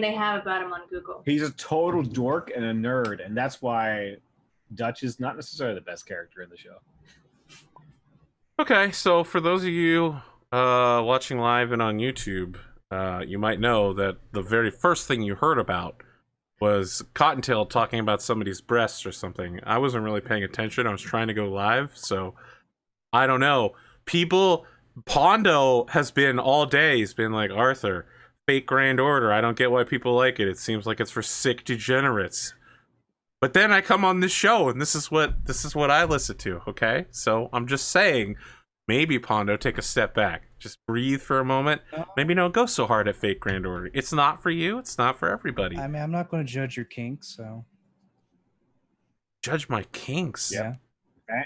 they have about him on Google. He's a total dork and a nerd, and that's why Dutch is not necessarily the best character in the show. Okay, so for those of you watching live and on YouTube, you might know that the very first thing you heard about was Cottontail talking about somebody's breasts or something. I wasn't really paying attention. I was trying to go live, so I don't know. Pondo has been all day. He's been like, Arthur, fake Grand Order. I don't get why people like it. It seems like it's for sick degenerates. But then I come on this show, and this is what I listen to. Okay, so I'm just saying, maybe Pondo, take a step back, just breathe for a moment. Maybe don't go so hard at fake Grand Order. It's not for you. It's not for everybody. I mean, I'm not going to judge your kinks, so judge my kinks. yeah.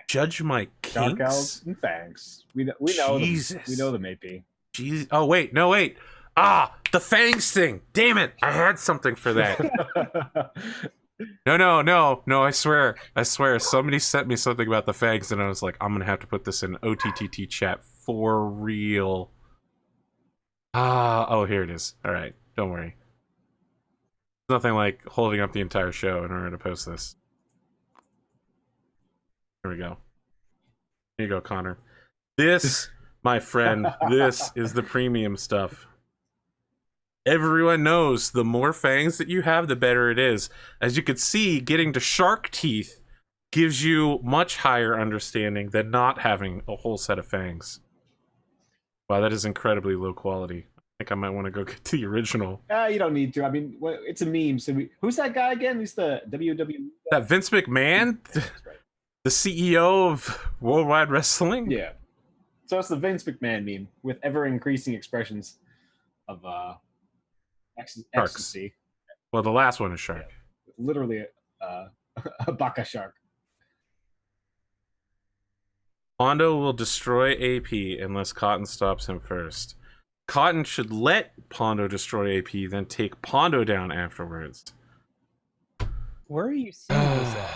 Judge my Dark Elves kinks. and Fangs. We know Jesus. them. We know them, AP. Jeez. Oh wait, no wait. The fangs thing. Damn it! I had something for that. No. I swear. Somebody sent me something about the fangs, and I was like, I'm gonna have to put this in OTTT chat for real. Oh, here it is. All right, don't worry. Nothing like holding up the entire show in order to post this. Here we go. Here you go, Connor. This, my friend, this is the premium stuff. Everyone knows the more fangs that you have, the better it is. As you can see, getting to shark teeth gives you much higher understanding than not having a whole set of fangs. Wow, that is incredibly low quality. I think I might want to go get the original. You don't need to. I mean, it's a meme. So who's that guy again? He's the WWE. That Vince McMahon? That's right. The CEO of Worldwide Wrestling? Yeah. So it's the Vince McMahon meme with ever-increasing expressions of ecstasy. Well, the last one is shark. Yeah. Literally a baka shark. Pondo will destroy AP unless Cotton stops him first. Cotton should let Pondo destroy AP, then take Pondo down afterwards. Where are you seeing this at?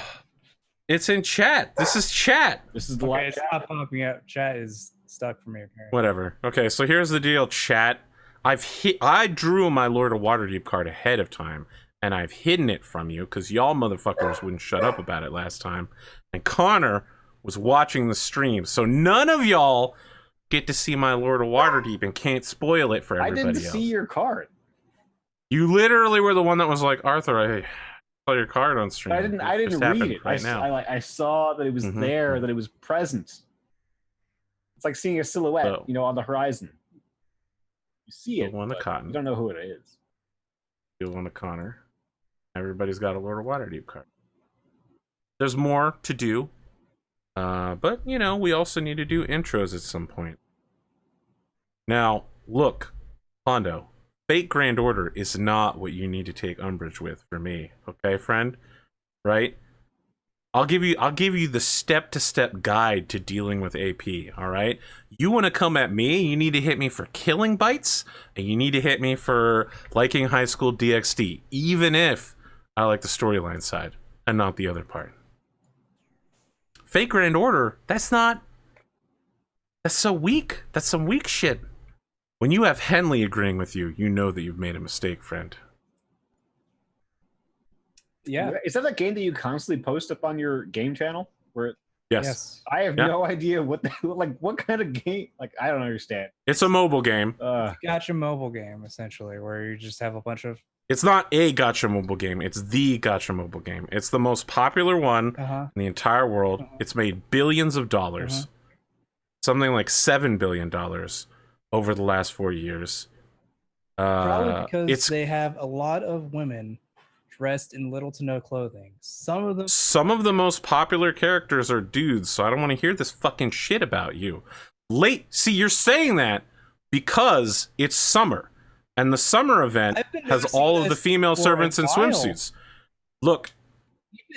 It's in chat. This is chat. This is the Okay, last. it's not popping up. Chat is stuck for me apparently. Whatever. Okay, so here's the deal, chat. I drew my Lord of Waterdeep card ahead of time, and I've hidden it from you because y'all motherfuckers wouldn't shut up about it last time. And Connor was watching the stream, so none of y'all get to see my Lord of Waterdeep and can't spoil it for everybody else. I didn't see your card. You literally were the one that was like, Arthur, I saw your card on stream. I didn't read it. Right now. I saw that it was there, that it was present. It's like seeing a silhouette, on the horizon. You see it, one to but Cotton. you don't know who it is. You'll one to Connor. Everybody's got a Lord of Waterdeep card. There's more to do. But, we also need to do intros at some point. Now, look, Pondo, fake Grand Order is not what you need to take umbrage with for me, okay, friend? Right? I'll give you the step-to-step guide to dealing with AP, all right? You want to come at me, you need to hit me for killing bites, and you need to hit me for liking High School DxD, even if I like the storyline side and not the other part. Fake Grand Order, that's so weak. That's some weak shit. When you have Henley agreeing with you, you know that you've made a mistake, friend. Yeah. Is that a game that you constantly post up on your game channel? Yes. I have no idea what kind of game. I don't understand. It's a mobile game. Gotcha mobile game, essentially, where you just have a bunch of... It's not a gacha mobile game. It's the gacha mobile game. It's the most popular one in the entire world. It's made billions of dollars. Something like $7 billion over the last 4 years. Probably because they have a lot of women dressed in little to no clothing. Some of the most popular characters are dudes, so I don't want to hear this fucking shit about you. See, you're saying that because it's summer. And the summer event has all of the female servants in swimsuits. Look,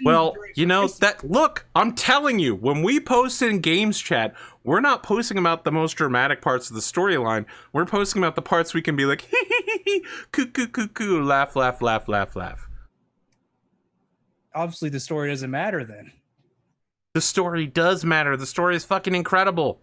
look, I'm telling you, when we post in games chat, we're not posting about the most dramatic parts of the storyline. We're posting about the parts we can be like, hee hee hee hee, coo coo coo coo, laugh, laugh, laugh, laugh, laugh. Obviously, the story doesn't matter then. The story does matter. The story is fucking incredible.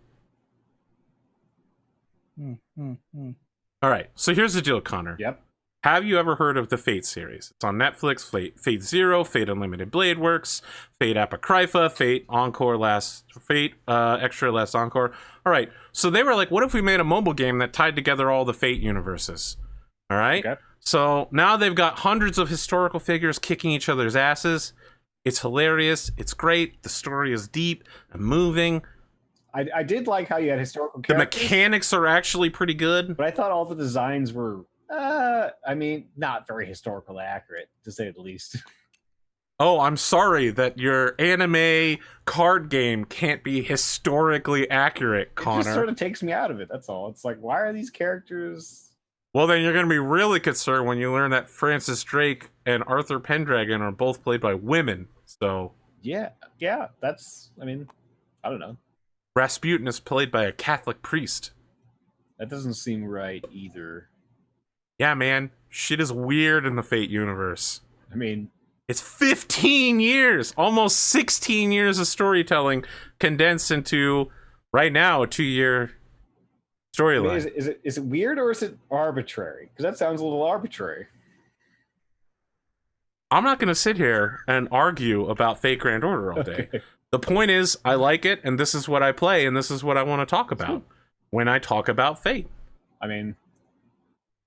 All right, so here's the deal, Connor. Yep. Have you ever heard of the Fate series? It's on Netflix. Fate Zero, Fate Unlimited Blade Works, Fate Apocrypha, Fate Encore Last, Fate Extra Last Encore. All right. So they were like, what if we made a mobile game that tied together all the Fate universes? All right. Okay. So now they've got hundreds of historical figures kicking each other's asses. It's hilarious. It's great. The story is deep and moving. I did like how you had historical characters. The mechanics are actually pretty good. But I thought all the designs were, not very historically accurate, to say the least. Oh, I'm sorry that your anime card game can't be historically accurate, Connor. It just sort of takes me out of it, that's all. It's like, why are these characters... Well, then you're going to be really concerned when you learn that Francis Drake and Arthur Pendragon are both played by women, so... Yeah, that's, I don't know. Rasputin is played by a Catholic priest. That doesn't seem right either. Yeah, man. Shit is weird in the Fate universe. It's 15 years, almost 16 years of storytelling condensed into, right now, a 2-year storyline. Is it weird or is it arbitrary? Because that sounds a little arbitrary. I'm not going to sit here and argue about Fate Grand Order all day. Okay. The point is, I like it, and this is what I play, and this is what I want to talk about when I talk about Fate.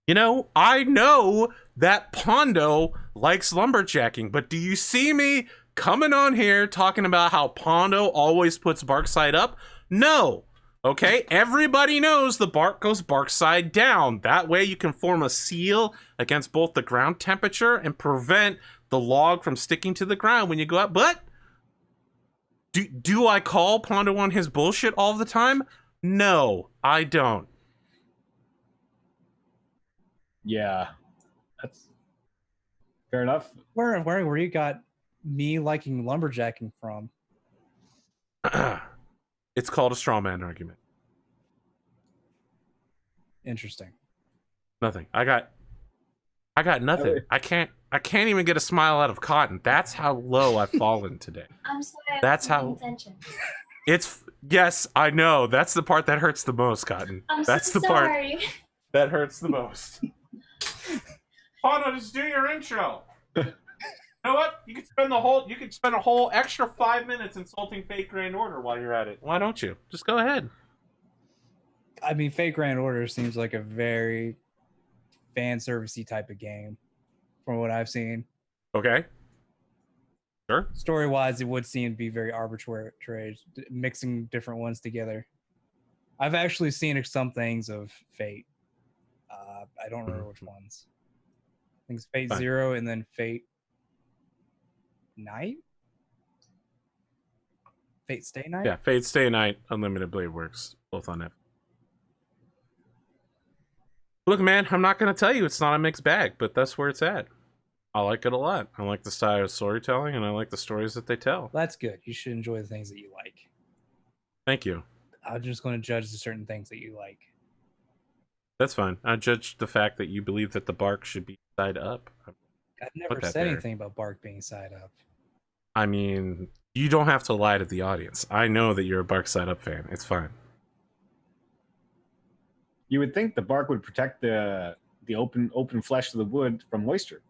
You know, I know that Pondo likes lumberjacking, but do you see me coming on here talking about how Pondo always puts bark side up? No. Okay? Everybody knows the bark goes bark side down. That way you can form a seal against both the ground temperature and prevent the log from sticking to the ground when you go out. But do I call Pondo on his bullshit all the time? No, I don't. Yeah, that's fair enough. Where you got me liking lumberjacking from? It's called a straw man argument. Interesting. Nothing. I got nothing. I can't even get a smile out of Cotton. That's how low I've fallen today. I'm sorry. That's how. Yes, I know. That's the part that hurts the most, Cotton. That's the part that hurts the most. Pondo, just do your intro. You know what? You could spend a whole extra 5 minutes insulting Fate Grand Order while you're at it. Why don't you? Just go ahead. Fate Grand Order seems like a very fan servicey type of game from what I've seen. Okay. Sure. Story wise, it would seem to be very arbitrary, mixing different ones together. I've actually seen some things of Fate. I don't remember which ones. I think it's Fate Zero and then Fate Night? Fate Stay Night? Yeah, Fate Stay Night, Unlimited Blade Works, both on Netflix. Look, man, I'm not going to tell you it's not a mixed bag, but that's where it's at. I like it a lot. I like the style of storytelling, and I like the stories that they tell. That's good. You should enjoy the things that you like. Thank you. I'm just going to judge the certain things that you like. That's fine. I judge the fact that you believe that the bark should be side up. I've never said anything about bark being side up. You don't have to lie to the audience. I know that you're a bark side up fan. It's fine. You would think the bark would protect the open flesh of the wood from moisture.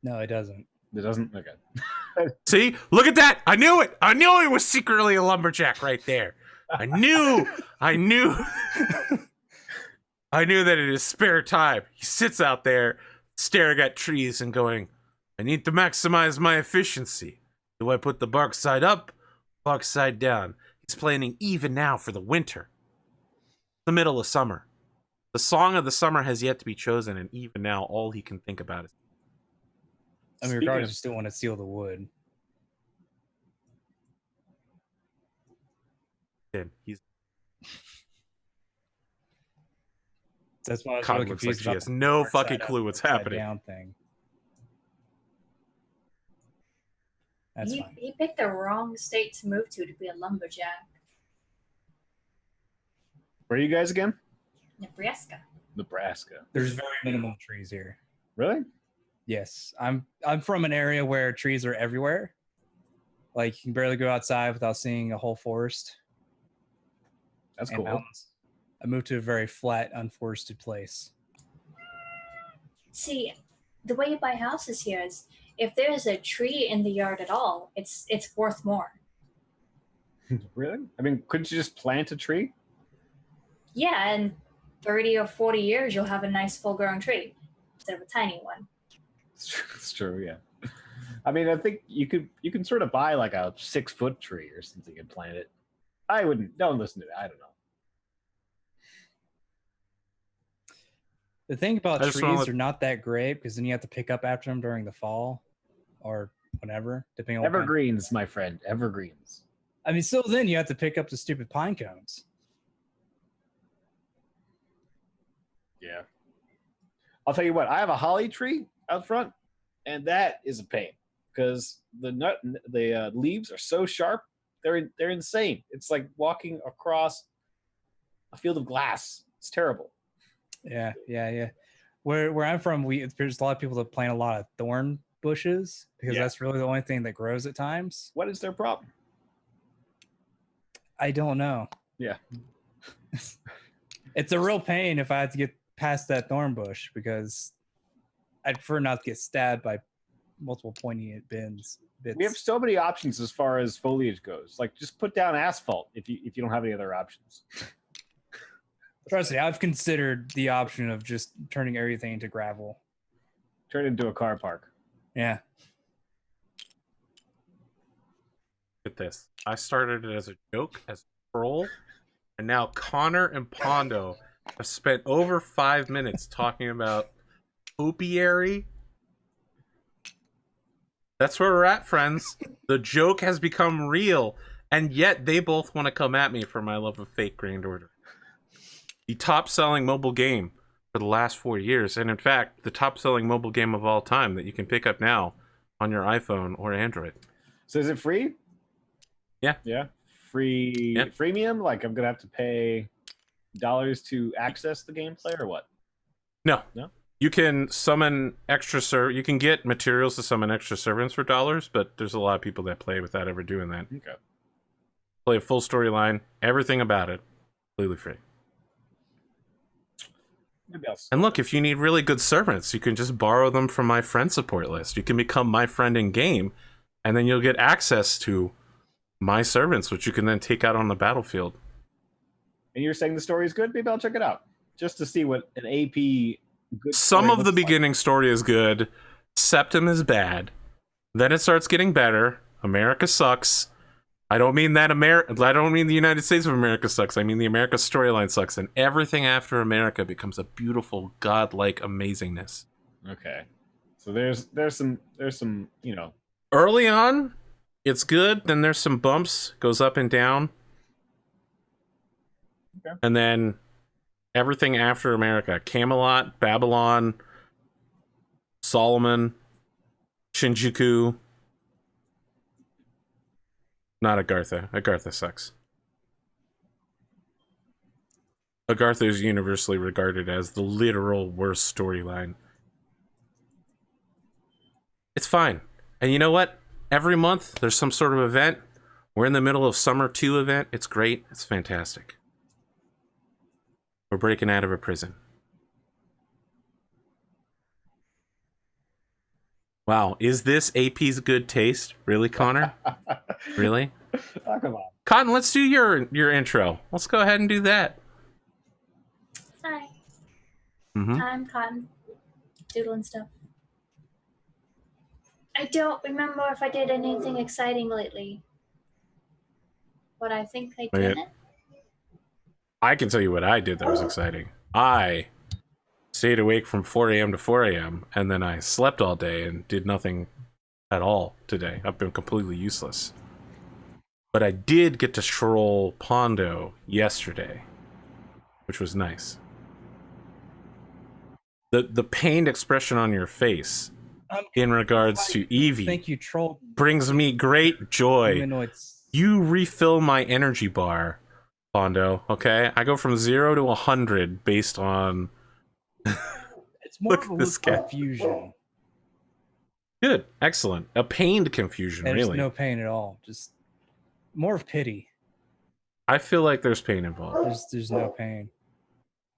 No, it doesn't. It doesn't? Okay. See? Look at that! I knew it! I knew he was secretly a lumberjack right there. I knew I knew that in his spare time, he sits out there staring at trees and going, I need to maximize my efficiency. Do I put the bark side up, bark side down? He's planning even now for the winter. The middle of summer. The song of the summer has yet to be chosen, and even now, all he can think about is... regardless, you still want to seal the wood. He's... That's why I was really confused. She has no fucking clue what's happening. Down thing. That's fine. He picked the wrong state to move to be a lumberjack. Where are you guys again? Nebraska. There's very minimal trees here. Really? Yes. I'm from an area where trees are everywhere. Like you can barely go outside without seeing a whole forest. That's cool. Mountains. I moved to a very flat, unforested place. See, the way you buy houses here is if there's a tree in the yard at all, it's worth more. Really? I mean, couldn't you just plant a tree? Yeah, in 30 or 40 years, you'll have a nice full-grown tree instead of a tiny one. It's true, yeah. I mean, I think you can sort of buy like a 6-foot tree or something and plant it. I wouldn't. Don't listen to that. I don't know. The thing about trees are not that great because then you have to pick up after them during the fall or whatever, depending on evergreens, my friend. Evergreens. I mean, still then you have to pick up the stupid pine cones. Yeah. I'll tell you what, I have a holly tree out front, and that is a pain because the leaves are so sharp. They're insane. It's like walking across a field of glass. It's terrible. Yeah. Where I'm from, there's a lot of people that plant a lot of thorn bushes because that's really the only thing that grows at times. What is their problem? I don't know. Yeah. It's a real pain if I have to get past that thorn bush because I'd prefer not to get stabbed by multiple pointy bits. We have so many options as far as foliage goes. Like, just put down asphalt if you don't have any other options. Trust me, I've considered the option of just turning everything into gravel. Turn it into a car park. Yeah. Look at this. I started it as a joke, as a troll, and now Connor and Pondo have spent over 5 minutes talking about topiary. That's where we're at, friends. The joke has become real, and yet they both want to come at me for my love of fake Grand Order. The top-selling mobile game for the last 4 years, and in fact, the top-selling mobile game of all time that you can pick up now on your iPhone or Android. So is it free? Yeah. Yeah. Free. Yeah. Freemium? Like I'm gonna have to pay dollars to access the gameplay, or what? No. No. You can summon extra you can get materials to summon extra servants for dollars, but there's a lot of people that play without ever doing that. Okay. Play a full storyline, everything about it, completely free. And look, if you need really good servants, you can just borrow them from my friend support list. You can become my friend in game, and then you'll get access to my servants, which you can then take out on the battlefield. And you're saying the story is good? Maybe I'll check it out just to see what an AP. Good Some of the beginning story is good. Septim is bad. Then it starts getting better. America sucks. I don't mean that I don't mean the United States of America sucks. I mean the America storyline sucks, and everything after America becomes a beautiful, godlike amazingness. Okay, so there's some early on, it's good. Then there's some bumps, goes up and down, and then everything after America: Camelot, Babylon, Solomon, Shinjuku. Not Agartha. Agartha sucks. Agartha is universally regarded as the literal worst storyline. It's fine. And you know what? Every month, there's some sort of event. We're in the middle of Summer 2 event. It's great. It's fantastic. We're breaking out of a prison. Wow, is this AP's good taste? Really, Connor? Really? Oh, come on. Cotton, let's do your intro. Let's go ahead and do that. Hi. Mm-hmm. I'm Cotton. Doodling stuff. I don't remember if I did anything exciting lately. But I think I did it. I can tell you what I did that was exciting. I stayed awake from 4 a.m. to 4 a.m. and then I slept all day and did nothing at all today. I've been completely useless. But I did get to troll Pondo yesterday, which was nice. The pained expression on your face in regards to Eevee think you trolled brings me great joy. humanoids. You refill my energy bar, Pondo, okay? I go from 0 to 100 based on... It's more of a look confusion. Good, excellent. A pained confusion, There's really. no pain at all. Just more of pity. I feel like there's pain involved. There's no pain.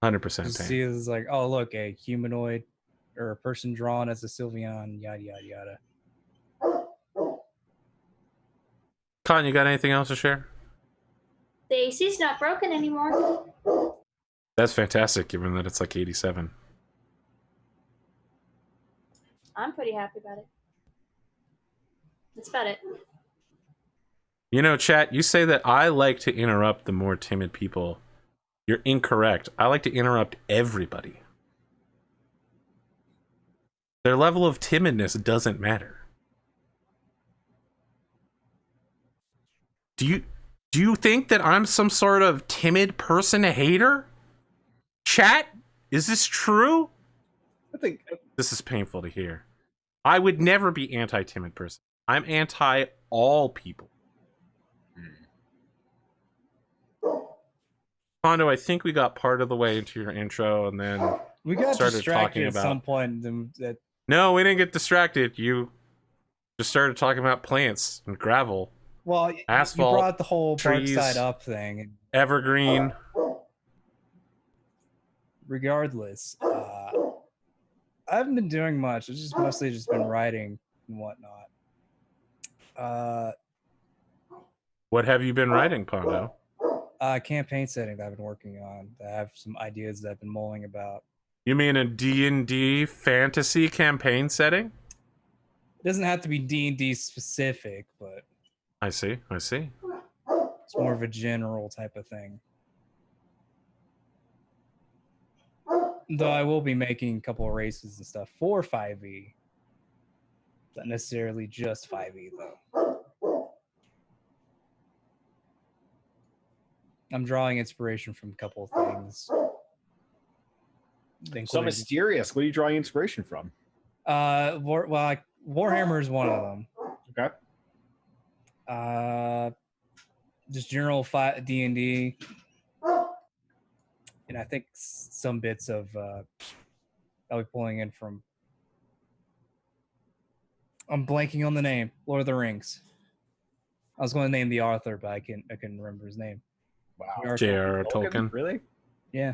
100% pain. See, it's like, oh look, a humanoid or a person drawn as a Sylveon, yada yada yada. Con, you got anything else to share? The AC's not broken anymore. That's fantastic, given that it's like 87. I'm pretty happy about it. That's about it. You know, chat, you say that I like to interrupt the more timid people. You're incorrect. I like to interrupt everybody. Their level of timidness doesn't matter. Do you think that I'm some sort of timid person, a hater? Chat, is this true? I think this is painful to hear. I would never be anti-timid person. I'm anti all people. Kondo, I think we got part of the way into your intro, and then we got started distracted talking at about some point. No, we didn't get distracted. You just started talking about plants and gravel. Well, asphalt, you brought the whole trees, Bark Side Up thing. Evergreen. Regardless, I haven't been doing much. It's just mostly just been writing and whatnot. What have you been writing, Pondo? Campaign setting that I've been working on. I have some ideas that I've been mulling about. You mean a D&D fantasy campaign setting? It doesn't have to be D&D specific, but I see. it's more of a general type of thing. Though I will be making a couple of races and stuff for 5e. Not necessarily just 5e, though. I'm drawing inspiration from a couple of things. So mysterious. What are you drawing inspiration from? Warhammer is one of them. Okay. Just general D&D. And I think some bits of I'll be pulling in from. I'm blanking on the name. Lord of the Rings. I was going to name the author, but I couldn't remember his name. Wow. J.R.R. Tolkien. Really? Yeah.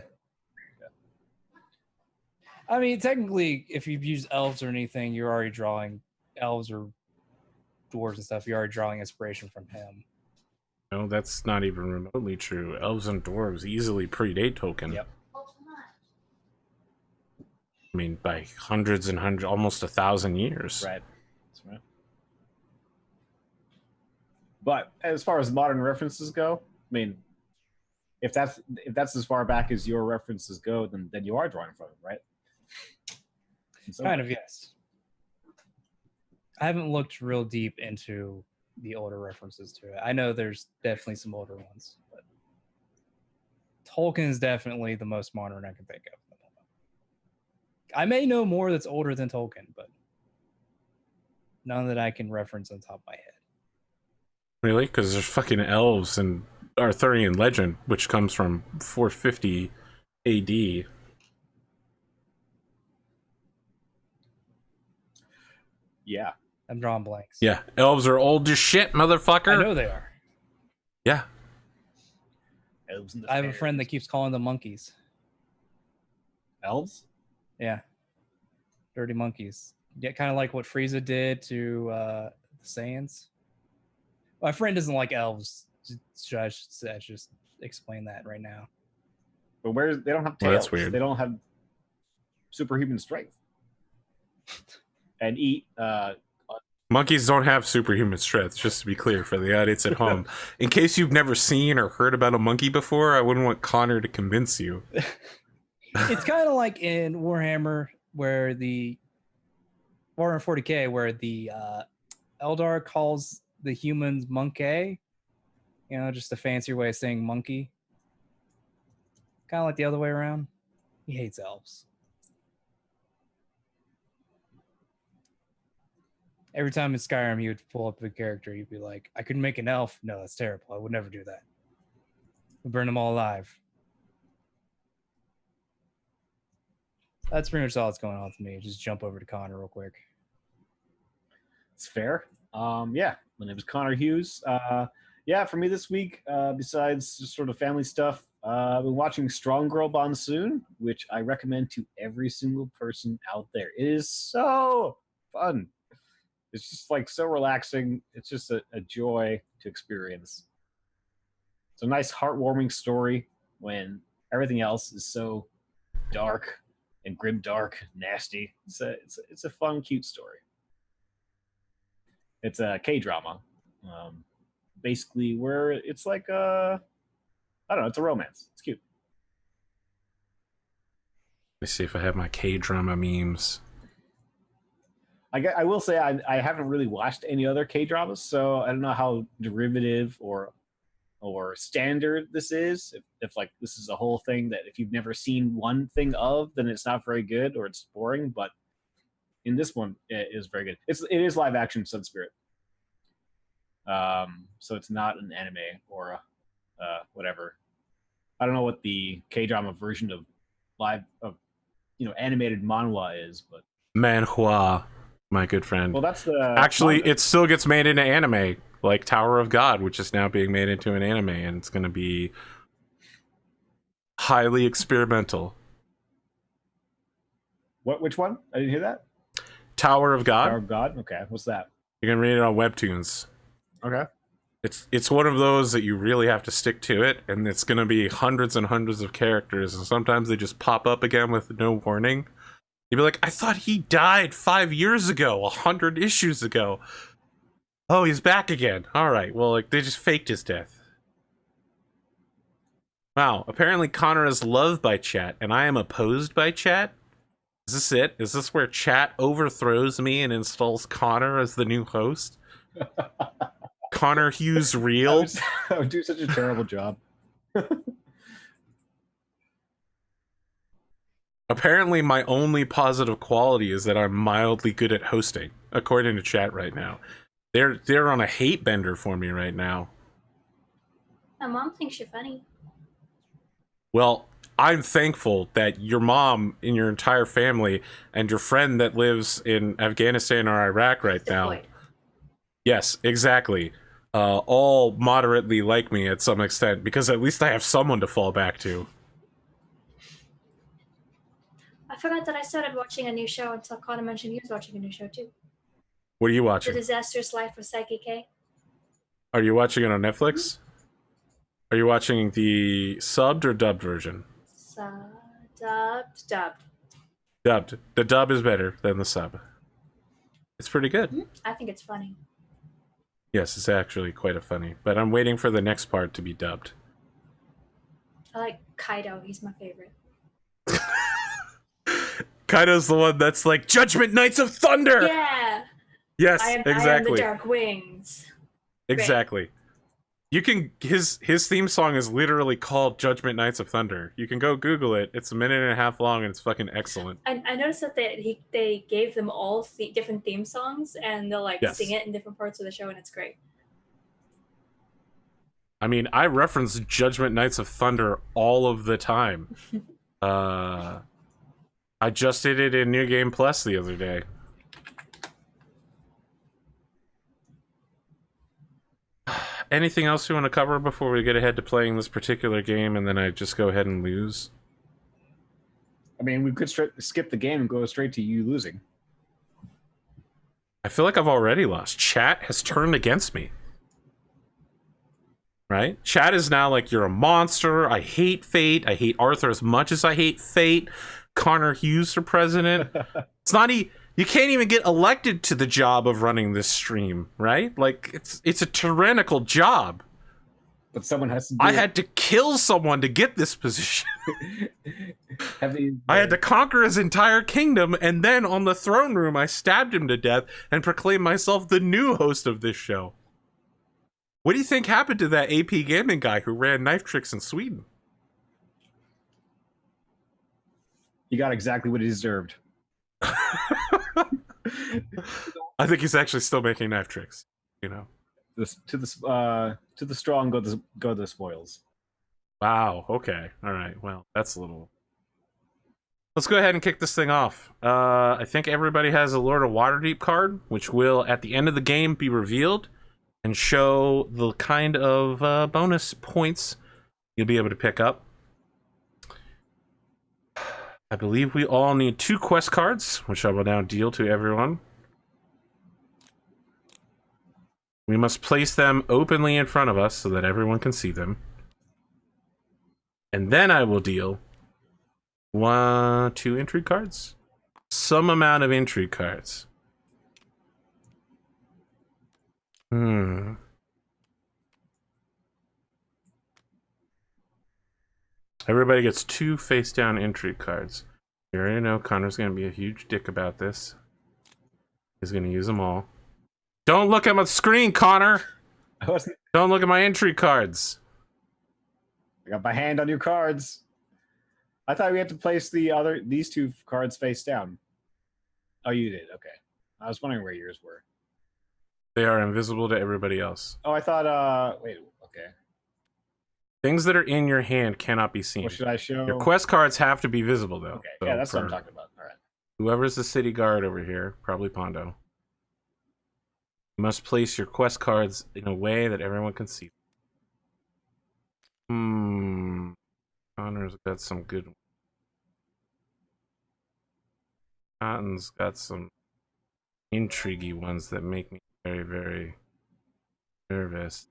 I mean, technically, if you've used elves or anything, you're already drawing elves or dwarves and stuff. You're already drawing inspiration from him. No, that's not even remotely true. Elves and dwarves easily predate Tolkien. Yep. I mean, by hundreds and hundreds, almost 1,000 years. Right. That's right. But as far as modern references go, I mean, if that's as far back as your references go, then you are drawing from it, right? Kind of, yes. I haven't looked real deep into the older references to it. I know there's definitely some older ones, but Tolkien is definitely the most modern I can think of. I may know more that's older than Tolkien, but none that I can reference on top of my head. Really? Because there's fucking elves and Arthurian legend, which comes from 450 AD. Yeah. I'm drawing blanks. Yeah. Elves are old as shit, motherfucker. I know they are. Yeah. Elves and I have a friend that keeps calling them monkeys. Elves? Yeah. Dirty monkeys. Yeah, kind of like what Frieza did to the Saiyans. My friend doesn't like elves. I should just explain that right now. But they don't have tails. Well, that's weird. They don't have superhuman strength. And eat monkeys don't have superhuman strength, just to be clear for the audience at home. In case you've never seen or heard about a monkey before, I wouldn't want Connor to convince you. It's kind of like in Warhammer, where the Warhammer 40k, where the Eldar calls the humans monkey. You know, just a fancier way of saying monkey. Kind of like the other way around. He hates elves. Every time in Skyrim, he would pull up the character. He'd be like, I couldn't make an elf. No, that's terrible. I would never do that. We'll burn them all alive. That's pretty much all that's going on with me. Just jump over to Connor real quick. It's fair. Yeah, my name is Connor Hughes. Yeah, for me this week, besides just sort of family stuff, I've been watching Strong Girl Monsoon, which I recommend to every single person out there. It is so fun. It's just like so relaxing. It's just a joy to experience. It's a nice, heartwarming story when everything else is so dark and grim, dark, nasty. It's a fun, cute story. It's a K-drama, basically where it's like I don't know, it's a romance. It's cute. Let me see if I have my K-drama memes. I will say I haven't really watched any other K-dramas, so I don't know how derivative or standard this is. If like this is a whole thing that if you've never seen one thing of, then it's not very good or it's boring. But in this one, it is very good. It is live action Sun Spirit, so it's not an anime or whatever. I don't know what the K-drama version of animated manhwa is, but Manhwa, my good friend. Well, that's the actually manga. It still gets made into anime, like Tower of God, which is now being made into an anime, and it's going to be highly experimental. Which one? I didn't hear that. Tower of God. Tower of God. Okay, what's that? You can read it on Webtoons. Okay. It's one of those that you really have to stick to it, and it's going to be hundreds and hundreds of characters, and sometimes they just pop up again with no warning. You'd be like, I thought he died 5 years ago, 100 issues ago. Oh, he's back again. All right, well, like they just faked his death. Wow, apparently Connor is loved by chat, and I am opposed by chat. Is this it? Is this where chat overthrows me and installs Connor as the new host? Connor Hughes real. I would do such a terrible job. Apparently, my only positive quality is that I'm mildly good at hosting, according to chat right now. They're on a hate bender for me right now. My mom thinks you're funny. Well, I'm thankful that your mom and your entire family and your friend that lives in Afghanistan or Iraq right now. Yes, exactly. All moderately like me at some extent, because at least I have someone to fall back to. I forgot that I started watching a new show until Connor mentioned he was watching a new show too. What are you watching? The Disastrous Life of Psyche K. Are you watching it on Netflix? Are you watching the subbed or dubbed version? Dubbed. Dubbed. The dub is better than the sub. It's pretty good. I think it's funny. Yes, it's actually quite funny. But I'm waiting for the next part to be dubbed. I like Kaido. He's my favorite. Kaido's the one that's like, Judgment Knights of Thunder! Yeah! Yes, exactly. I am the Dark Wings. Exactly. Great. You can his theme song is literally called Judgment Knights of Thunder. You can go Google it. It's 1.5 minutes long and it's fucking excellent. I noticed that they gave them all different theme songs and they'll sing it in different parts of the show and it's great. I mean, I reference Judgment Knights of Thunder all of the time. I just did it in New Game Plus the other day. Anything else you want to cover before we get ahead to playing this particular game and then I just go ahead and lose? I mean, we could skip the game and go straight to you losing. I feel like I've already lost. Chat has turned against me. Right? Chat is now like, you're a monster. I hate Fate. I hate Arthur as much as I hate Fate. Connor Hughes for president. It's not you can't even get elected to the job of running this stream, right? Like, it's a tyrannical job. But someone has to do I had to kill someone to get this position. I had to conquer his entire kingdom, and then on the throne room, I stabbed him to death and proclaimed myself the new host of this show. What do you think happened to that AP Gaming guy who ran Knife Tricks in Sweden? He got exactly what he deserved. I think he's actually still making knife tricks, you know. To the strong go the spoils. Wow. Okay. All right. Well, that's a little. Let's go ahead and kick this thing off. I think everybody has a Lord of Waterdeep card, which will at the end of the game be revealed and show the kind of bonus points you'll be able to pick up I believe we all need 2 quest cards, which I will now deal to everyone. We must place them openly in front of us so that everyone can see them. And then I will deal 2 intrigue cards. Some amount of intrigue cards. Everybody gets 2 face-down intrigue cards. You already know Connor's going to be a huge dick about this. He's going to use them all. Don't look at my screen, Connor! Don't look at my intrigue cards. I got my hand on your cards. I thought we had to place these 2 cards face down. Oh, you did. Okay. I was wondering where yours were. They are invisible to everybody else. Oh, I thought, wait, okay. Things that are in your hand cannot be seen. What should I show? Your quest cards have to be visible, though. Okay, so yeah, that's what I'm talking about. All right. Whoever's the city guard over here, probably Pondo, you must place your quest cards in a way that everyone can see. Connor's got some good ones. Cotton's got some intriguey ones that make me very, very nervous.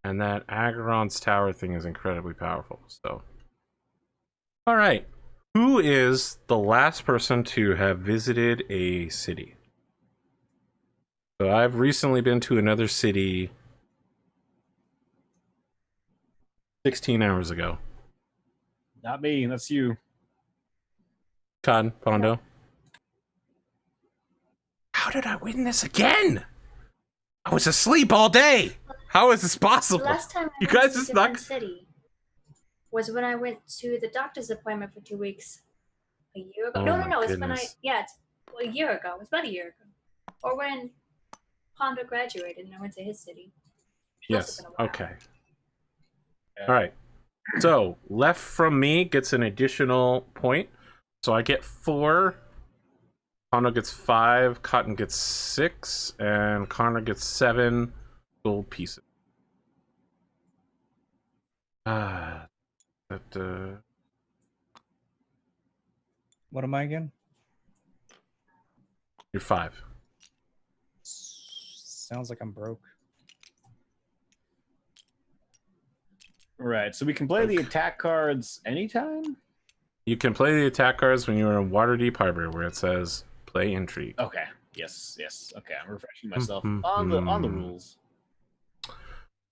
And that Agaron's Tower thing is incredibly powerful, so. Alright. Who is the last person to have visited a city? So I've recently been to another city 16 hours ago. Not me, that's you. Pondo. How did I win this again? I was asleep all day. How is this possible? The last time you I guys went to just a different city was when I went to the doctor's appointment for 2 weeks a year ago. Oh No. It's when goodness. it's a year ago. It was about a year ago. Or when Pondo graduated and I went to his city. Yes. Okay. All right. So left from me gets an additional point. So I get 4. Pondo gets 5. Cotton gets 6. And Connor gets 7 gold pieces. What am I again? You're 5. Sounds like I'm broke. Right, so we can play the attack cards anytime? You can play the attack cards when you're in Waterdeep Harbor, where it says play intrigue. Okay. Yes. Okay, I'm refreshing myself on the rules.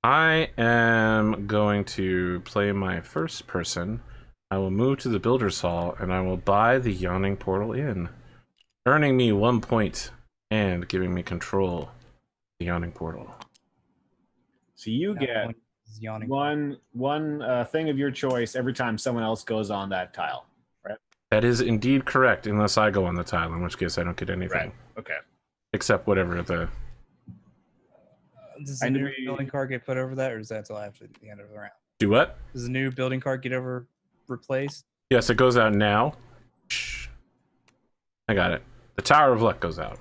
I am going to play my first person. I will move to the Builder's Hall, and I will buy the Yawning Portal Inn, earning me 1 point and giving me control of the Yawning Portal. So you get one thing of your choice every time someone else goes on that tile, right? That is indeed correct, unless I go on the tile, in which case I don't get anything. Right. Okay. Except whatever the... Does the new building card get put over that, or is that until after the end of the round? Do what? Does the new building card get replaced? Yes, it goes out now. Shh. I got it. The Tower of Luck goes out.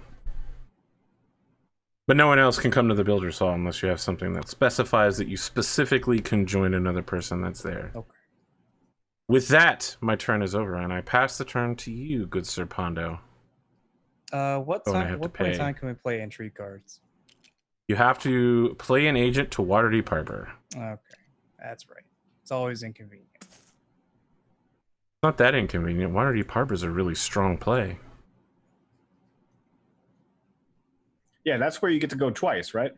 But no one else can come to the Builder's Hall unless you have something that specifies that you specifically can join another person that's there. Okay. With that, my turn is over, and I pass the turn to you, good Sir Pondo. What point in time can we play intrigue cards? You have to play an agent to Waterdeep Harbor. Okay, that's right. It's always inconvenient. It's not that inconvenient. Waterdeep Harbor is a really strong play. Yeah, that's where you get to go twice, right?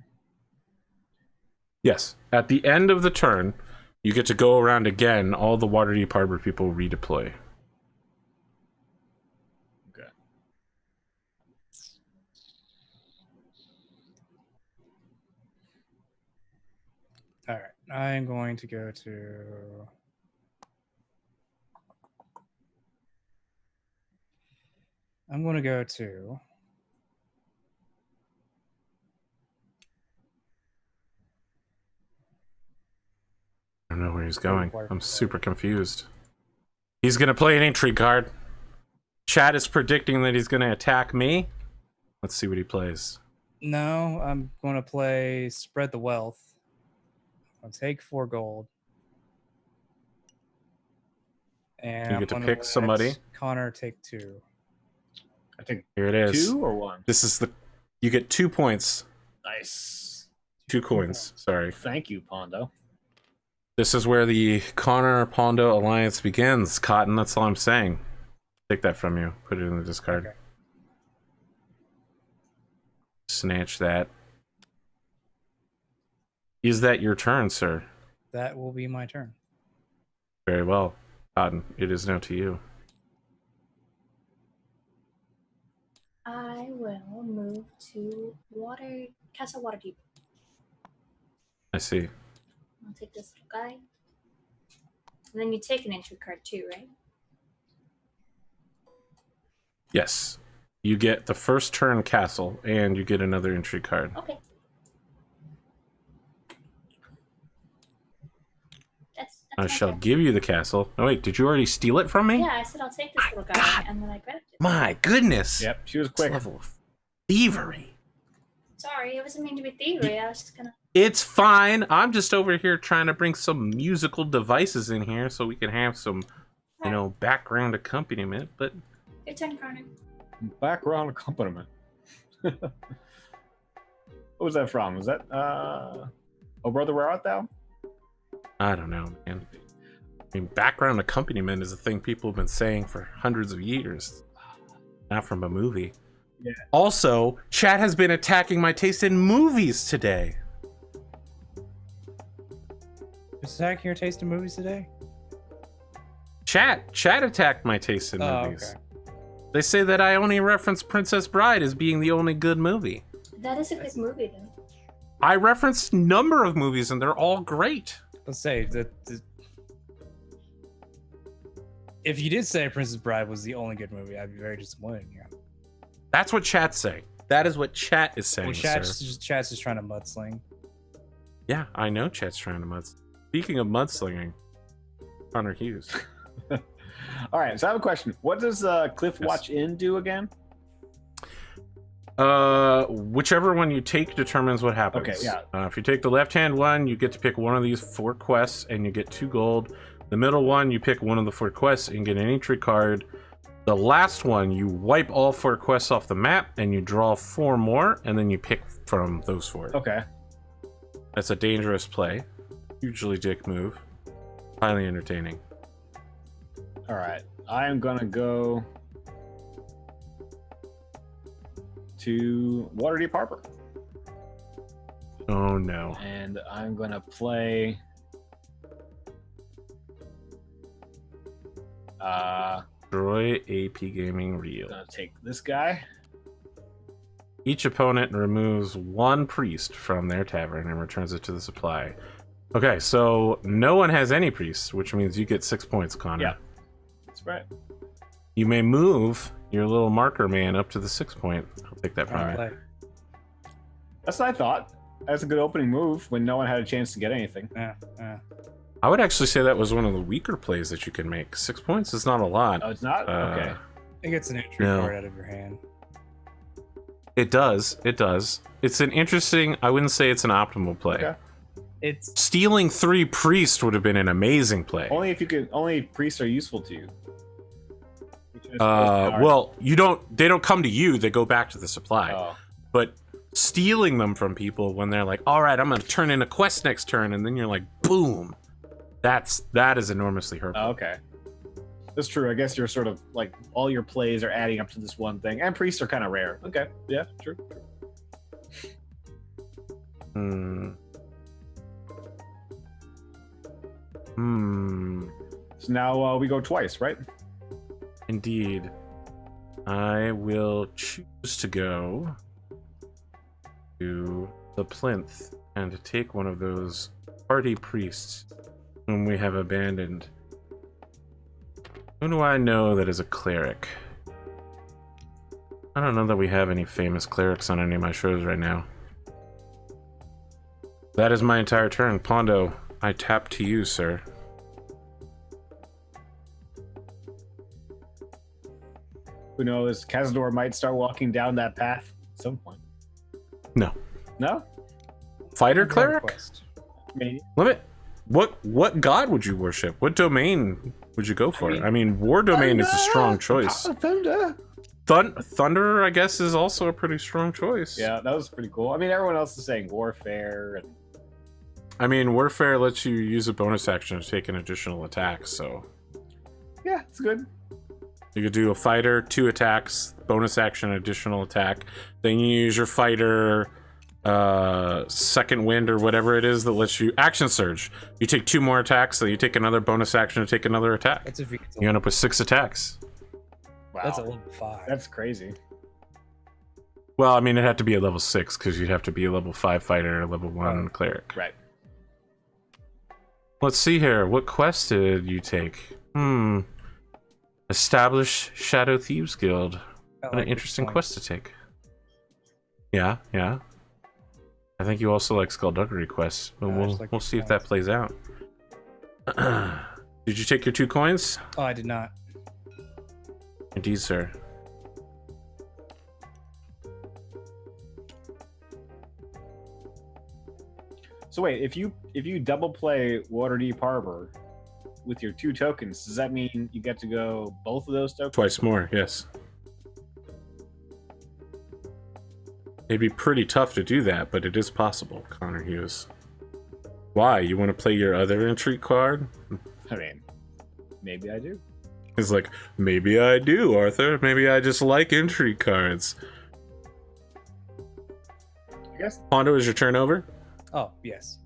Yes. At the end of the turn, you get to go around again. All the Waterdeep Harbor people redeploy. Okay. All right. I'm going to go to... I don't know where he's going. I'm super confused. He's going to play an intrigue card. Chat is predicting that he's going to attack me. Let's see what he plays. No, I'm going to play Spread the Wealth. I'll take 4 gold. And you get to pick somebody. Connor, take 2. I think here it is. 2 or 1. This is you get 2 points. Nice. 2 coins. Sorry. Thank you, Pondo. This is where the Connor Pondo alliance begins. Cotton, that's all I'm saying. Take that from you. Put it in the discard. Okay. Snatch that. Is that your turn, sir? That will be my turn. Very well. Cotton, it is now to you. I will move to Castle Waterdeep. I see. I'll take this little guy. And then you take an entry card too, right? Yes. You get the first turn castle, and you get another entry card. Okay. That's I my shall turn. give you the castle. Oh wait, did you already steal it from me? Yeah, I said I'll take this little guy, God. and then I grabbed it. My goodness. Yep, she was This quick. level of thievery. Sorry, it wasn't mean to be thievery. I was just gonna. It's fine. I'm just over here trying to bring some musical devices in here so we can have some, background accompaniment. But Your turn, Connor. Background accompaniment. What was that from? Was that Oh Brother, Where Art Thou? I don't know, man. I mean, background accompaniment is a thing people have been saying for hundreds of years. Not from a movie. Yeah. Also, chat has been attacking my taste in movies today. Who's attacking your taste in movies today? Chat attacked my taste in movies. Okay. They say that I only reference Princess Bride as being the only good movie. That is a good movie, though. I referenced a number of movies and they're all great. Let's say that if you did say Princess Bride was the only good movie, I'd be very disappointed. Yeah. That's what chat's saying. That is what chat is saying, Well, sir. chat's just trying to mudsling. Yeah, I know chat's trying to mudsling. Speaking of mudslinging, Connor Hughes. All right, so I have a question. What does Cliff Watch Inn do again? Whichever one you take determines what happens. Okay, yeah. If you take the left-hand one, you get to pick one of these 4 quests, and you get 2 gold. The middle one, you pick one of the 4 quests, and get an entry card. The last one, you wipe all 4 quests off the map, and you draw 4 more, and then you pick from those 4. Okay. That's a dangerous play. Hugely dick move. Highly entertaining. All right. I am going to go to Waterdeep Harbor. Oh, no. And I'm going to play... Destroy AP Gaming Reel. Gonna take this guy. Each opponent removes 1 priest from their tavern and returns it to the supply. Okay, so no one has any priests, which means you get 6 points, Connor. Yeah, that's right. You may move your little marker man up to the 6 point. I'll take that from you. Play. That's what I thought. That's a good opening move when no one had a chance to get anything. Yeah. I would actually say that was one of the weaker plays that you can make. 6 points is not a lot. Oh, it's not? Okay. It gets an entry card out of your hand. It does. It does. It's an interesting... I wouldn't say it's an optimal play. Okay. It's Stealing 3 priests would have been an amazing play. Only if you could. Only priests are useful to you. Well, they don't come to you, they go back to the supply. Oh. But stealing them from people when they're like, all right, I'm going to turn in a quest next turn, and then you're like, boom. That is enormously hurtful. Oh, okay. That's true. I guess you're sort of like all your plays are adding up to this one thing, and priests are kind of rare. Okay. Yeah, true. So now we go twice, right? Indeed. I will choose to go to the plinth and to take one of those party priests whom we have abandoned. Who do I know that is a cleric? I don't know that we have any famous clerics on any of my shows right now. That is my entire turn. Pondo, I tap to you, sir. Who knows? Cazador might start walking down that path at some point. No. No? Fighter cleric? Maybe. Limit. What god would you worship? What domain would you go for? I mean, War Domain is a strong choice. Thunder, I guess, is also a pretty strong choice. Yeah, that was pretty cool. I mean, everyone else is saying Warfare. And... I mean, Warfare lets you use a bonus action to take an additional attack, so... Yeah, it's good. You could do a fighter, 2 attacks, bonus action, additional attack. Then you use your fighter, second wind or whatever it is that lets you... Action Surge. You take 2 more attacks, so you take another bonus action to take another attack. That's you end up with 6 attacks. Wow. That's a level 5. That's crazy. Well, I mean, it had to be a level 6, because you'd have to be a level 5 fighter or a level 1 cleric. Right. Let's see here. What quest did you take? Establish Shadow Thieves Guild. What an interesting quest to take. Yeah, yeah. I think you also like Skullduggery quests, but we'll see if that plays out. Did you take your 2 coins? Oh, I did not. Indeed, sir. So wait, if you double play Waterdeep Harbor with your 2 tokens, does that mean you get to go both of those tokens? Twice more, yes. It'd be pretty tough to do that, but it is possible, Connor Hughes. Why? You want to play your other intrigue card? I mean, maybe I do. It's like, maybe I do, Arthur. Maybe I just like intrigue cards. I guess. Pondo, is your turn over? Oh, yes.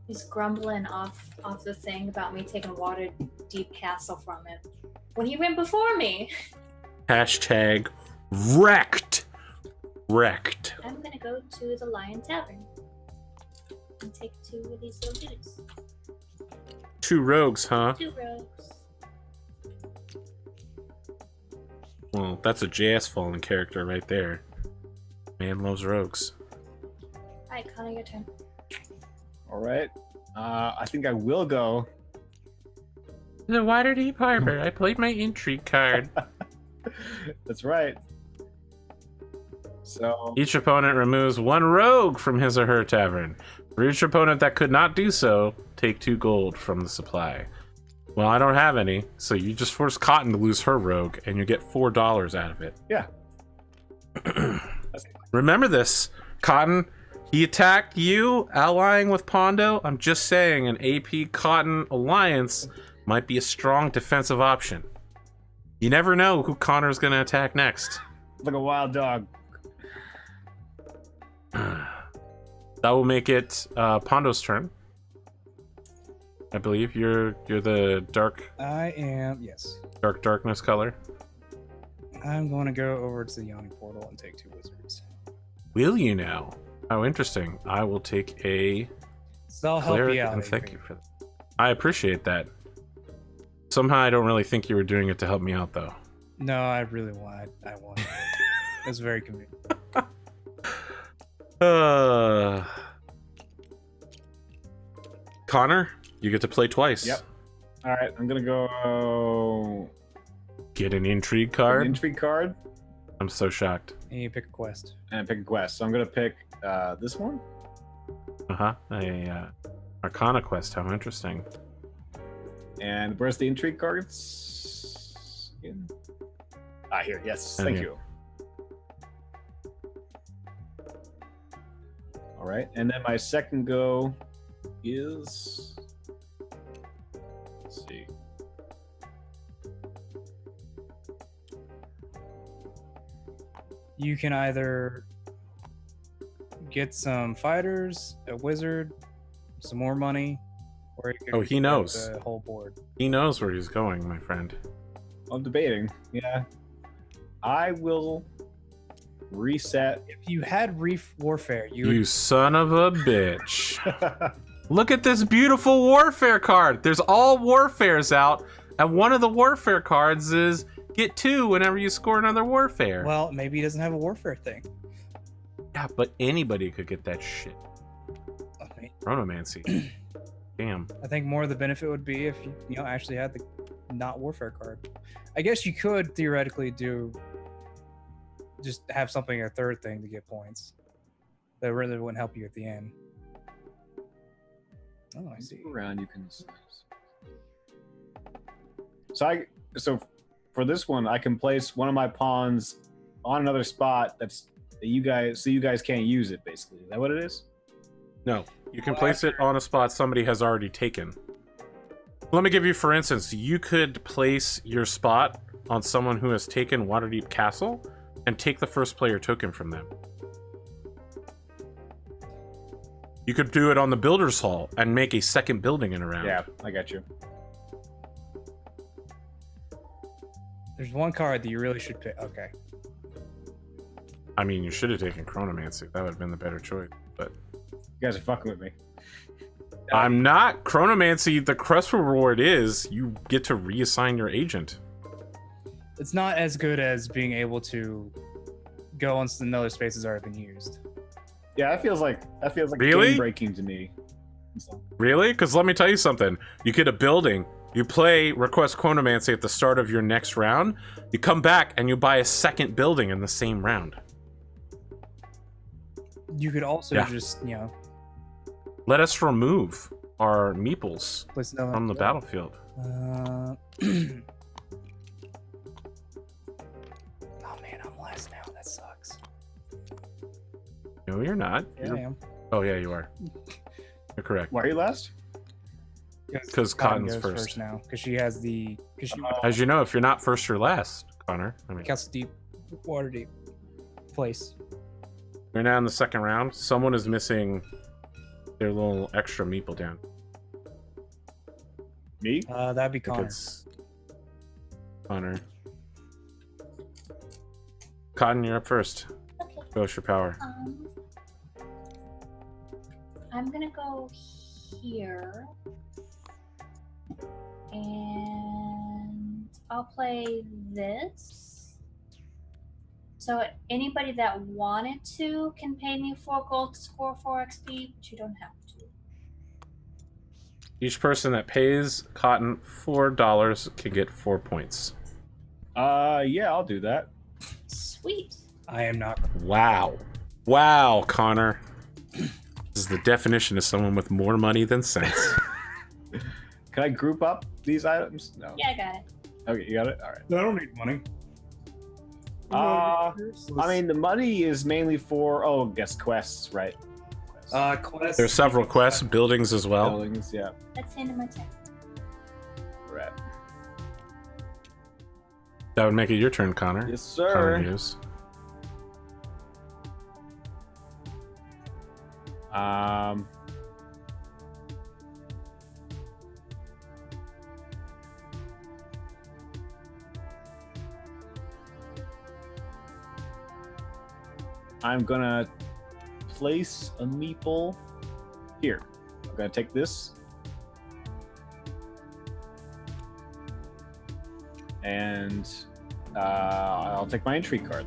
He's grumbling off the thing about me taking Waterdeep Castle from him when he went before me. Hashtag wrecked. Wrecked. I'm gonna go to the Lion Tavern and take 2 of these little dudes. 2 rogues, huh? 2 rogues. Well, that's a JS Fallen character right there. Man loves rogues. Alright, Connor, your turn. Alright. I think I will go. The Waterdeep Harbor. I played my intrigue card. That's right. So Each opponent removes 1 rogue from his or her tavern. For each opponent that could not do so, take 2 gold from the supply. Well, I don't have any, so you just force Cotton to lose her rogue, and you get $4 out of it. yeah. Remember this, Cotton. He attacked you, allying with Pondo. I'm just saying, an AP Cotton alliance might be a strong defensive option. You never know who Connor's going to attack next. Like a wild dog. That will make it Pondo's turn. I believe you're the dark. I am, yes. Darkness color. I'm going to go over to the Yawning Portal and take 2 wizards. Will you now? How interesting. I will take a So I'll help cleric, you out. and thank you for that. I appreciate that. Somehow I don't really think you were doing it to help me out, though. No, I really wanted. I wanted. It was very convenient. Connor, you get to play twice. Yep. All right, I'm gonna go Get an intrigue card. an intrigue card I'm so shocked. And you pick a quest. and pick a quest. So I'm gonna pick this one. A Arcana quest. How interesting. And where's the intrigue cards? Here. Yes, thank you. All right, and then my second go is. Let's see. You can either get some fighters, a wizard, some more money, or you can He knows. the whole board. He knows where he's going, my friend. I'm debating. Yeah, I will reset. If you had Reef Warfare, you You would. son of a bitch. Look at this beautiful warfare card. There's all warfares out, and one of the warfare cards is get 2 whenever you score another warfare. Well, maybe he doesn't have a warfare thing. Yeah, but anybody could get that shit. I mean, Chronomancy. Damn. I think more of the benefit would be if you actually had the not warfare card. I guess you could theoretically just have something a third thing to get points. That really wouldn't help you at the end. Oh, I see. Around you can. So for this one, I can place one of my pawns on another spot that you guys can't use it. Basically, is that what it is? No, you can place it on a spot somebody has already taken. Let me give you, for instance, you could place your spot on someone who has taken Waterdeep Castle and take the first player token from them. You could do it on the Builder's Hall and make a second building in a round. Yeah, I got you. There's one card that you really should pick. Okay. I mean, you should have taken Chronomancy. That would have been the better choice, but... You guys are fucking with me. I'm not. Chronomancy, the crest reward is you get to reassign your agent. It's not as good as being able to go once another space has already been used. Yeah, that feels like Really? game breaking to me. Really? Because let me tell you something. You get a building, you play Request Chronomancy at the start of your next round, you come back and you buy a second building in the same round. You could also just, you know... Let us remove our meeples place another from the battlefield. Oh man, I'm last now. That sucks. No, you're not. Yeah, I am. Oh, yeah, you are. You're correct. Why are you last? Because Cotton's goes first. now. Because she has the... As you know, if you're not first, you're last, Connor. I mean, Castle Deep, Waterdeep place. we're now in the second round. Someone is missing their little extra meeple down. Me? That'd be Connor. It's Connor. Cotton, you're up first. Okay. Show us your power. I'm gonna go here, and I'll play this. So anybody that wanted to can pay me 4 gold to score 4 XP, but you don't have to. Each person that pays Cotton $4 can get 4 points. Yeah, I'll do that. Sweet. I am not. Wow. Wow, Connor. This is the definition of someone with more money than sense. Can I group up these items? No. Yeah, I got it. Okay, you got it? All right. I don't need money. I mean, the money is mainly for, I guess quests, right? Quests. There's several quests, buildings as well. Buildings, yeah. That's the end of my turn. Right. That would make it your turn, Connor. Yes, Connor sir. Hughes. I'm gonna place a meeple here. I'm gonna take this. And I'll take my entry card.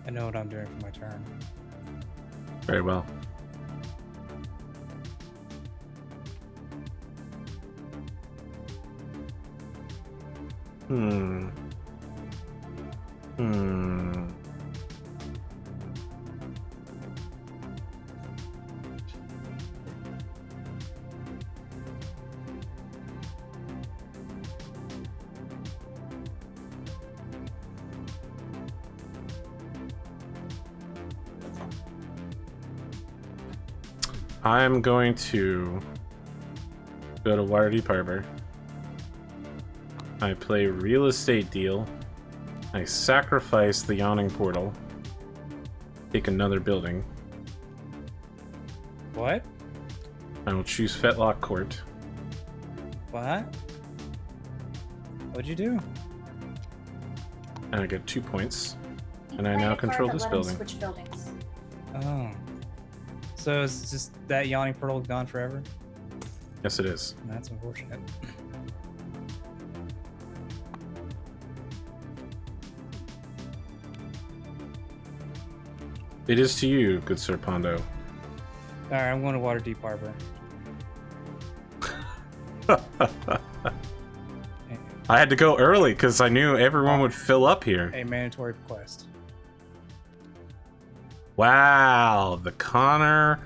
I know what I'm doing for my turn. Very well. I'm going to go to Waterdeep Harbor. I play Real Estate Deal. I sacrifice the Yawning Portal. Take another building. What? I will choose Fetlock Court. What? What'd you do? And I get 2 points. You And I play now a card control that this let him building. Switch buildings. Oh. So is just that Yawning Portal gone forever? Yes, it is. That's unfortunate. It is to you, good Sir Pondo. Alright, I'm going to Waterdeep Harbor. I had to go early because I knew everyone would fill up here. A mandatory quest. Wow, the Connor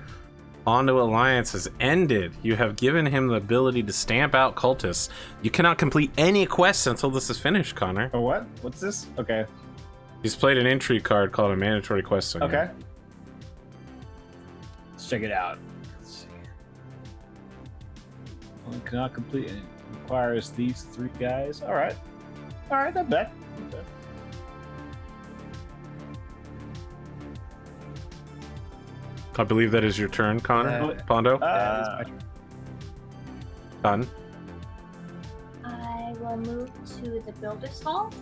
Hondo Alliance has ended. You have given him the ability to stamp out cultists. You cannot complete any quests until this is finished, Connor. Oh, what? What's this? Okay. He's played an intrigue card called a mandatory quest. Okay. Let's check it out. Let's see. One cannot complete it. Requires these 3 guys. All right. All right, not bad. Not bad. I believe that is your turn, Connor. Pondo? That is my turn. Done. I will move to the Builder's Hall.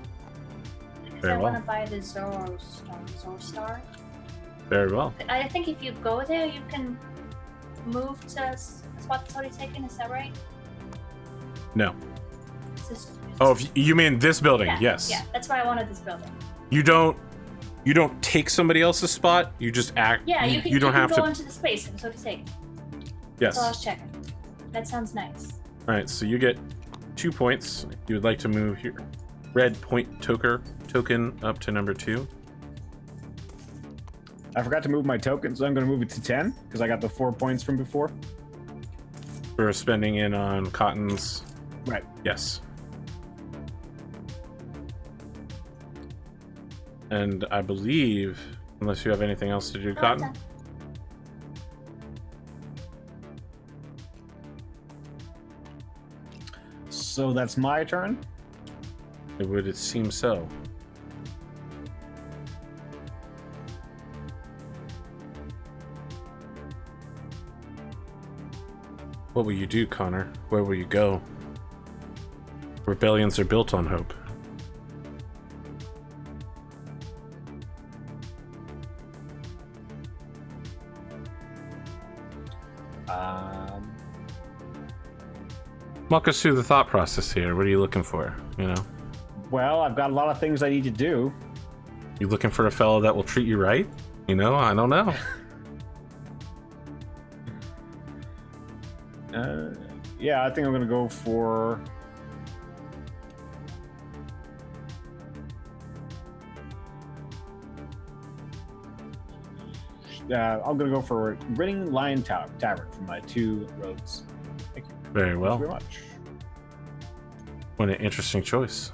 Because Very I well. want to buy the Zoro Star. Very well. I think if you go there, you can move to a spot that's already taken. Is that right? No. Is this- Oh, if you mean this building? yeah, Yes. Yeah, that's why I wanted this building. You don't take somebody else's spot. You just act. Yeah, you can, don't have go to. into the space that's already taken. Yes. That's all I was checking. That sounds nice. All right. So you get 2 points. If you would like to move your red point token up to number 2. I forgot to move my token, so I'm going to move it to 10 because I got the 4 points from before. For spending in on Cotton's. Right. Yes. And I believe, unless you have anything else to do, Oh, Cotton. done. So that's my turn. It would seem so. What will you do, Connor? Where will you go? Rebellions are built on hope. Walk us through the thought process here. What are you looking for? You know, Well, I've got a lot of things I need to do. you looking for a fellow that will treat you right? You know, I don't know. Yeah, I think I'm gonna go for. I'm gonna go for Grinning Lion Tavern for my 2 roads. Thank you. Very well. Thank you very much. What an interesting choice.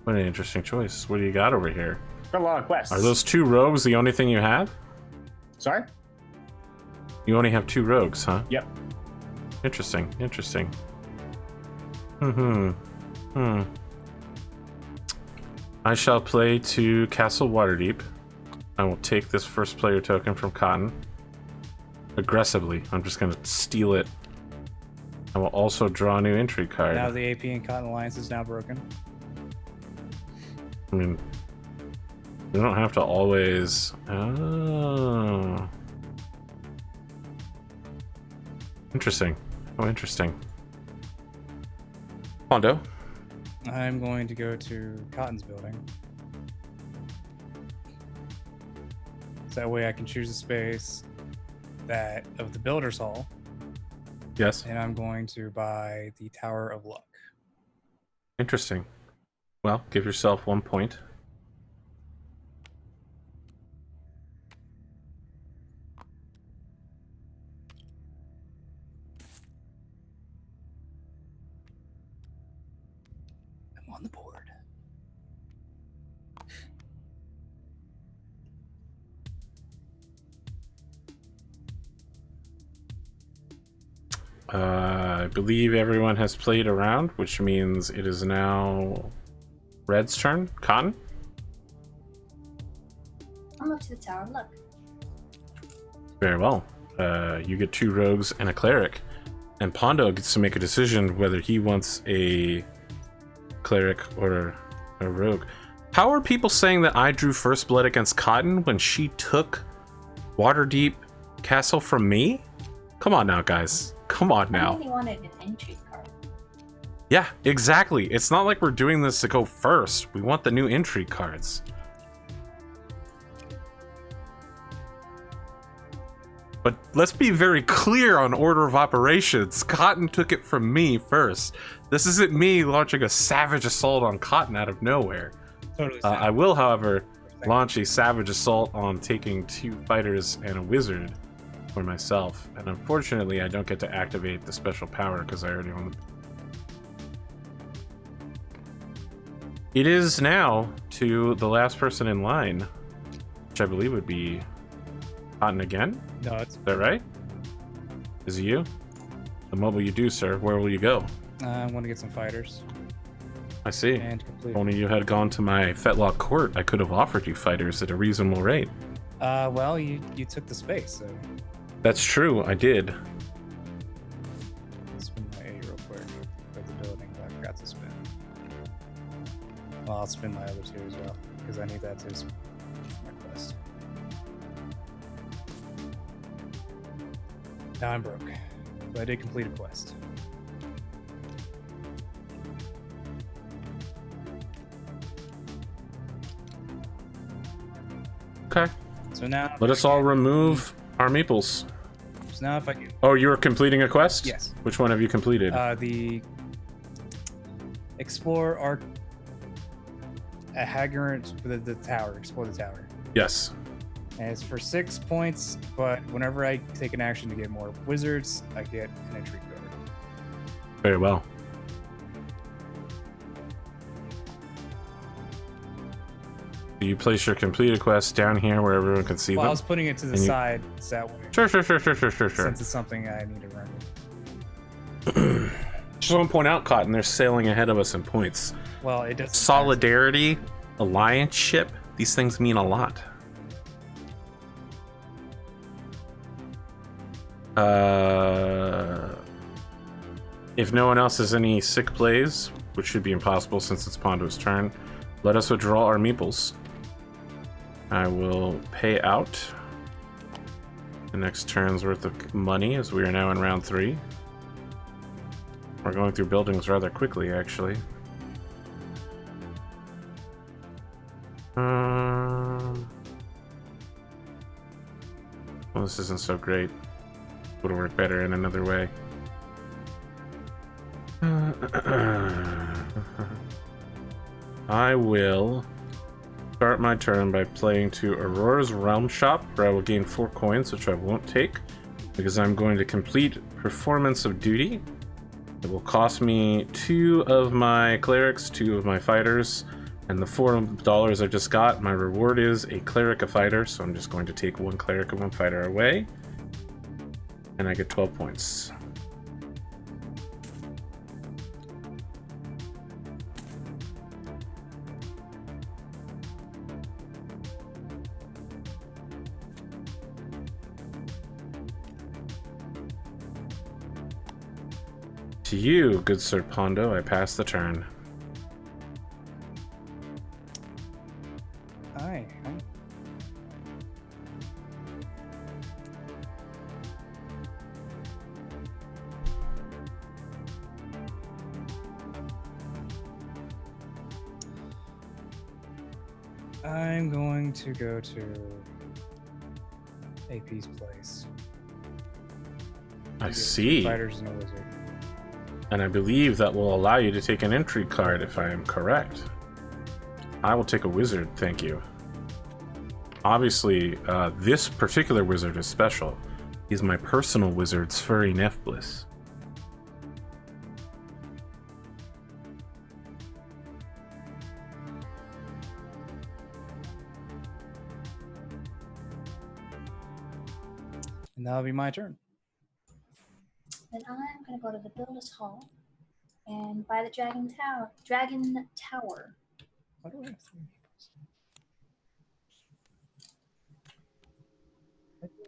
What an interesting choice. What do you got over here? Got a lot of quests. Are those 2 rogues the only thing you have? Sorry? You only have 2 rogues, huh? Yep. Interesting. Interesting. I shall play to Castle Waterdeep. I will take this first player token from Cotton. Aggressively. I'm just going to steal it. I will also draw a new entry card. Now the AP and Cotton Alliance is now broken. I mean, we don't have to always. Oh. Interesting. Oh, interesting. Pondo. I'm going to go to Cotton's building. So that way I can choose a space that of the Builder's Hall, Yes. and I'm going to buy the Tower of Luck. Interesting. Well, give yourself 1 point. I'm on the board. I believe everyone has played around, which means it is now Red's turn. Cotton? I'll move to the tower. Look. Very well. You get 2 rogues and a cleric. And Pondo gets to make a decision whether he wants a cleric or a rogue. How are people saying that I drew first blood against Cotton when she took Waterdeep Castle from me? Come on now, guys. Come on I now. really wanted an entry card. Yeah, exactly. It's not like we're doing this to go first. We want the new intrigue cards. But let's be very clear on order of operations. Cotton took it from me first. This isn't me launching a savage assault on Cotton out of nowhere. Totally. I will, however, launch a savage assault on taking 2 fighters and a wizard for myself. And unfortunately, I don't get to activate the special power because I already own the... It is now to the last person in line, which I believe would be Cotton again. No, it's... Is that right? Is it you? And what will you do, sir? Where will you go? I want to get some fighters. I see. And complete. If only you had gone to my Fetlock court, I could have offered you fighters at a reasonable rate. Well, you took the space, so... That's true, I did. I'll spin my A real quick for the building that I forgot to spin. Well, I'll spin my other two as well, because I need that to for my quest. Now I'm broke, but I did complete a quest. Okay. So now... Let us all remove our meeples. So now if I can... Oh, you are completing a quest? Yes. Which one have you completed? The... Explore Arc... A Haggard... The tower. Explore the tower. Yes. And it's for 6 points, but whenever I take an action to get more wizards, I get an entry card. Very well. You place your completed quest down here where everyone can see Well, them. I was putting it to the side, so that way. Sure. Since it's something I need to remember. Just want to point out, Cotton, they're sailing ahead of us in points. Well, it doesn't... Solidarity, alliance-ship, these things mean a lot. If no one else has any sick plays, which should be impossible since it's Pondo's turn, let us withdraw our meeples. I will pay out the next turn's worth of money as we are now in round 3. We're going through buildings rather quickly, actually. Well, this isn't so great. Would work better in another way. I will start my turn by playing to Aurora's Realm Shop, where I will gain 4 coins, which I won't take, because I'm going to complete Performance of Duty. It will cost me 2 of my clerics, 2 of my fighters, and the $4 I just got, my reward is a cleric, a fighter, so I'm just going to take 1 cleric and 1 fighter away, and I get 12 points. To you, good Sir Pondo, I pass the turn. Aye. I'm going to go to AP's place. I see. Fighters and a wizard. And I believe that will allow you to take an entry card if I am correct. I will take a wizard, thank you. Obviously, this particular wizard is special. He's my personal wizard, Sfurry Nefbliss. And that'll be my turn. Then I'm gonna go to the Builder's Hall and buy the Dragon Tower. Dragon Tower. What do I have?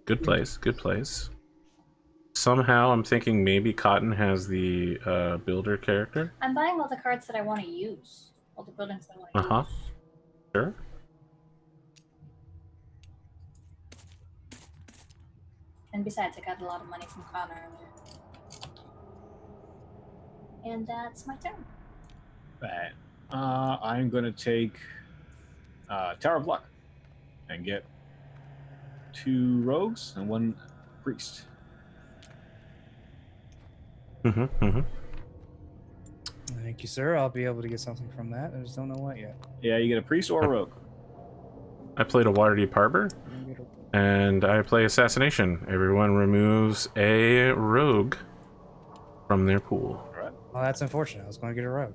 Good place, good place. Somehow I'm thinking maybe Cotton has the builder character. I'm buying all the cards that I want to use. All the buildings that I want to use. Sure. And besides, I got a lot of money from Connor earlier. And that's my turn. Right. I'm going to take Tower of Luck and get 2 rogues and 1 priest. Thank you, sir. I'll be able to get something from that. I just don't know what yet. Yeah, you get a priest or a rogue. I played a Waterdeep Harbor. And I play assassination. Everyone removes a rogue from their pool. All right. Well, that's unfortunate. I was going to get a rogue.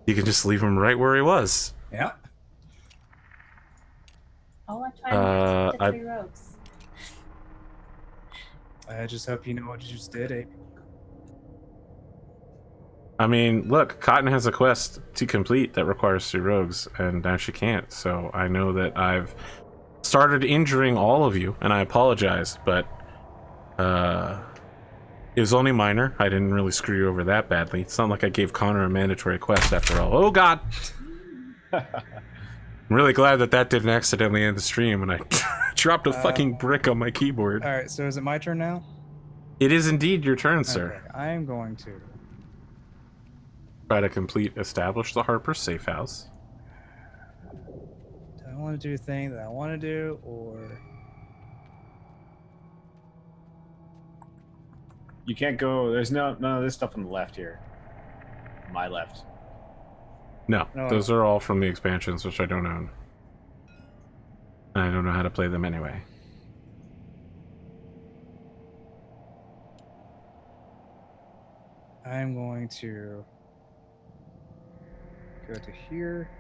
You can just leave him right where he was. Yeah. Oh, I'm trying to 3 rogues. I just hope you know what you just did, AP. I mean, look, Cotton has a quest to complete that requires 3 rogues, and now she can't. So I know that I've started injuring all of you, and I apologize, but it was only minor. I didn't really screw you over that badly. It's not like I gave Connor a mandatory quest after all. Oh, God! I'm really glad that that didn't accidentally end the stream, and I dropped a fucking brick on my keyboard. All right, so is it my turn now? It is indeed your turn, sir. Okay, I am going to Try to establish the Harper safe house. Do I want to do a thing that I want to do, or You can't go. There's none of this stuff on the left here. My left. No, those are all from the expansions, which I don't own. And I don't know how to play them anyway. I'm going to go to here.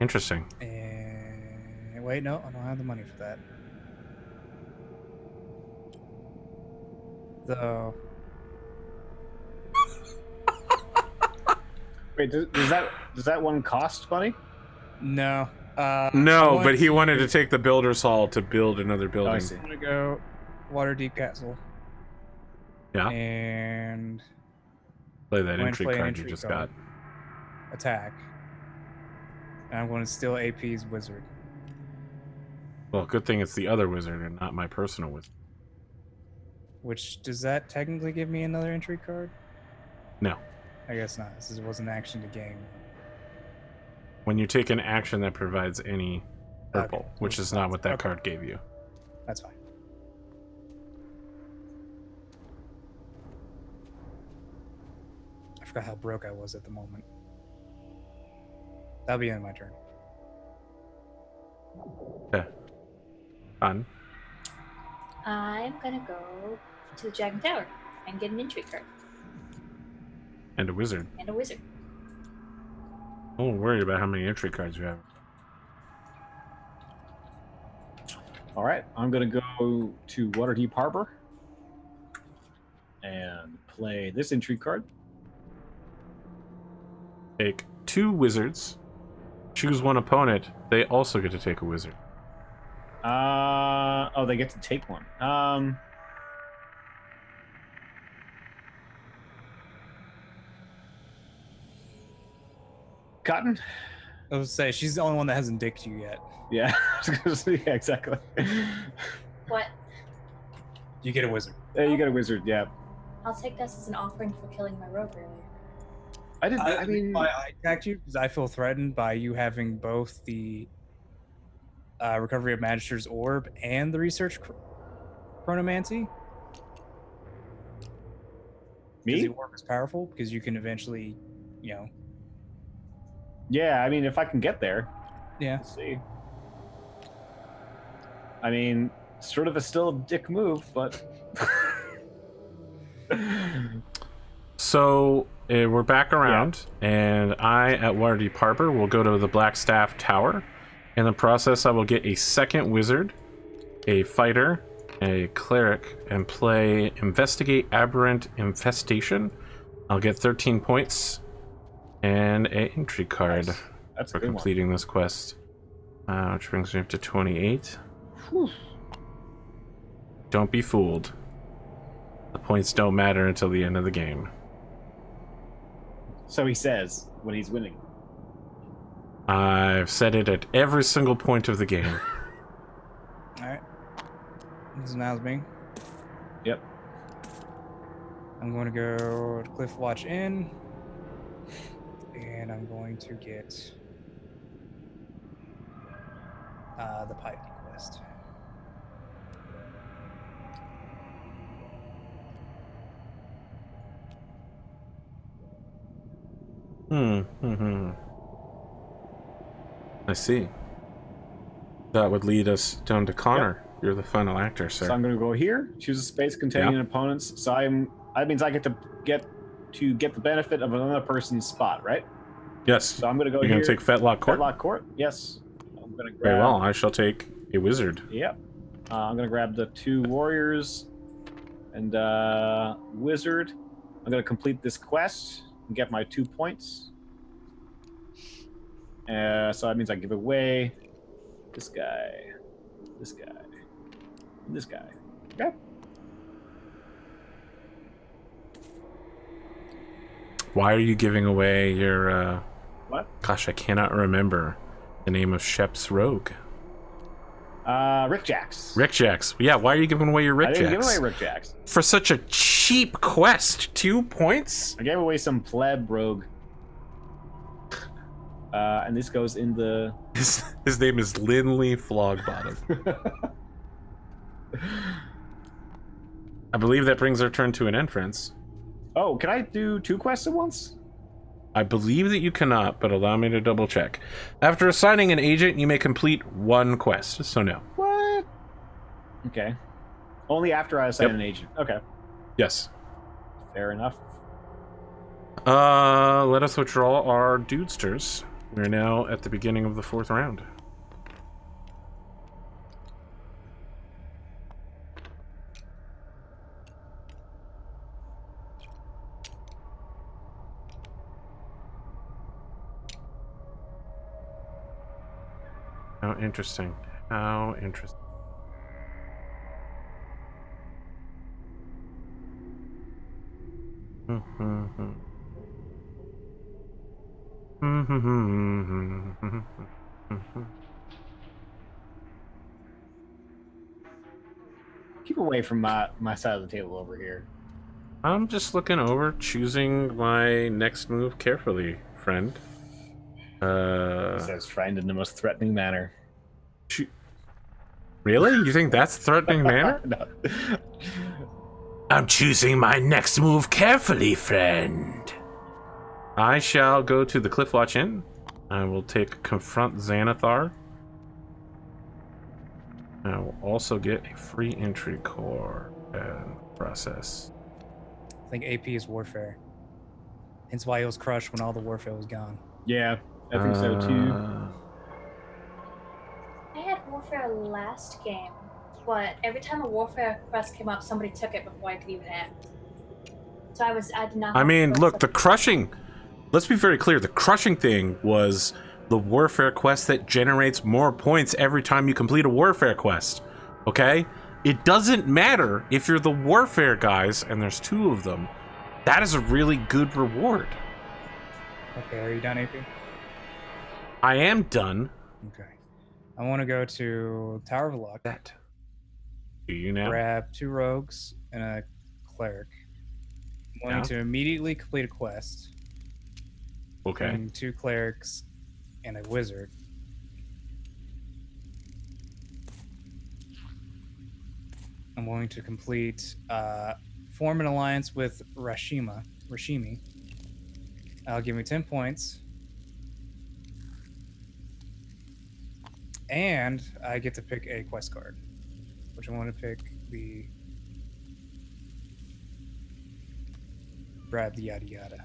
Interesting. And wait, no, I don't have the money for that. So Wait, does that one cost money? no. No, but he wanted to take the Builder's Hall to build another building. I see. I'm gonna go Waterdeep Castle. Yeah. And Play that When entry play an card you entry just card. got. attack. And I'm going to steal AP's wizard. Well, good thing it's the other wizard and not my personal wizard. Which, does that technically give me another entry card? No. I guess not. This was an action to gain. When you take an action that provides any purple, Okay. which is not what that card gave you. That's fine. I forgot how broke I was at the moment. That'll be in my turn. Okay. Fun. I'm gonna go to the Dragon Tower and get an entry card And a wizard. and a wizard. Don't worry about how many entry cards you have. All right, I'm gonna go to Waterdeep Harbor and play this entry card. Take 2 wizards. Choose one opponent. They also get to take a wizard. Oh, they get to take one. Cotton? I was say she's the only one that hasn't dicked you yet. Yeah, yeah, exactly. What? You get a wizard. There you got a wizard. Yeah, I'll take this as an offering for killing my rogue earlier. I didn't. I mean, I attacked you because I feel threatened by you having both the Recovery of Magister's Orb and the Research Chronomancy. Because the me? orb is powerful because you can eventually, Yeah, I mean, if I can get there. Yeah. Let's see. I mean, sort of a still dick move, but. So we're back around, and I, at Waterdeep Harbor, will go to the Blackstaff Tower. In the process, I will get a second wizard, a fighter, a cleric, and play Investigate Aberrant Infestation. I'll get 13 points and an entry card That's for a good completing this quest, which brings me up to 28. Whew. Don't be fooled. The points don't matter until the end of the game. So he says when he's winning. I've said it at every single point of the game. Alright. This is now me. Yep. I'm going to go to Cliff Watch Inn. And I'm going to get the Piety quest. I see. That would lead us down to Connor. Yep. You're the final actor, sir. So I'm going to go here, choose a space containing an opponent's. So that means I get the benefit of another person's spot, right? Yes. So I'm going to go here. You're going to take Fetlock Court? Fetlock Court, yes. I'm going to grab... Very well. I shall take a wizard. Yep. I'm going to grab the 2 warriors and wizard. I'm going to complete this quest and get my 2 points. So that means I give away this guy, this guy, and this guy. Okay. Why are you giving away your... What? Gosh, I cannot remember the name of Shep's rogue. Rick Jacks. Rick Jacks. Yeah, why are you giving away your Rick Jacks? I didn't give away Rick Jacks. For such a cheap quest, 2 points? I gave away some pleb rogue. And this goes in the... His name is Linley Flogbottom. I believe that brings our turn to an entrance. Oh, can I do 2 quests at once? I believe that you cannot, but allow me to double check. After assigning an agent, you may complete 1 quest, so no. What? Okay. Only after I assign an agent. Okay. Yes. Fair enough. Let us withdraw our dudesters. We're now at the beginning of the 4th round. How interesting. How interesting. Keep away from my side of the table over here. I'm just looking over, choosing my next move carefully, friend. Says friend in the most threatening manner. Really? You think that's threatening manner? No. I'm choosing my next move carefully, friend. I shall go to the Cliffwatch Inn. I will take Confront Xanathar. I will also get a free entry core and process. I think AP is warfare. Hence why it was crushed when all the warfare was gone. Yeah, I think so too. I had warfare last game, but every time a warfare quest came up, somebody took it before I could even act. So I did not. I mean, look, the crushing. Let's be very clear. The crushing thing was the warfare quest that generates more points every time you complete a warfare quest. Okay? It doesn't matter if you're the warfare guys, and there's 2 of them. That is a really good reward. Okay, are you done, AP? I am done. Okay. I want to go to Tower of Luck. That. Do you now? Grab 2 rogues and a cleric. I'm wanting to immediately complete a quest. Okay. And 2 clerics and a wizard. I'm going to form an alliance with Rashimi. I'll give me 10 points. And I get to pick a quest card, which I want to pick the grab the yada yada.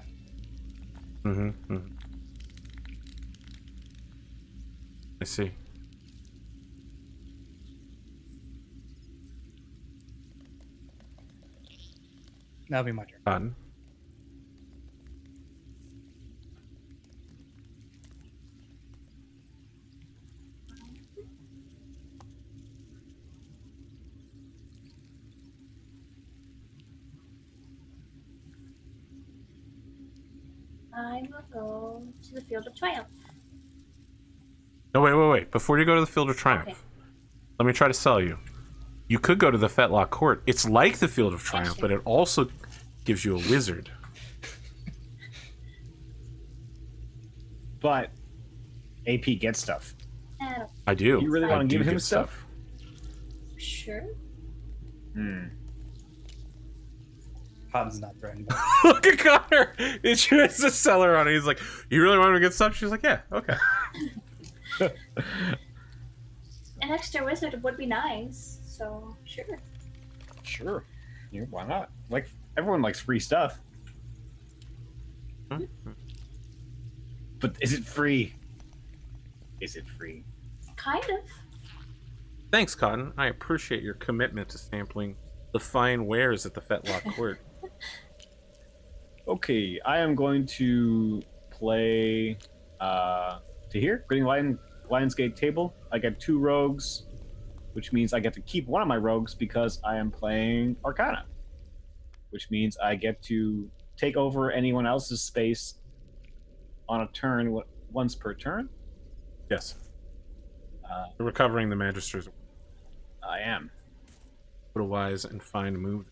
I see. That'll be my turn. Done. I will go to the Field of Triumph. No, wait. Before you go to the Field of Triumph, let me try to sell you. You could go to the Fetlock Court. It's like the Field of Triumph, but it also gives you a wizard. But AP gets stuff. I do. You really want to give him stuff? Sure. Cotton's not threatened. Look at Connor. He tries to sell her on it. He's like, "You really want to get stuff?" She's like, "Yeah, okay." An extra wizard would be nice, so sure. Sure. Yeah, why not? Like, everyone likes free stuff. But is it free? Is it free? Kind of. Thanks, Cotton. I appreciate your commitment to sampling the fine wares at the Fetlock Court. Okay, I am going to play to here, Grinning Lionsgate table. I get 2 rogues, which means I get to keep one of my rogues because I am playing Arcana, which means I get to take over anyone else's space on a turn once per turn. Yes. Recovering the Magister's. I am. What a wise and fine move.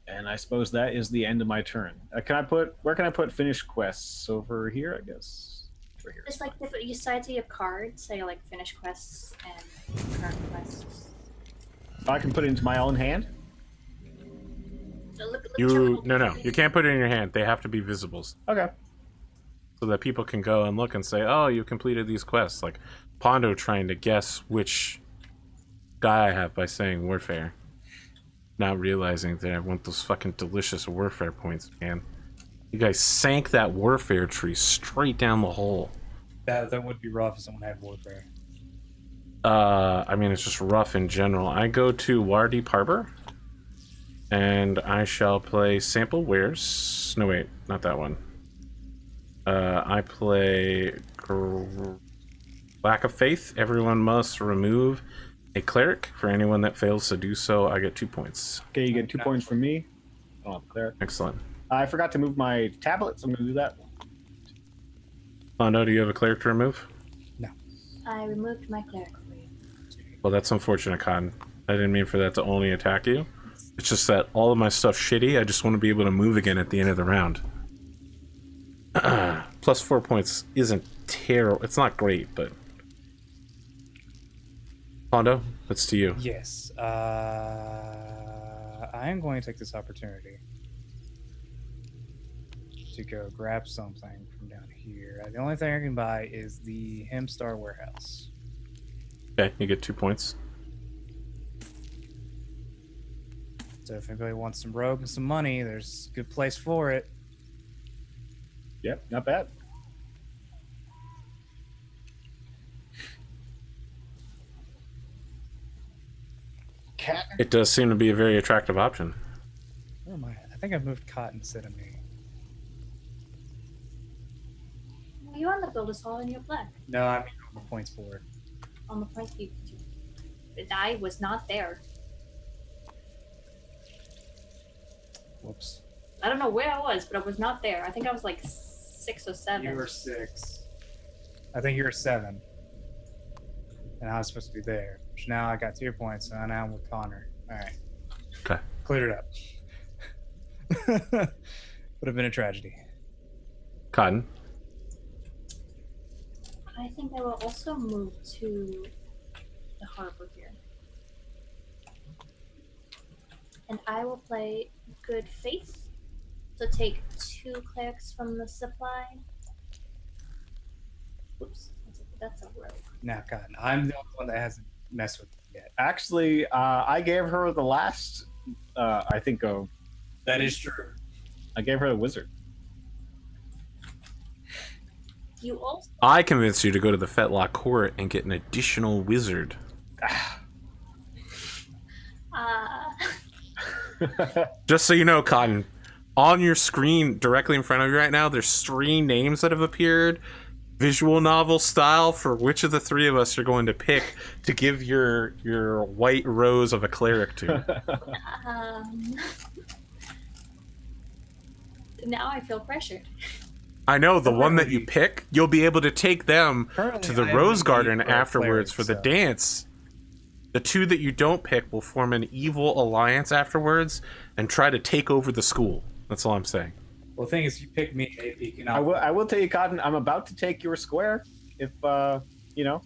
And I suppose that is the end of my turn. Where can I put finished quests? Over here, I guess. Over here. It's like you sides of your cards say like finish quests and current quests. I can put it into my own hand. So look No, you can't put it in your hand. They have to be visibles. Okay. So that people can go and look and say, oh, you completed these quests. Like Pondo trying to guess which guy I have by saying Warfare. Not realizing that I want those fucking delicious Warfare points, man. You guys sank that Warfare tree straight down the hole. That would be rough if someone had Warfare. I mean, it's just rough in general. I go to Wardeep Harbor, and I shall play Sample Wares. No, wait, not that one. I play Lack of Faith. Everyone must remove a cleric. For anyone that fails to do so, I get 2 points. Okay, you get 2 points from me. Oh, cleric. Excellent. I forgot to move my tablet, so I'm going to do that. Pondo, do you have a cleric to remove? No. I removed my cleric for you. Well, that's unfortunate, Cotton. I didn't mean for that to only attack you. It's just that all of my stuff's shitty. I just want to be able to move again at the end of the round. Plus 4 points isn't terrible. It's not great, but... Pondo, that's to you. Yes. I am going to take this opportunity to go grab something from down here. The only thing I can buy is the Hemstar Warehouse. Okay, you get 2 points. So if anybody wants some rogue and some money, there's a good place for it. Yep, not bad. Cat. It does seem to be a very attractive option. Where am I? I think I've moved Cotton instead of me. Well, you're on the Builder's Hall and you're black. No, I mean on the points for it. On the point you. I was not there. Whoops. I don't know where I was, but I was not there. I think I was like 6 or 7. You were 6. I think you were 7. And I was supposed to be there. Which now I got 2 points, so now I'm with Connor. Alright. Okay. Cleared it up. Would have been a tragedy. Cotton. I think I will also move to the harbor here. And I will play Good Faith. So take 2 clerics from the supply. Whoops, that's a rogue. Now, Cotton, I'm the only one that hasn't messed with it yet. Actually, I gave her the last, I think, That is true. I gave her the wizard. You also... I convinced you to go to the Fetlock Court and get an additional wizard. Just so you know, Cotton, on your screen directly in front of you right now, there's 3 names that have appeared. Visual novel style for which of the 3 of us you're going to pick to give your white rose of a cleric to. Now I feel pressured. I know, the one that you pick, you'll be able to take them Currently, to the I Rose have a Garden need for a afterwards cleric, for the dance. The 2 that you don't pick will form an evil alliance afterwards and try to take over the school. That's all I'm saying. Well, the thing is, you pick me, AP. You know, I will tell you, Cotton, I'm about to take your square. If, you know.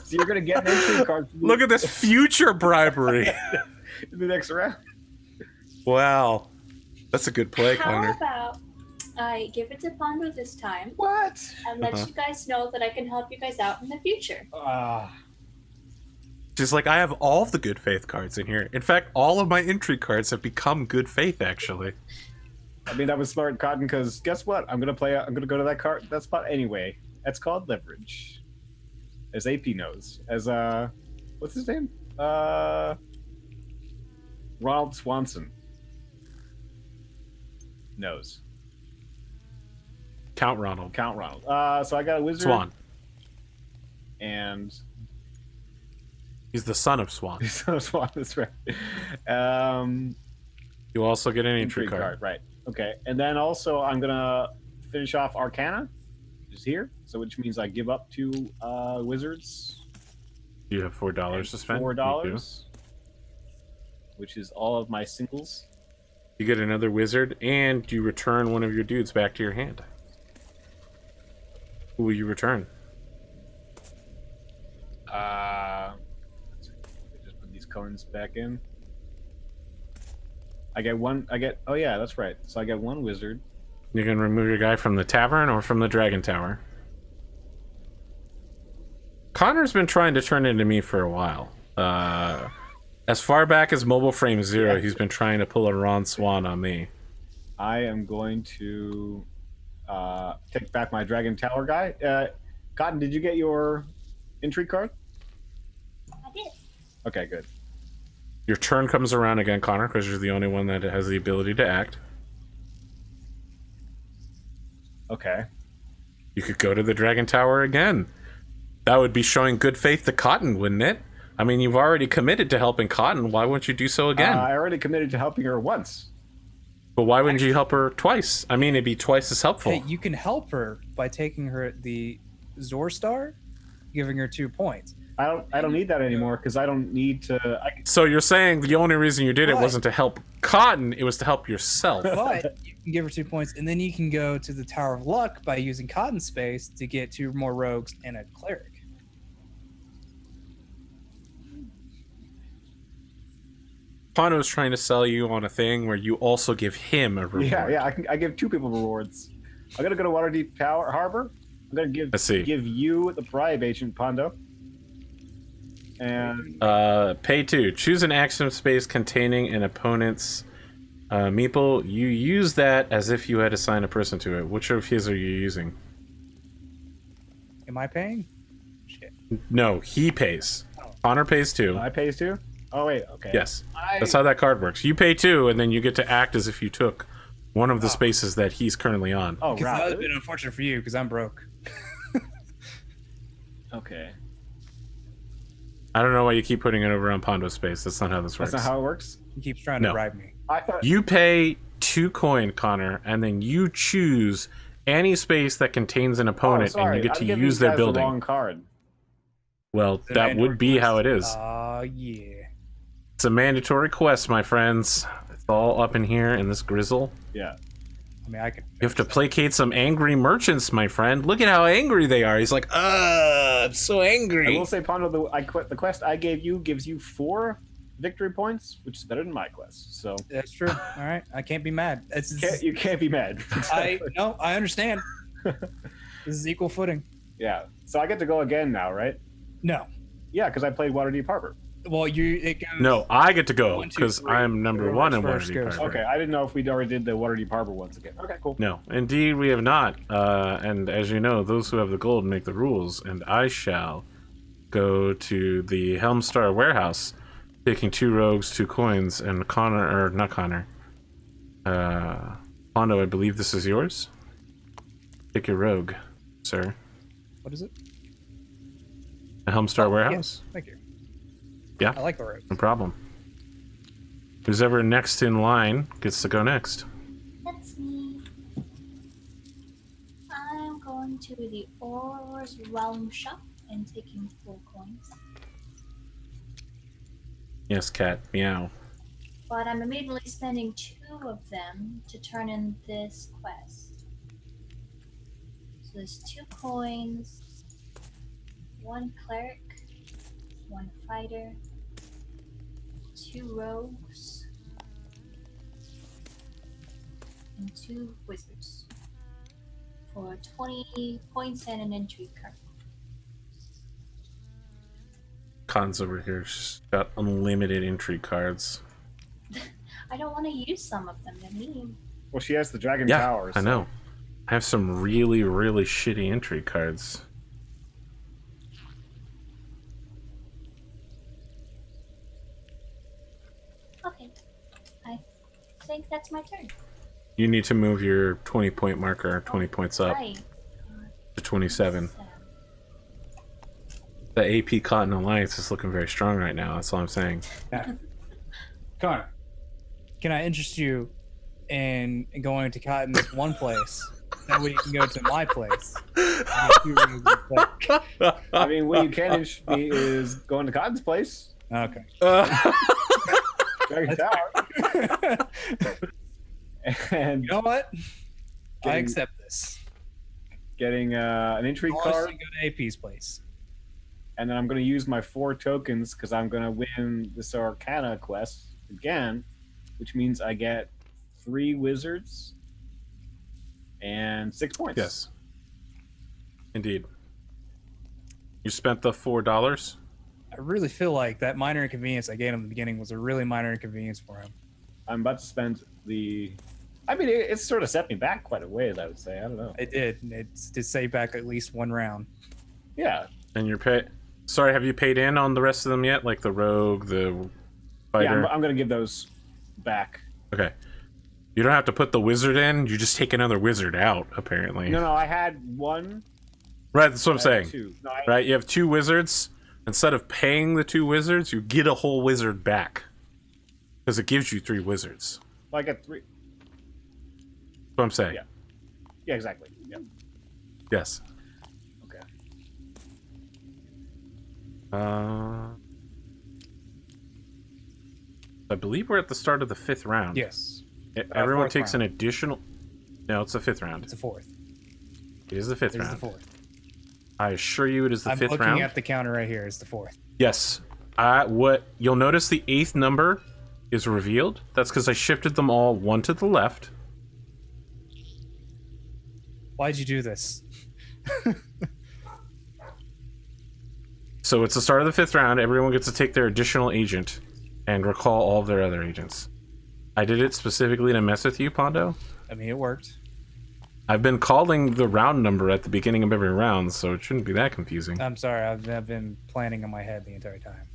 So you're going to get an entry card. Look at this future bribery. In the next round. Wow. That's a good play, How Connor. about I give it to Pondo this time. What? And let you guys know that I can help you guys out in the future. She's like, I have all of the good faith cards in here. In fact, all of my entry cards have become good faith, actually. I mean, that was smart, Cotton, because guess what? I'm gonna go to that spot anyway. That's called leverage. As AP knows. As what's his name? Ronald Swanson knows. Count Ronald. So I got a wizard. Swan. And he's the son of Swan. He's the son of Swan, that's right. You also get an entry card. Right. Okay. And then also I'm gonna finish off Arcana, which is here. So which means I give up 2 wizards. You have $4 to spend. $4. Which is all of my singles. You get another wizard, and you return one of your dudes back to your hand. Who will you return? Just put these coins back in. Oh yeah, that's right. So I get 1 wizard. You can remove your guy from the tavern or from the dragon tower. Connor's been trying to turn into me for a while. As far back as Mobile Frame 0, he's been trying to pull a Ron Swan on me. I am going to take back my Dragon Tower guy. Cotton, did you get your entry card? I did. Okay, good. Your turn comes around again, Connor, because you're the only one that has the ability to act. Okay. You could go to the Dragon Tower again. That would be showing good faith to Cotton, wouldn't it? I mean, you've already committed to helping Cotton. Why wouldn't you do so again? I already committed to helping her once. But why wouldn't you help her twice? I mean, it'd be twice as helpful. Hey, you can help her by taking her the Zor Star, giving her 2 points. I don't need that anymore because I don't need to. So you're saying the only reason you did it wasn't to help Cotton; it was to help yourself. But you can give her 2 points, and then you can go to the Tower of Luck by using Cotton space to get 2 more rogues and a cleric. Pano's trying to sell you on a thing where you also give him a reward. Yeah. I give 2 people rewards. I'm gonna go to Waterdeep Harbor. I'm gonna give you the bribe agent, Pondo. And pay 2. Choose an action space containing an opponent's meeple. You use that as if you had assigned a person to it. Which of his are you using? Am I paying? Shit. No, he pays. Connor pays 2. I pays 2? Oh wait, okay. Yes, that's how that card works. You pay 2, and then you get to act as if you took one of the spaces that he's currently on. Oh, right. That would have been unfortunate for you because I'm broke. Okay. I don't know why you keep putting it over on Pondo's space. That's not how this works. That's not how it works? He keeps trying to bribe me. I thought you pay 2 coin, Connor, and then you choose any space that contains an opponent, and you get to use their building. The wrong card. Well, that would be how it is. Yeah. It's a mandatory quest, my friends. It's all up in here in this grizzle. Yeah. I mean, I could. You have to placate some angry merchants, my friend. Look at how angry they are. He's like, I'm so angry. I will say, Pondo, the quest I gave you gives you 4 victory points, which is better than my quest. So that's true. All right, I can't be mad. You can't be mad. I understand. This is equal footing. Yeah. So I get to go again now, right? No. Yeah, because I played Waterdeep Harbor. Well, it goes. No, I get to go because I'm number 1 in Waterdeep Harbor. Okay, I didn't know if we'd already did the Waterdeep Harbor once again. Okay, cool. No, indeed we have not. And as you know, those who have the gold make the rules, and I shall go to the Helmstar warehouse, taking 2 rogues, 2 coins, and not Connor. Pondo, I believe this is yours. Take your rogue, sir. What is it? The Helmstar warehouse. Yes, thank you. Yeah, I like the rogue. No problem. Who's ever next in line gets to go next. That's me. I'm going to the Auror's Realm shop and taking 4 coins. Yes, cat. Meow. But I'm immediately spending 2 of them to turn in this quest. So there's 2 coins, 1 cleric, 1 fighter, 2 rogues, and 2 wizards. for 20 points and an entry card. Cons over here. She's got unlimited entry cards. I don't want to use some of them. They're mean. Well, she has the Dragon Yeah, Tower. I know. I have some really, really shitty entry cards. Okay. I think that's my turn. You need to move your 20-point marker 20 points up Right. to 27. The AP Cotton Alliance is looking very strong right now. That's all I'm saying. Connor, can I interest you in going to Cotton's one place? That way you can go to my place. I mean, what you can interest me is going to Cotton's place. Okay. Dragon Tower. And you know what? I Getting- accept this. getting an entry I'll card, go to AP's place. and then I'm going to use my 4 tokens because I'm going to win this Arcana quest again, which means I get 3 wizards and 6 points. Yes. Indeed. You spent the $4? I really feel like that minor inconvenience I gave him in the beginning was a really minor inconvenience for him. I'm about to spend the... I mean, it sort of set me back quite a ways, I would say. I don't know. It did. It did save back at least 1 round. Yeah. And you're pay. Sorry, have you paid in on the rest of them yet? Like the rogue, the fighter? Yeah, I'm going to give those back. Okay. You don't have to put the wizard in. You just take another wizard out, apparently. No, I had 1. Right, that's what I'm I saying. had 2. No, Right, you have 2 wizards. Instead of paying the 2 wizards, you get a whole wizard back. Because it gives you 3 wizards. I get 3. That's what I'm saying. Yeah. Yeah, exactly. Yeah. Yes. Okay. I believe we're at the start of the 5th round. Yes. Everyone 4th takes round. an additional... No, it's the 5th round. It's the 4th. It is the 5th It is round. the 4th. I assure you it is the I'm 5th looking round. at the counter right here. It's the 4th. Yes. What you'll notice, the 8th number is revealed. That's because I shifted them all 1 to the left. Why'd you do this? So it's the start of the 5th round. Everyone gets to take their additional agent and recall all of their other agents. I did it specifically to mess with you, Pondo. I mean, it worked. I've been calling the round number at the beginning of every round, so it shouldn't be that confusing. I'm sorry. I've been planning in my head the entire time.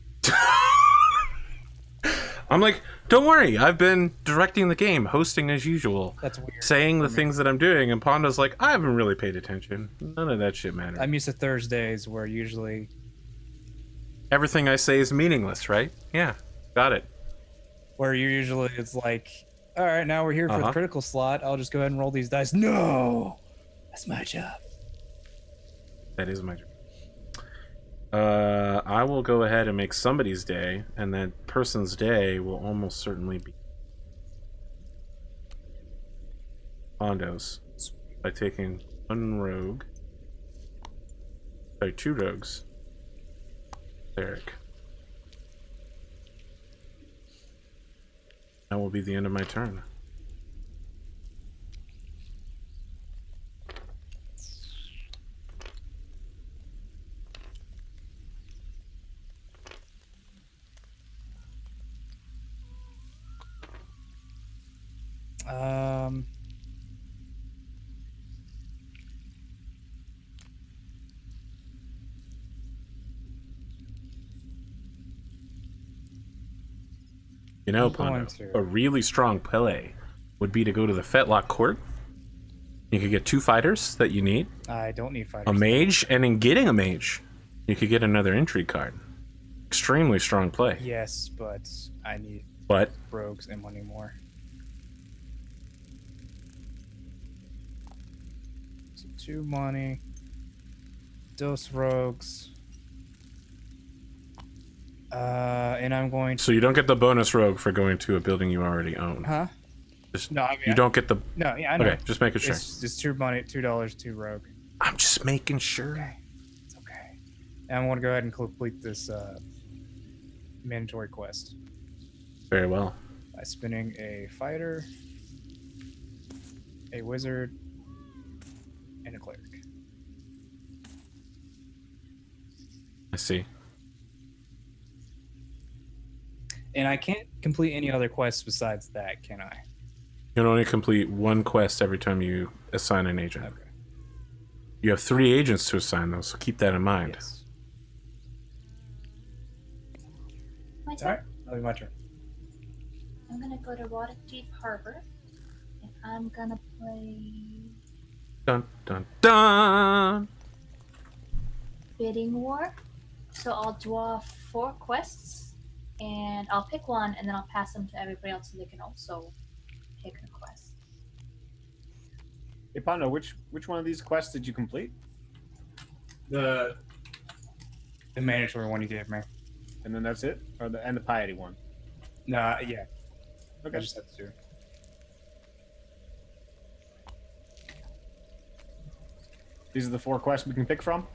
I'm like, don't worry, I've been directing the game, hosting as usual, That's weird. saying the for me. things that I'm doing, and Pondo's like, I haven't really paid attention. None of that shit matters. I'm used to Thursdays where usually Everything I say is meaningless, right? Yeah, got it. it's like, all right, now we're here for the critical slot. I'll just go ahead and roll these dice. No, that's my job. That is my job. I will go ahead and make somebody's day, and that person's day will almost certainly be Pondo's by taking 1 rogue. Sorry, 2 rogues. Eric. That will be the end of my turn. You know, I'm going Pondo, to. a really strong play would be to go to the Fetlock Court. You could get 2 fighters that you need, I don't need fighters. a mage, and in getting a mage, you could get another entry card. Extremely strong play. Yes, but I need But rogues and money more. So 2 money. Dos rogues. And I'm going to. so you don't get the bonus rogue for going to a building you already own. Huh? Just, No, I mean, you don't get the. No, yeah, I know. Okay, just making sure. It's 2 money, $2, 2 rogue. I'm just making sure. Okay. It's okay. And I'm going to go ahead and complete this mandatory quest Very well. by spinning a fighter, a wizard, and a cleric. I see. And I can't complete any other quests besides that, can I? You can only complete one quest every time you assign an agent. Okay. You have 3 agents to assign, though, so keep that in mind. Yes. My All turn. right, that'll be my turn. I'm gonna go to Waterdeep Harbor, and I'm gonna play Dun dun dun. Bidding War. So I'll draw 4 quests, and I'll pick one, and then I'll pass them to everybody else so they can also pick a quest. Hey, Pando, which one of these quests did you complete? The mandatory one you gave me. And then that's it? Or and the piety one? Nah, yeah. Okay. I just had to. These are the 4 quests we can pick from?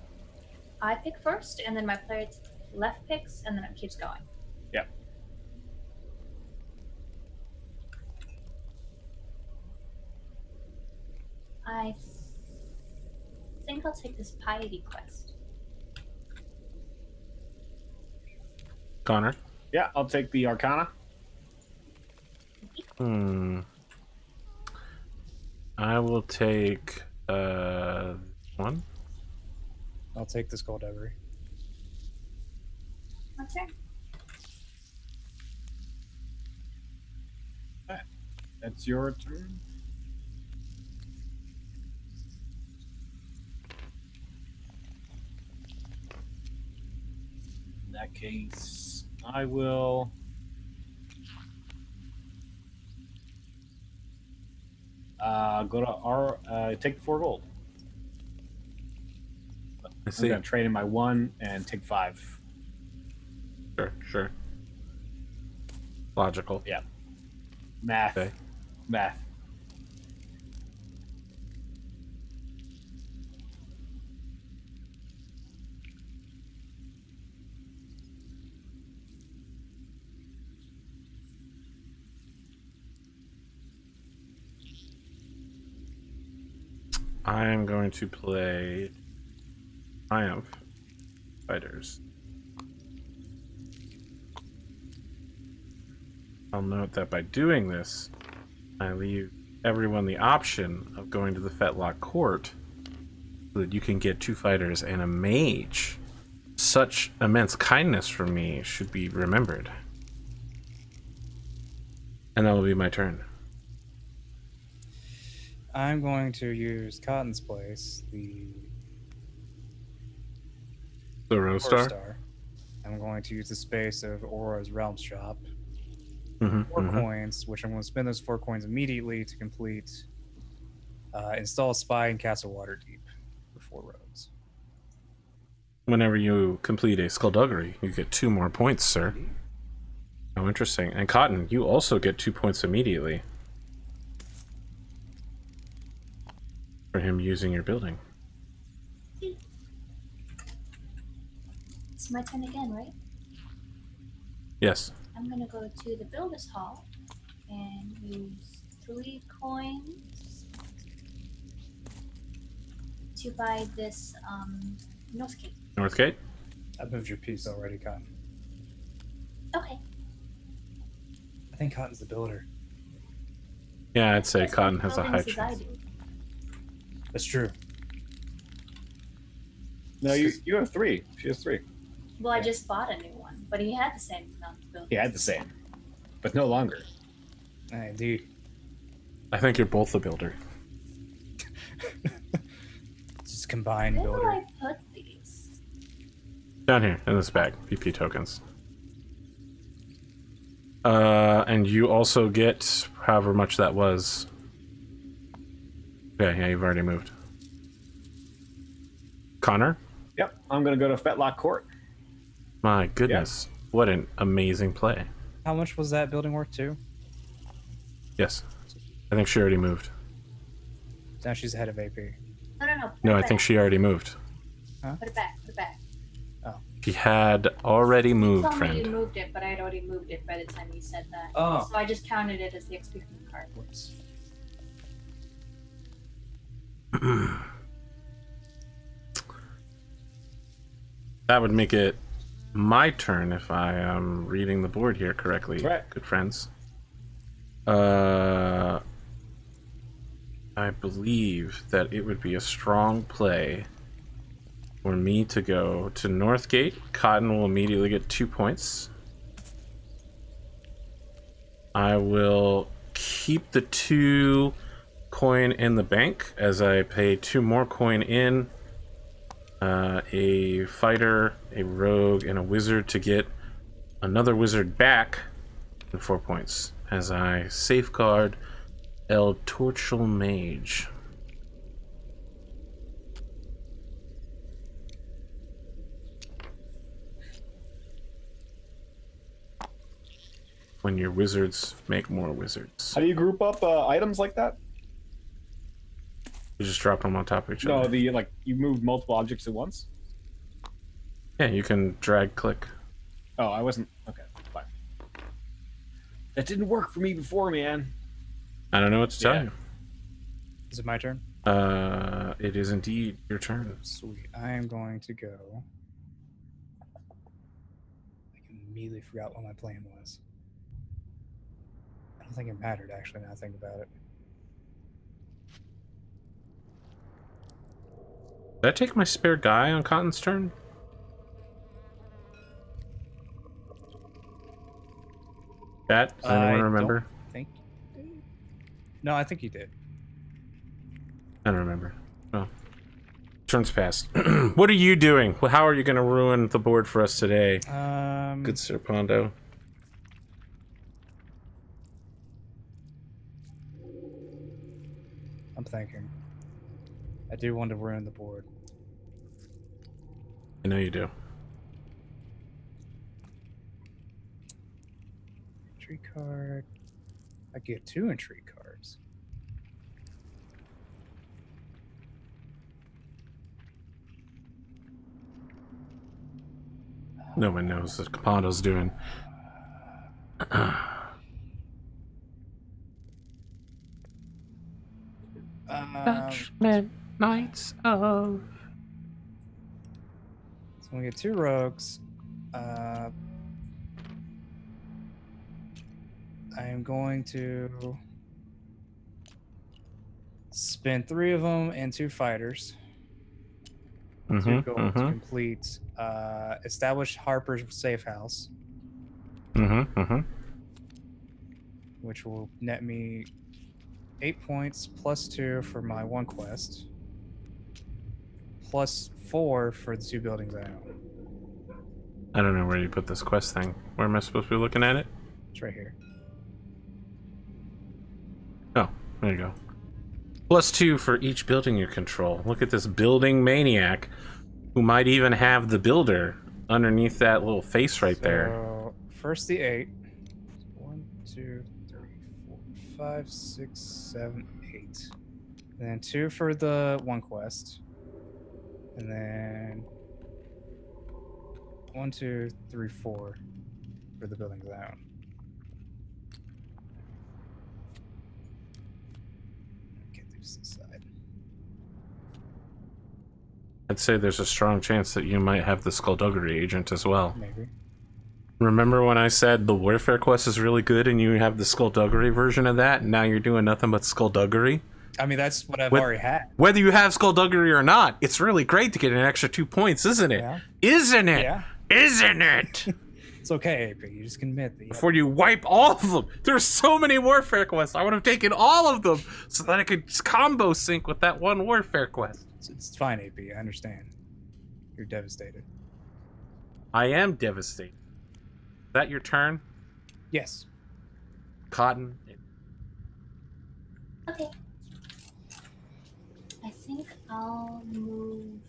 I pick first, and then my player left picks, and then it keeps going. Yep. I think I'll take this piety quest. Connor? Yeah, I'll take the Arcana. I will take one. I'll take this Skullduggery. My turn. That's your turn. In that case, I will go to our take 4 gold. I see. I'm gonna trade in my 1 and take 5. Sure. Logical. Yeah. Math. Okay. Math. I am going to play Triumph Fighters. I'll note that by doing this, I leave everyone the option of going to the Fetlock Court so that you can get 2 fighters and a mage. Such immense kindness from me should be remembered. And that will be my turn. I'm going to use Cotton's place, The Rose Star? Star. I'm going to use the space of Aura's Realm Shop. 4 coins, which I'm going to spend those 4 coins immediately to complete install Spy in Castle Waterdeep for 4 roads. Whenever you complete a Skullduggery, you get 2 more points, sir. Oh, interesting. And Cotton, you also get 2 points immediately for him using your building. It's my turn again, right? Yes. I'm gonna go to the Builder's Hall and use 3 coins to buy this Northgate. Northgate? I've moved your piece already, Cotton. Okay. I think Cotton's the builder. Yeah, I'd say There's Cotton more has a high buildings as I chance. do. That's true. No, you have 3. She has 3. Well, I just bought a new one, but he had the same amount of buildings. He had the same, but no longer. Indeed. I think you're both the builder. It's just combined Where do builder. I put these? Down here in this bag, PP tokens. And you also get however much that was. Okay, yeah, you've already moved. Connor? Yep, I'm gonna go to Fetlock Court. My goodness, what an amazing play. How much was that building worth too? Yes, I think she already moved. Now she's ahead of AP. No. No, I think she already moved. Put it back. Put it back. She had already moved, You told me you friend. moved it, but I had already moved it by the time you said that. Oh. So I just counted it as the XP from the card. Whoops. That would make it my turn if I am reading the board here correctly. Right. Good friends. I believe that it would be a strong play for me to go to Northgate. Cotton will immediately get 2 points. I will keep the 2 coin in the bank as I pay 2 more coin in. A fighter, a rogue, and a wizard to get another wizard back and 4 points as I safeguard El Torchal Mage. When your wizards make more wizards. How do you group up items like that? You just drop them on top of each other. No, you move multiple objects at once? Yeah, you can drag click. Oh, I wasn't... Okay, fine. That didn't work for me before, man. I don't know what to tell you. Is it my turn? It is indeed your turn. Sweet. I am going to go... I immediately forgot what my plan was. I don't think it mattered, actually, now I think about it. Did I take my spare guy on Cotton's turn? Does anyone remember? No, I think you did. I don't remember. Well, turns passed. What are you doing? How are you going to ruin the board for us today? Good Sir Pondo. I'm thinking. I do want to ruin the board. I know you do. Entry card. I get 2 entry cards. No one knows what Pondo's doing. Judgment Knights of. So we get 2 rogues. I am going to spend 3 of them and 2 fighters. 2 gold to complete establish Harper's safe house. Which will net me 8 points plus 2 for my 1 quest. Plus 4 for the 2 buildings I own. I don't know where you put this quest thing. Where am I supposed to be looking at it? It's right here. Oh, there you go. Plus 2 for each building you control. Look at this building maniac who might even have the builder underneath that little face right there. First the 8. 1, 2, 3, 4, 5, 6, 7, 8. And then 2 for the 1 quest. And then 1, 2, 3, 4 for the buildings I own. Get these aside. I'd say there's a strong chance that you might have the Skullduggery agent as well. Maybe. Remember when I said the Warfare quest is really good and you have the Skullduggery version of that, and now you're doing nothing but Skullduggery? I mean, that's what I've already had. Whether you have Skullduggery or not, it's really great to get an extra 2 points, isn't it? Yeah. Isn't it? Yeah. Isn't it? It's okay, AP. You just can admit that. Before you wipe all of them. There's so many Warfare quests. I would have taken all of them so that I could combo sync with that one Warfare quest. It's fine, AP. I understand. You're devastated. I am devastated. Is that your turn? Yes. Cotton. Okay. I think I'll move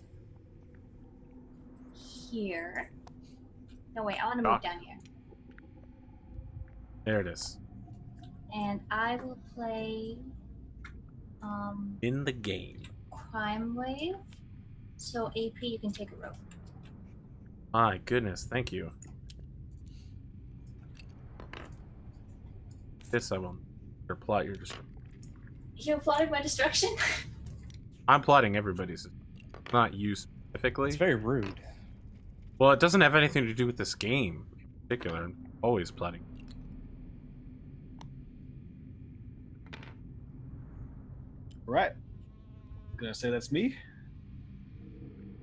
here. No, wait, I want to move down here. There it is. And I will play in the game. Crime Wave. So AP, you can take a rope. My goodness, thank you. This I will plot your destruction. You're plotting my destruction? I'm plotting everybody's, not you specifically. It's very rude. Well, it doesn't have anything to do with this game in particular. I'm always plotting. Right. Gonna say that's me.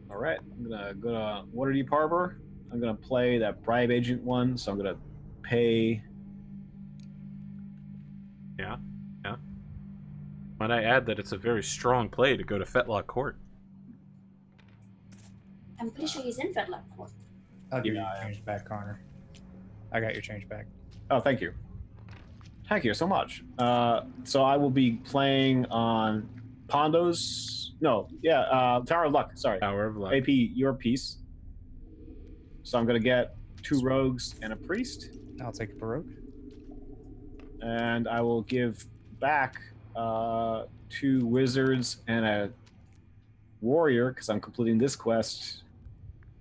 All right. I'm gonna go to Waterdeep Harbor. I'm gonna play that bribe agent one. So I'm gonna pay. Yeah. Might I add that it's a very strong play to go to Fetlock Court. I'm pretty sure he's in Fetlock Court. I'll give you your change back, Connor. I got your change back. Oh, thank you. Thank you so much. So I will be playing on Pondo's. No, yeah, Tower of Luck. Sorry. Tower of Luck. AP, your piece. So I'm gonna get 2 rogues and a priest. I'll take a baroque. And I will give back 2 wizards and a warrior because I'm completing this quest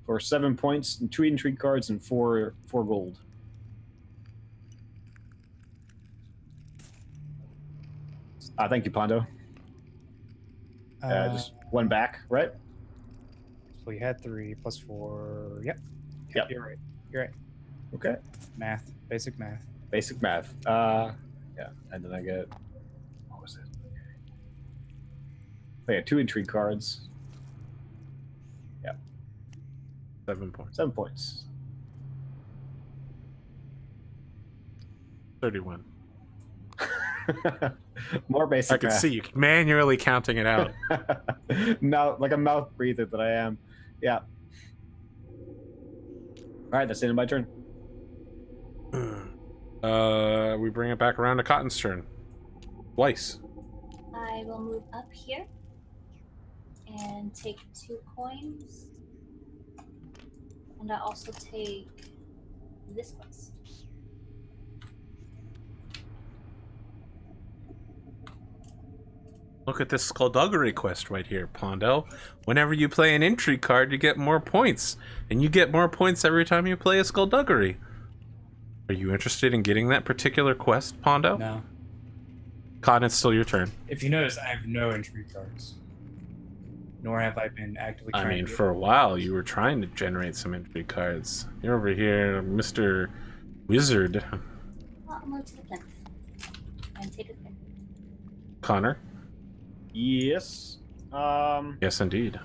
for 7 points and 2 intrigue cards and 4 gold. Thank you, Pondo. Just 1 back, right? So we had 3 plus 4. Yep. Yep. You're right. Okay. Math. Basic math. Basic math. Yeah. And then I get, what was it? I had 2 intrigue cards. Yeah. 7 points. 7 points. 31. More basic. I can math. see you manually counting it out. No, like a mouth breather that I am. Yeah. All right, that's the end of my turn. We bring it back around to Cotton's turn. Twice. I will move up here and take 2 coins. And I also take this quest. Look at this skullduggery quest right here, Pondo. Whenever you play an intrigue card, you get more points. And you get more points every time you play a skullduggery. Are you interested in getting that particular quest, Pondo? No. Cotton, it's still your turn. If you notice, I have no intrigue cards. Nor have I been actively trying I mean, to for a while, you were trying to generate some intrigue cards. You're over here, Mr. Wizard. Well, I'm going to the plinth and take a pin. Connor? Yes. Yes, indeed.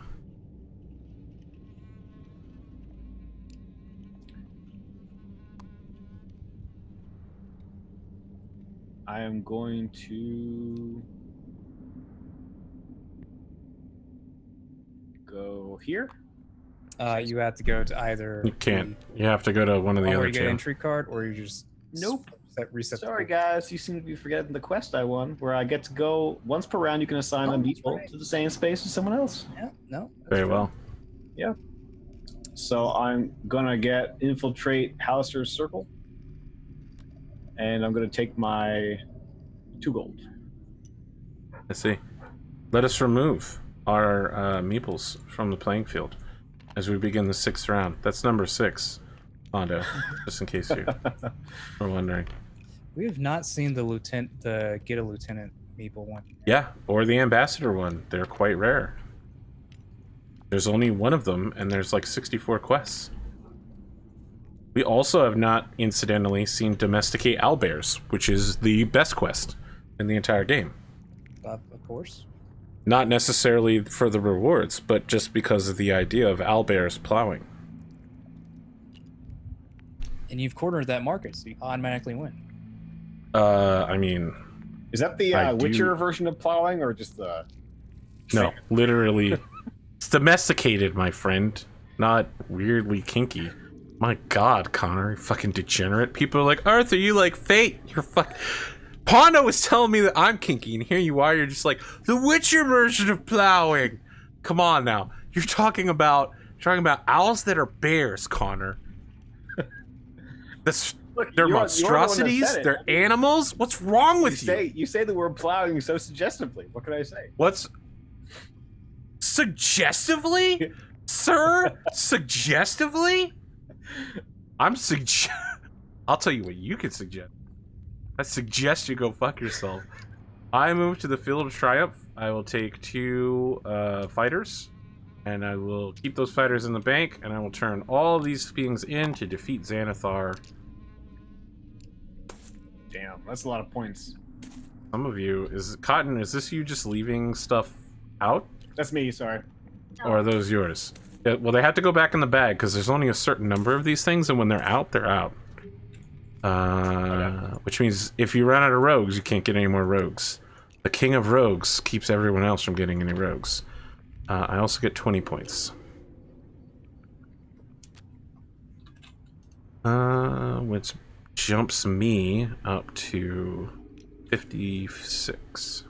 I am going to go here. You have to go to either. You can't. You have to go to one of the Or other you get two. an entry card, or you just Nope. reset. Sorry, guys. You seem to be forgetting the quest I won, where I get to go once per round. You can assign a meeple to the same space as someone else. Yeah, no. Very well. Yeah. So I'm gonna get infiltrate Halister's circle, and I'm gonna take my 2 gold. I see. Let us remove our meeples from the playing field as we begin the 6th round. That's number 6, Pondo, just in case you were wondering. We have not seen the get a lieutenant meeple one. Yeah, or the ambassador one. They're quite rare. There's only one of them, and there's like 64 quests. We also have not, incidentally, seen domesticate owlbears, which is the best quest in the entire game. Of course. Not necessarily for the rewards, but just because of the idea of owlbears plowing. And you've cornered that market, so you automatically win. I mean... Is that the Witcher version of plowing, or just the... No, literally... It's domesticated, my friend. Not weirdly kinky. My god, Connor, you fucking degenerate. People are like, Arthur, you like fate. You're Pondo was telling me that I'm kinky, and here you are, you're just like, the Witcher version of plowing. Come on now. You're talking about owls that are bears, Connor. They're monstrosities, they're animals. What's wrong with you? You say the word plowing so suggestively. What can I say? What's suggestively? Sir? Suggestively? I'll tell you what you can suggest. I suggest you go fuck yourself. I move to the field of triumph. I will take 2 fighters And I will keep those fighters in the bank, and I will turn all these things in to defeat Xanathar. Damn, that's a lot of points. Some of you... Cotton, is this you just leaving stuff out? That's me, sorry. Or are those yours? Yeah, well, they have to go back in the bag, because there's only a certain number of these things, and when they're out, they're out. Okay. Which means if you run out of rogues, you can't get any more rogues. The king of rogues keeps everyone else from getting any rogues. I also get 20 points. Which jumps me up to 56.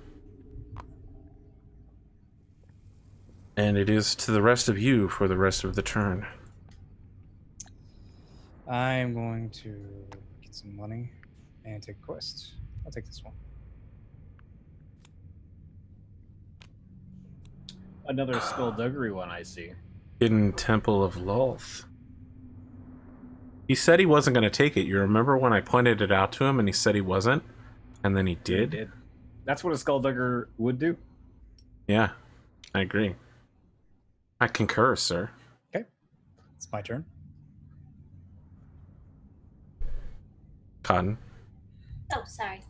And it is to the rest of you for the rest of the turn. I'm going to get some money and take a quest. I'll take this one. Another skullduggery one, I see. Hidden Temple of Lolth. He said he wasn't going to take it. You remember when I pointed it out to him and he said he wasn't? And then he did? He did. That's what a skulldugger would do. Yeah, I agree. I concur, sir. Okay. It's my turn. Cotton. Oh, sorry.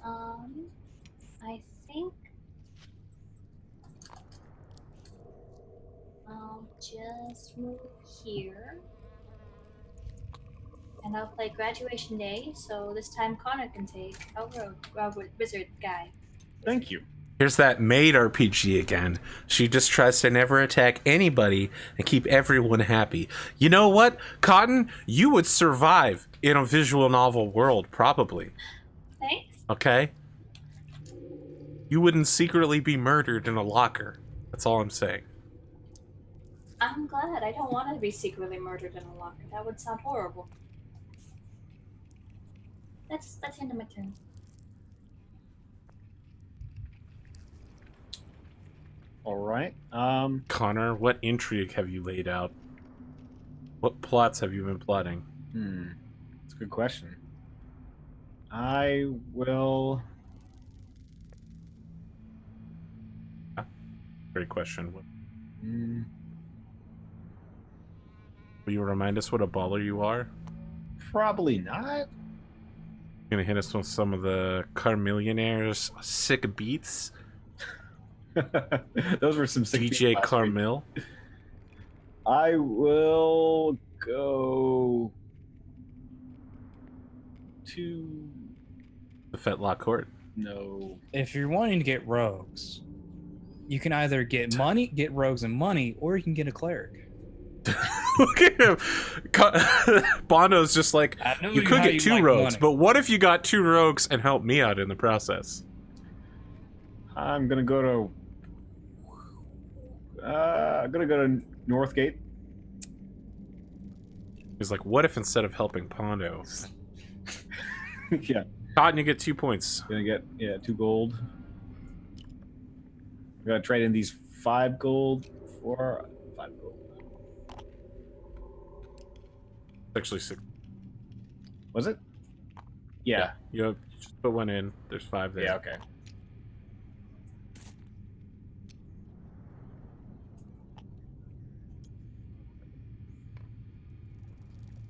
I think I'll just move here. And I'll play Graduation Day, so this time Connor can take our wizard guy. Thank you. Here's that maid RPG again. She just tries to never attack anybody and keep everyone happy. You know what, Cotton? You would survive in a visual novel world, probably. Thanks. Okay? You wouldn't secretly be murdered in a locker. That's all I'm saying. I'm glad. I don't want to be secretly murdered in a locker. That would sound horrible. That's the end of my turn. All right. Connor, what intrigue have you laid out? What plots have you been plotting? That's a good question. I will... Great question. Will you remind us what a baller you are? Probably not. Gonna hit us with some of the Carmillionaire's sick beats? Those were some sick DJ beats Carmil. I will go to The Fetlock Court. no. If you're wanting to get rogues, you can either get rogues and money, or you can get a cleric. Look at him. Bondo's just like, you could get two rogues, but what if you got two rogues and helped me out in the process? I'm gonna go to Northgate. He's like, what if instead of helping Pondo? Yeah. Cotton, you get 2 points. Gonna get 2 gold. I'm gonna trade in these 5 gold for 5 gold. Actually 6. Was it? Yeah. You just put 1 in. There's 5 there. Yeah, okay.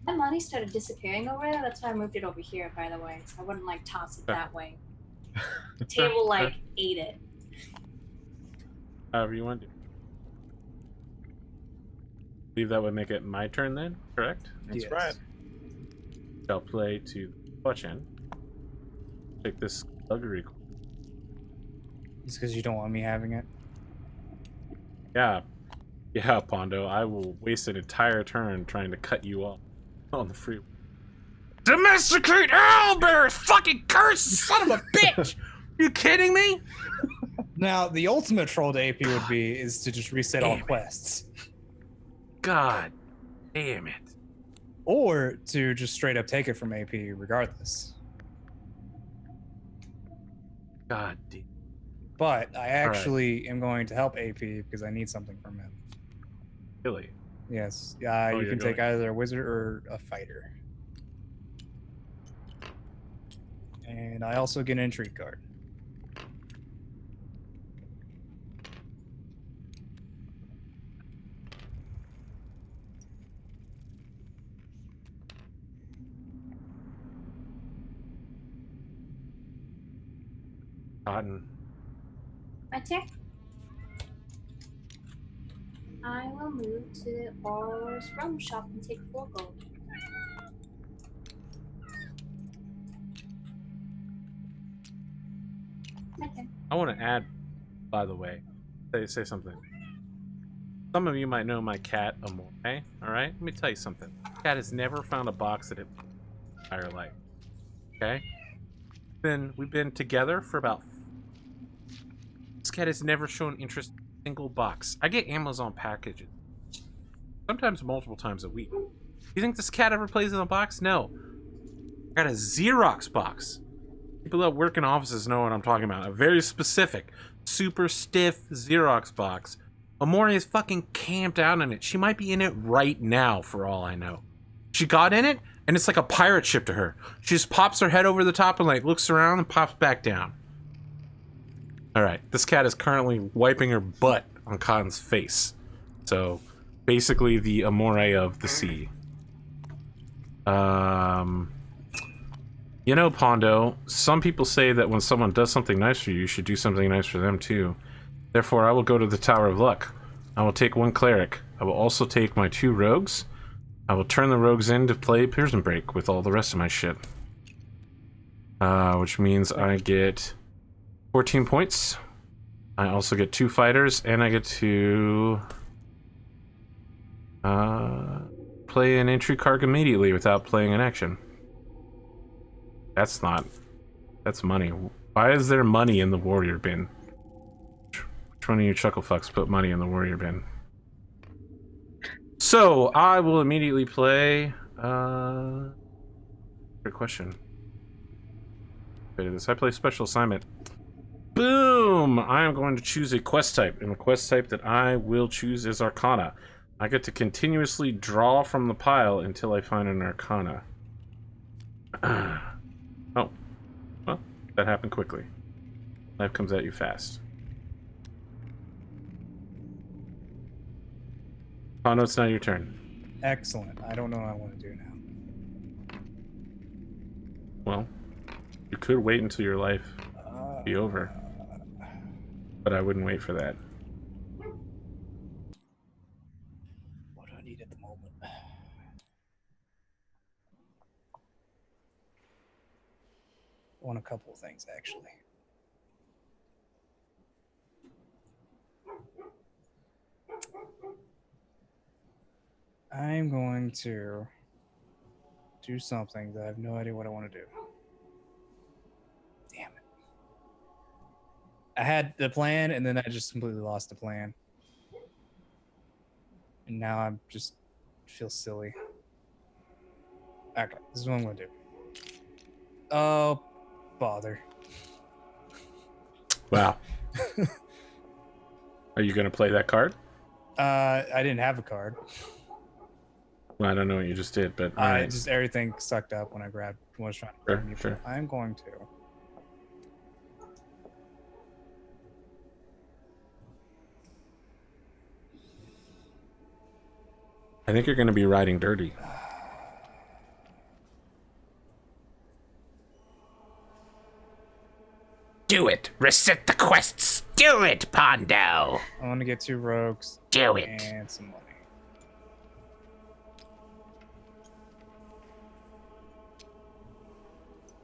My money started disappearing over there. That's why I moved it over here, by the way. So I wouldn't like toss it that way. The table ate it. However you want to. I believe that would make it my turn then, correct? That's right. I'll play to Fortune. Take this luxury. It's because you don't want me having it. Yeah, Pondo. I will waste an entire turn trying to cut you off on the free. Domesticate owlbears! Fucking curse, son of a bitch! You kidding me? Now, the ultimate troll to AP would be is to just reset all quests. God damn it. Or to just straight up take it from AP regardless. God damn. But I actually am going to help AP because I need something from him. Really? Yes. You can take either a wizard or a fighter. And I also get an intrigue card. Cotton. My turn. I will move to the Or's rum shop and take 4 gold. Okay. I want to add, by the way, say something. Some of you might know my cat, Amore. All right? Let me tell you something. Cat has never found a box that it entire life. Okay? We've been together for about... This cat has never shown interest in a single box. I get Amazon packages. Sometimes multiple times a week. You think this cat ever plays in a box? No. I got a Xerox box. People that work in offices know what I'm talking about. A very specific, super stiff Xerox box. Amore is fucking camped out in it. She might be in it right now, for all I know. She got in it, and it's like a pirate ship to her. She just pops her head over the top and like looks around and pops back down. Alright, this cat is currently wiping her butt on Cotton's face. So, basically the Amore of the sea. You know, Pondo, some people say that when someone does something nice for you, you should do something nice for them too. Therefore, I will go to the Tower of Luck. I will take 1 cleric. I will also take my 2 rogues. I will turn the rogues in to play Prison Break with all the rest of my shit. Which means I get 14 points. I also get 2 fighters, and I get to play an entry card immediately without playing an action. That's money. Why is there money in the warrior bin? Which one of you chuckle fucks put money in the warrior bin? So, I will immediately play, good question. I play special assignment. Boom! I am going to choose a quest type, and the quest type that I will choose is Arcana. I get to continuously draw from the pile until I find an Arcana. Oh. Well, that happened quickly. Life comes at you fast. Oh, no, it's not your turn. Excellent. I don't know what I want to do now. Well, you could wait until your life be over. But I wouldn't wait for that. What do I need at the moment? I want a couple of things, actually. I'm going to do something that I have no idea what I want to do. Damn it. I had the plan, and then I just completely lost the plan. And now I just feel silly. Okay, this is what I'm going to do. Oh, bother. Wow. Are you going to play that card? I didn't have a card. Well, I don't know what you just did, but just everything sucked up when I was trying to grab me. Sure. I'm going to. I think you're going to be riding dirty. Do it! Reset the quests! Do it, Pondo! I want to get 2 rogues. Do it! And some money.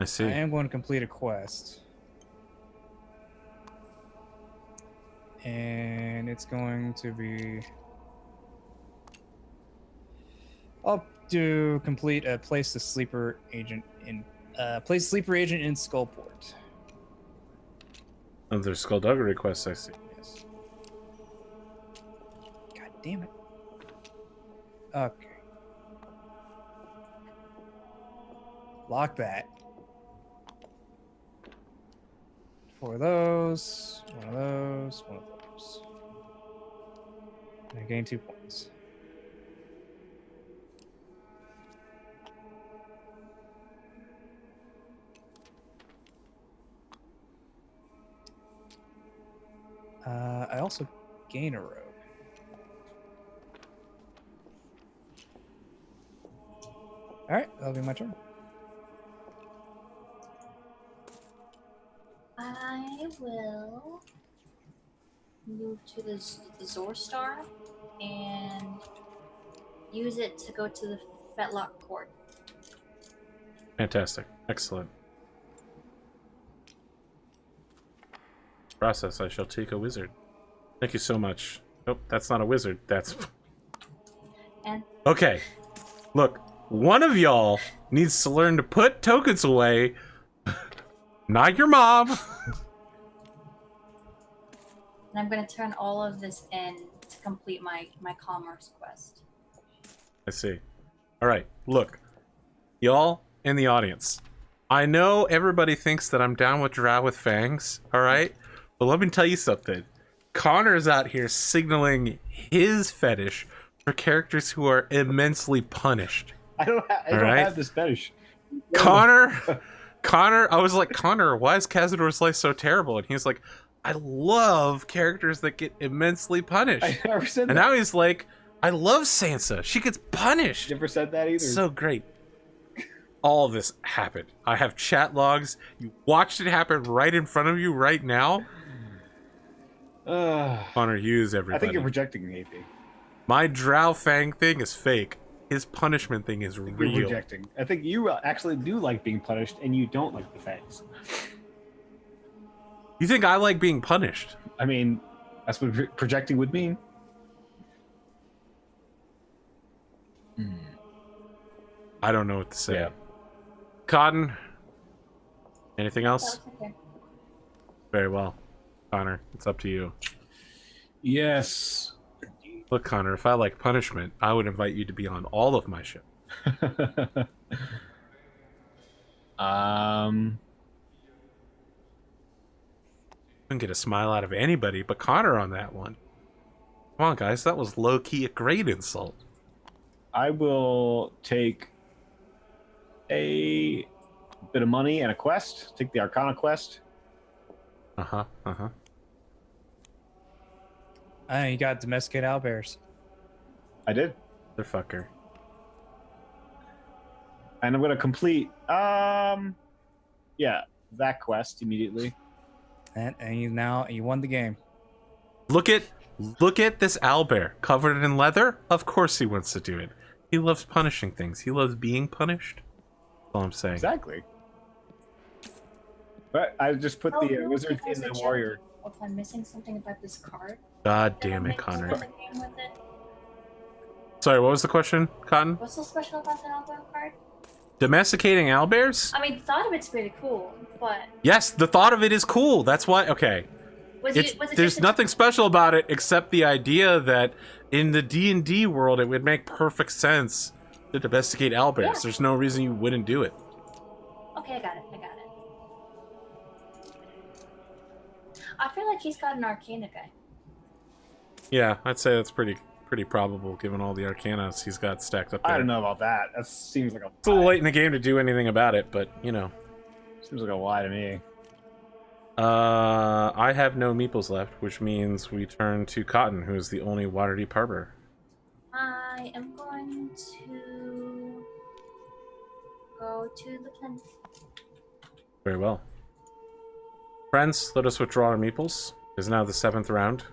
I see. I am going to complete a quest. And it's going to be... I'll complete a place the sleeper agent in Skullport. Oh, there's skullduggery quests, I see. Yes. God damn it. Okay. Lock that. 4 of those. 1 of those. 1 of those. And I gain 2 points. I also gain a rogue. All right, that'll be my turn. I will move to the Zor Star and use it to go to the Fetlock Court. Fantastic. Excellent. Process, I shall take a wizard. Thank you so much. Nope, that's not a wizard. That's... And Okay. Look, one of y'all needs to learn to put tokens away. Not your mom. And I'm going to turn all of this in to complete my commerce quest. I see. All right, look. Y'all in the audience. I know everybody thinks that I'm down with Drow with fangs, all right? But let me tell you something. Connor's out here signaling his fetish for characters who are immensely punished. I don't have this fetish. Connor, I was like, Connor, why is Cazador's life so terrible? And he's like, I love characters that get immensely punished. I never said that. And now he's like, I love Sansa. She gets punished. Never said that either. So great. All of this happened. I have chat logs. You watched it happen right in front of you right now. Connor Hughes, everybody. I think you're projecting me, AP. My Drow Fang thing is fake. His punishment thing is real. You're projecting. I think you actually do like being punished, and you don't like the fangs. You think I like being punished? I mean, that's what projecting would mean. I don't know what to say. Yeah. Cotton, anything else? Okay. Very well. Connor, it's up to you. Yes. Look, Connor, if I like punishment, I would invite you to be on all of my shows. Couldn't get a smile out of anybody but Connor on that one. Come on, guys, that was low-key a great insult. I will take a bit of money and a quest. Take the Arcana quest. You got domesticate owlbears. I did. The fucker. And I'm gonna complete yeah, that quest immediately. And you won the game. Look at this owlbear covered in leather. Of course he wants to do it. He loves punishing things. He loves being punished. That's all I'm saying. Exactly. But I just put the wizard in the warrior. If I'm missing something about this card. God damn it, Connor. With it. Sorry, what was the question, Cotton? What's so special about the owlbear card? Domesticating owlbears? I mean, the thought of it's pretty cool, but... Yes, the thought of it is cool. That's why... Okay. There's nothing special about it except the idea that in the D&D world, it would make perfect sense to domesticate owlbears. Yeah. There's no reason you wouldn't do it. Okay, I got it. I feel like he's got an Arcana guy. Yeah, I'd say that's pretty probable given all the Arcanas he's got stacked up there. I don't know about that. That seems like a... It's a little late in the game to do anything about it, but, you know. Seems like a lie to me. I have no meeples left, which means we turn to Cotton, who is the only Waterdeep Harbor. I am going to go to the plinth. Very well. Friends, let us withdraw our meeples. It is now the 7th round.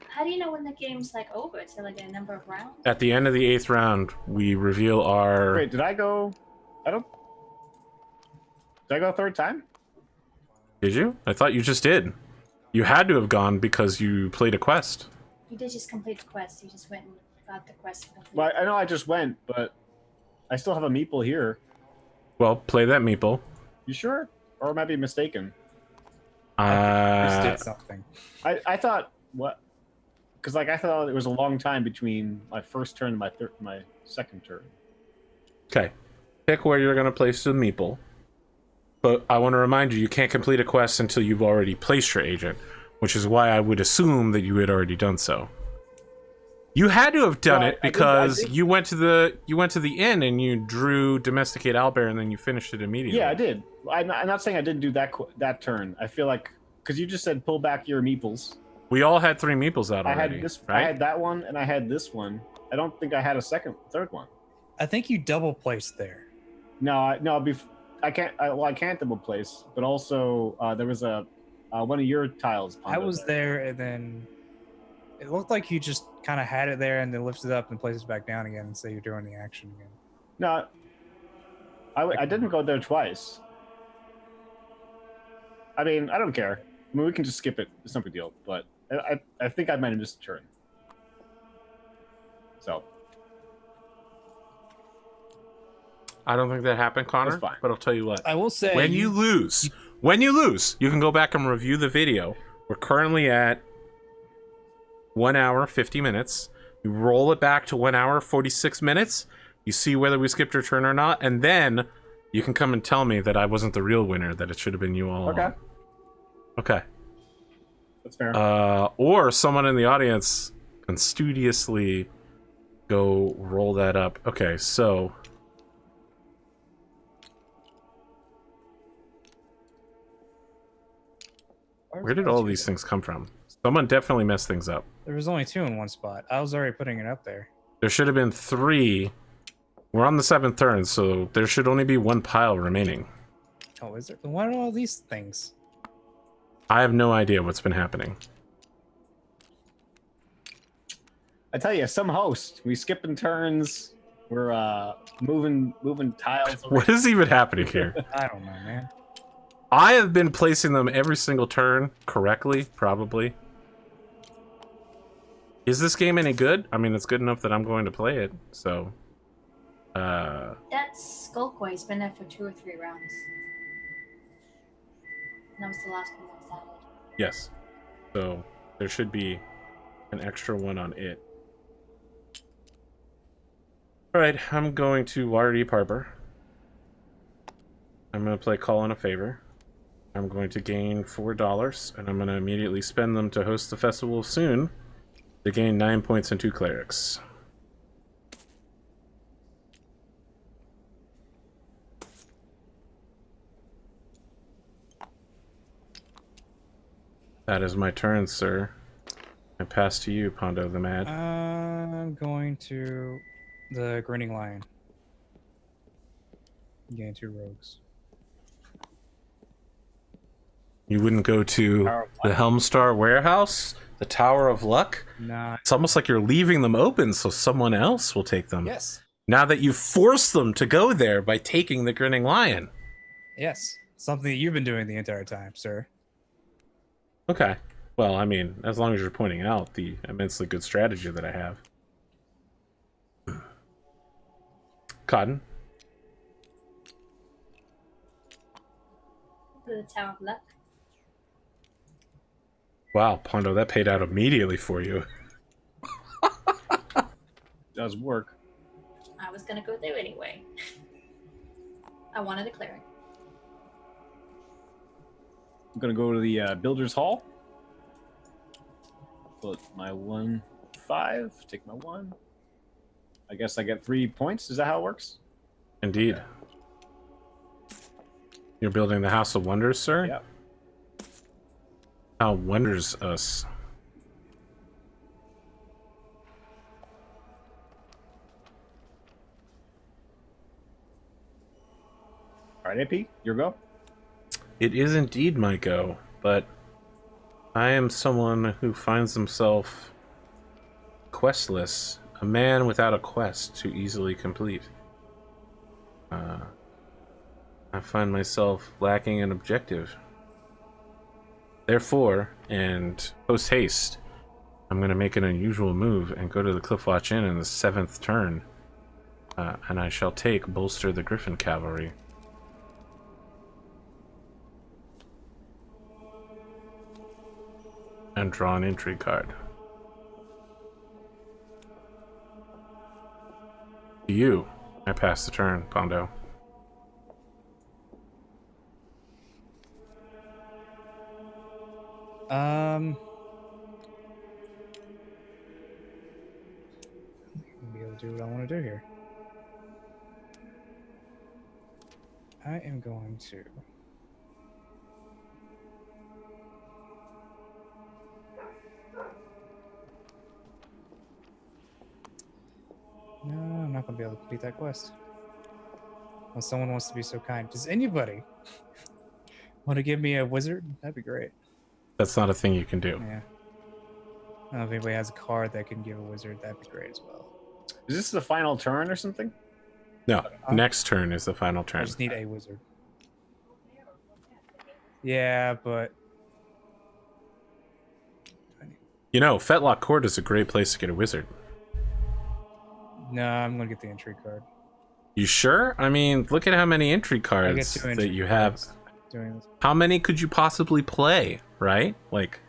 How do you know when the game's like over? Is there like a number of rounds? At the end of the 8th round, we reveal our... Wait, did I go... Did I go a third time? Did you? I thought you just did. You had to have gone because you played a quest. You did just complete the quest. You just went and got the quest. Well, I know I just went, but I still have a meeple here. Well, play that meeple. You sure? Or am I being mistaken? I did something. I thought... What? Because like I thought it was a long time between my first turn and my second turn. Okay. Pick where you're going to place the meeple. But I want to remind you, you can't complete a quest until you've already placed your agent, which is why I would assume that you had already done so. You had to have done it because I did. You went to the inn and you drew domesticate owlbear and then you finished it immediately. Yeah, I did. I'm not saying I didn't do that turn. I feel like because you just said pull back your meeples. We all had 3 meeples out already. Right? I had that one and I had this one. I don't think I had a third one. I think you double placed there. No. I can't double place, but also there was a one of your tiles. I was there, and then it looked like you just kind of had it there, and then lifted it up and placed it back down again, and say you're doing the action again. No, I didn't go there twice. I mean, I don't care. I mean, we can just skip it. It's no big deal. But I think I might have missed a turn. So. I don't think that happened, Connor. But I'll tell you what. I will say, when you lose, you can go back and review the video. We're currently at 1 hour 50 minutes. You roll it back to 1 hour 46 minutes. You see whether we skipped your turn or not, and then you can come and tell me that I wasn't the real winner. That it should have been you all along. Okay. That's fair. Or someone in the audience can studiously go roll that up. Okay, so. Where did all these things come from? Someone definitely messed things up. There was only 2 in one spot. I was already putting it up there. There should have been 3. We're on the 7th turn, so there should only be 1 pile remaining. Oh, is there? What are all these things? I have no idea what's been happening. I tell you, some host. We skipping turns. We're moving tiles. What is even happening here? I don't know, man. I have been placing them every single turn correctly, probably. Is this game any good? I mean, it's good enough that I'm going to play it, so... That's Skullcoy's been there for 2 or 3 rounds. And that was the last one that was added. Yes. So, there should be an extra one on it. Alright, I'm going to Waterdeep Harbor. I'm going to play Call in a Favor. I'm going to gain $4, and I'm going to immediately spend them to host the festival soon to gain 9 points and 2 clerics. That is my turn, sir. I pass to you, Pondo the Mad. I'm going to the Grinning Lion. Gain 2 rogues. You wouldn't go to the Helmstar Warehouse? The Tower of Luck? Nah. It's almost like you're leaving them open so someone else will take them. Yes. Now that you force them to go there by taking the Grinning Lion. Yes. Something that you've been doing the entire time, sir. Okay. Well, I mean, as long as you're pointing out the immensely good strategy that I have. Cotton? For the Tower of Luck. Wow, Pondo, that paid out immediately for you. Does work. I was gonna go there anyway. I wanted a cleric. I'm gonna go to the Builder's Hall. Put my 1-5. Take my 1. I guess I get 3 points. Is that how it works? Indeed. Okay. You're building the House of Wonders, sir? Yep. How wonders us. All right, AP, your go. It is indeed my go, but I am someone who finds himself questless, a man without a quest to easily complete. I find myself lacking an objective. Therefore, and post haste, I'm going to make an unusual move and go to the Cliffwatch Inn in the 7th turn, and I shall take Bolster the Griffin Cavalry. And draw an intrigue card. To you, I pass the turn, Pondo. Be able to do what I want to do here. I am going to. No, I'm not going to be able to complete that quest. Well, someone wants to be so kind. Does anybody want to give me a wizard? That'd be great. That's not a thing you can do. Yeah. I don't know if anybody has a card that can give a wizard. That'd be great as well. Is this the final turn or something? No, next turn is the final turn. I just need a wizard. Yeah, but... You know, Fetlock Court is a great place to get a wizard. No, I'm going to get the entry card. You sure? I mean, look at how many entry cards that you have. How many could you possibly play, right? Like...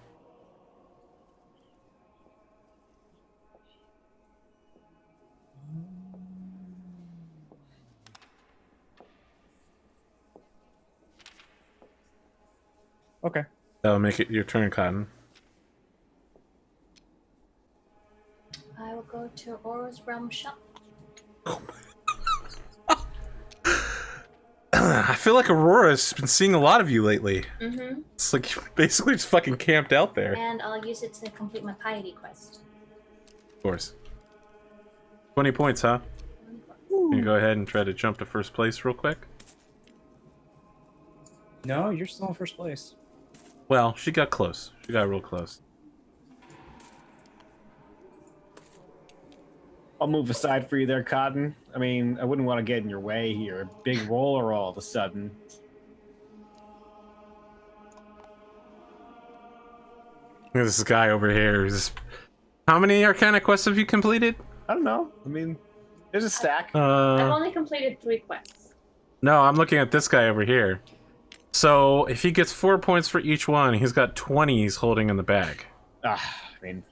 Okay. That'll make it your turn, Cotton. I will go to Aura's Realm Shop. I feel like Aurora's been seeing a lot of you lately. Mm-hmm. It's like basically just fucking camped out there. And I'll use it to complete my piety quest. Of course. 20 points, huh? Can you go ahead and try to jump to first place real quick? No, you're still in first place. Well, she got close. She got real close. I'll move aside for you there, Cotton. I mean, I wouldn't want to get in your way here. A big roller all of a sudden. Look at this guy over here. How many Arcana quests have you completed? I don't know. I mean, there's a stack. I've only completed 3 quests. No, I'm looking at this guy over here. So if he gets 4 points for each one, he's got 20 he's holding in the bag. I mean,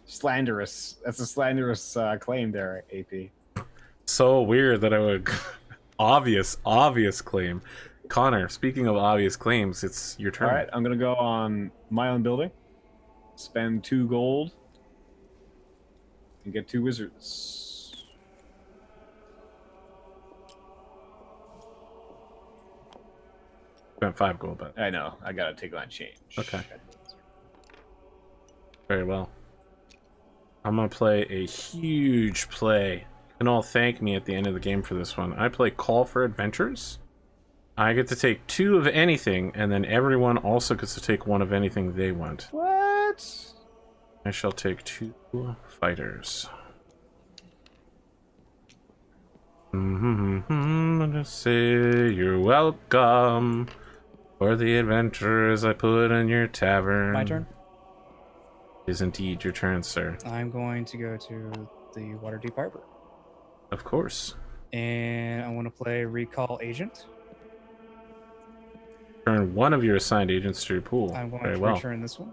slanderous. That's a slanderous claim there, AP. So weird that I would... obvious claim. Connor, speaking of obvious claims, it's your turn. All right, I'm going to go on my own building. Spend 2 gold. And get 2 wizards. Spent 5 gold, but... I know. I got to take on change. Okay. Very well. I'm going to play a huge play. You can all thank me at the end of the game for this one. I play Call for Adventures. I get to take 2 of anything, and then everyone also gets to take 1 of anything they want. What? I shall take 2 fighters. Just say you're welcome for the adventures I put in your tavern. My turn? It is indeed your turn, sir. I'm going to go to the Waterdeep Harbor. Of course. And I want to play Recall Agent. Turn 1 of your assigned agents to your pool. I'm going Very to well. return this one.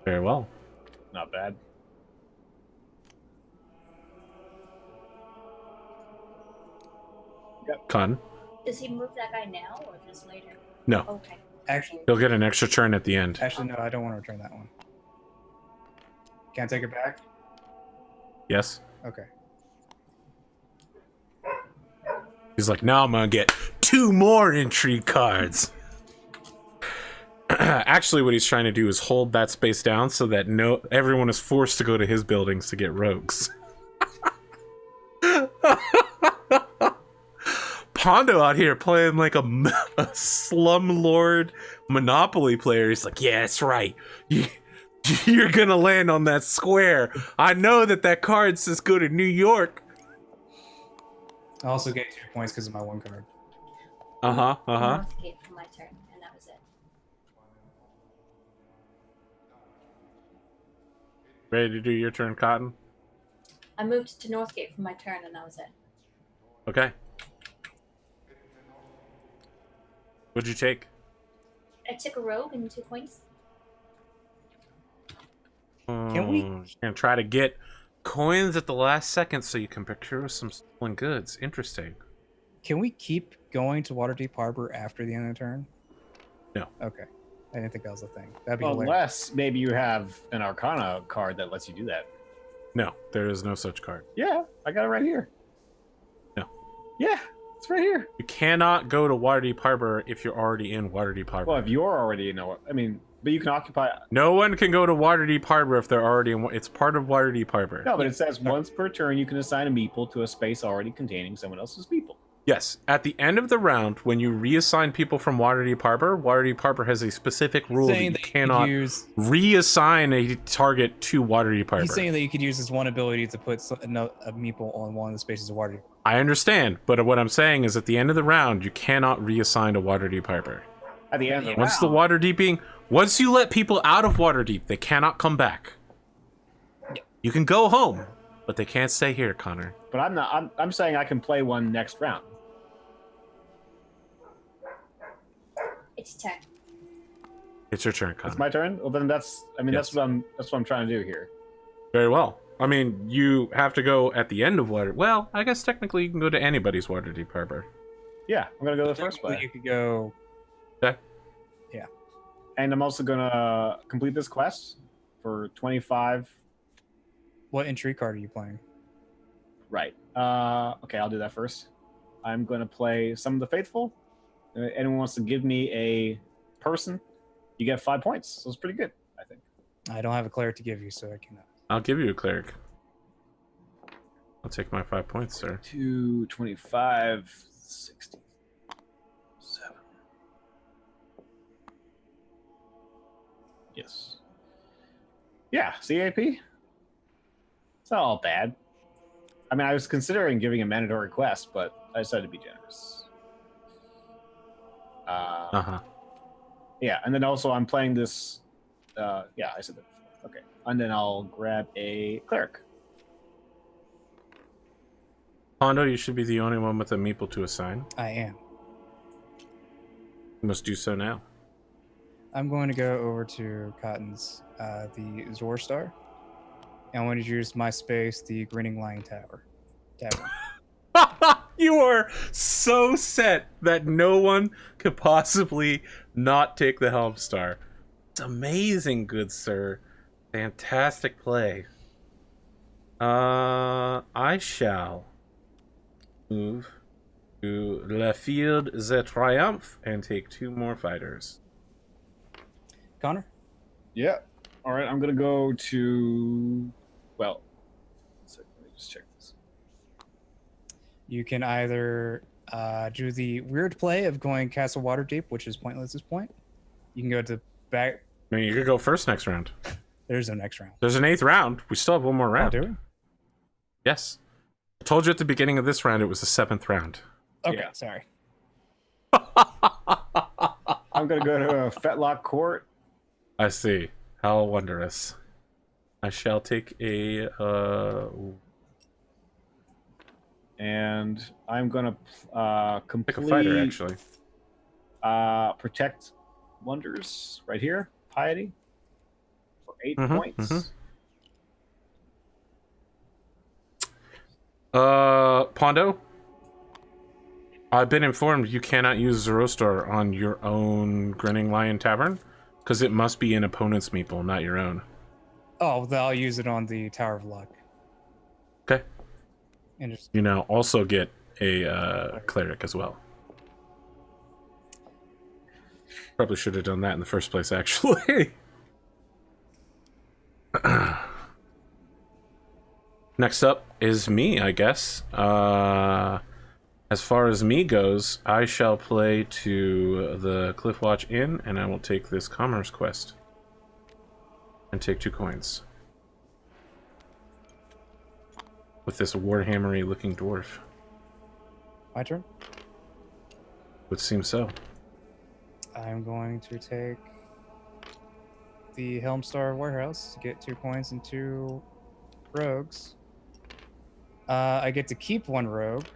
Very well. Not bad. Yep. Con. Does he move that guy now or just later? No. Okay. Actually, He'll get an extra turn at the end. no, I don't want to return that one. Can't take it back? Yes. Okay. He's like, now I'm gonna get 2 more intrigue cards. Actually, what he's trying to do is hold that space down so that everyone is forced to go to his buildings to get rogues. Pondo out here playing like a slumlord Monopoly player. He's like, yeah, that's right. You're gonna land on that square. I know that card says go to New York. I also get 2 points because of my 1 card. Northgate for my turn, and that was it. Ready to do your turn, Cotton? I moved to Northgate for my turn, and that was it. Okay. What'd you take? I took a rogue and 2 points. Can we? You're gonna try to get coins at the last second so you can procure some stolen goods. Interesting. Can we keep going to Waterdeep Harbor after the end of the turn? No. Okay. I didn't think that was a thing. That'd be Well, hilarious. unless maybe you have an Arcana card that lets you do that. No, there is no such card. Yeah, I got it right here. No. Yeah, it's right here. You cannot go to Waterdeep Harbor if you're already in Waterdeep Harbor. Well, if you're already but you can occupy. No one can go to Waterdeep Harbor if they're already in. It's part of Waterdeep Harbor. No, but it says once per turn you can assign a meeple to a space already containing someone else's meeple. Yes, at the end of the round, when you reassign people from Waterdeep Harbor has a specific rule that you cannot reassign a target to Waterdeep Harbor. He's saying that you could use his one ability to put a meeple on one of the spaces of Waterdeep. I understand, but what I'm saying is at the end of the round, you cannot reassign to Waterdeep Harbor. At the end of the once round. the Waterdeeping, once you let people out of Waterdeep, they cannot come back. Yeah. You can go home, but they can't stay here, Connor. But I'm not. I'm saying I can play one next round. It's 10. It's your turn, Connor. It's my turn. Well, then that's. I mean, Yes. that's what I'm trying to do here. Very well. I mean, you have to go at the end of Water. Well, I guess technically you can go to anybody's Waterdeep Harbor. Yeah, I'm gonna go the first Technically, way. you could go. Okay. Yeah. And I'm also gonna complete this quest for 25. What intrigue card are you playing? Right. Okay, I'll do that first. I'm gonna play Some of the Faithful. If anyone wants to give me a person, you get 5 points. So it's pretty good, I think. I don't have a cleric to give you, so I cannot. I'll give you a cleric. I'll take my 5 points, sir. 2, 25, 60, 7. Yes. Yeah, CAP. It's not all bad. I mean, I was considering giving a mandatory quest, but I decided to be generous. Yeah, and then also I'm playing this. Yeah, I said that before. Okay, and then I'll grab a cleric. Hondo, you should be the only one with a meeple to assign. I am. You must do so now. I'm going to go over to Cotton's, the Zor Star. And I'm going to use my space, the Grinning Lion Tavern. You are so set that no one could possibly not take the Helm Star. It's amazing, good sir. Fantastic play. I shall move to Le Field de Triomphe and take 2 more fighters. Connor? Yeah. All right, I'm gonna go to. Well, let me just check this. You can either do the weird play of going Castle Waterdeep, which is pointless at this point. You can go to back. I mean, you could go first next round. There's no next round. There's an 8th round. We still have one more round. Oh, do we? Yes. I told you at the beginning of this round it was the 7th round. Okay, Yeah. sorry. I'm gonna go to a Fetlock Court. I see. How wondrous. I shall take a And I'm gonna complete pick a fighter actually. Protect Wonders right here, Piety, for 8 Mhm, points. Pondo, I've been informed you cannot use Zerostar on your own Grinning Lion Tavern because it must be an opponent's meeple, not your own. Oh, then I'll use it on the Tower of Luck. Okay. Interesting. You now also get a cleric as well. Probably should have done that in the first place, actually. Next up is me, I guess. As far as me goes, I shall play to the Cliffwatch Inn, and I will take this commerce quest. And take 2 coins. With this warhammery looking dwarf. My turn? Would seem so. I'm going to take the Helmstar Warehouse to get 2 coins and 2 rogues. I get to keep 1 rogue.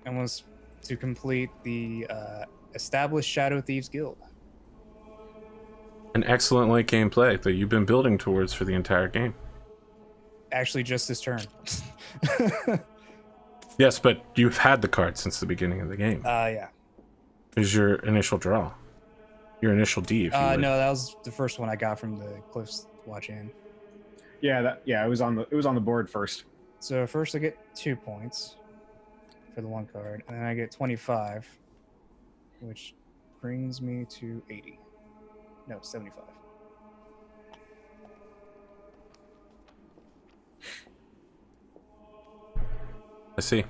And was to complete the established Shadow Thieves Guild. An excellent late game play that you've been building towards for the entire game. Actually, just this turn. Yes, but you've had the card since the beginning of the game. Yeah. Is your initial draw. Your initial D, if you would. No, that was the first one I got from the Cliffs Watch Inn. Yeah, it was on the board first. So first I get 2 points for the 1 card, and then I get 25, which brings me to 80. No, 75. I see.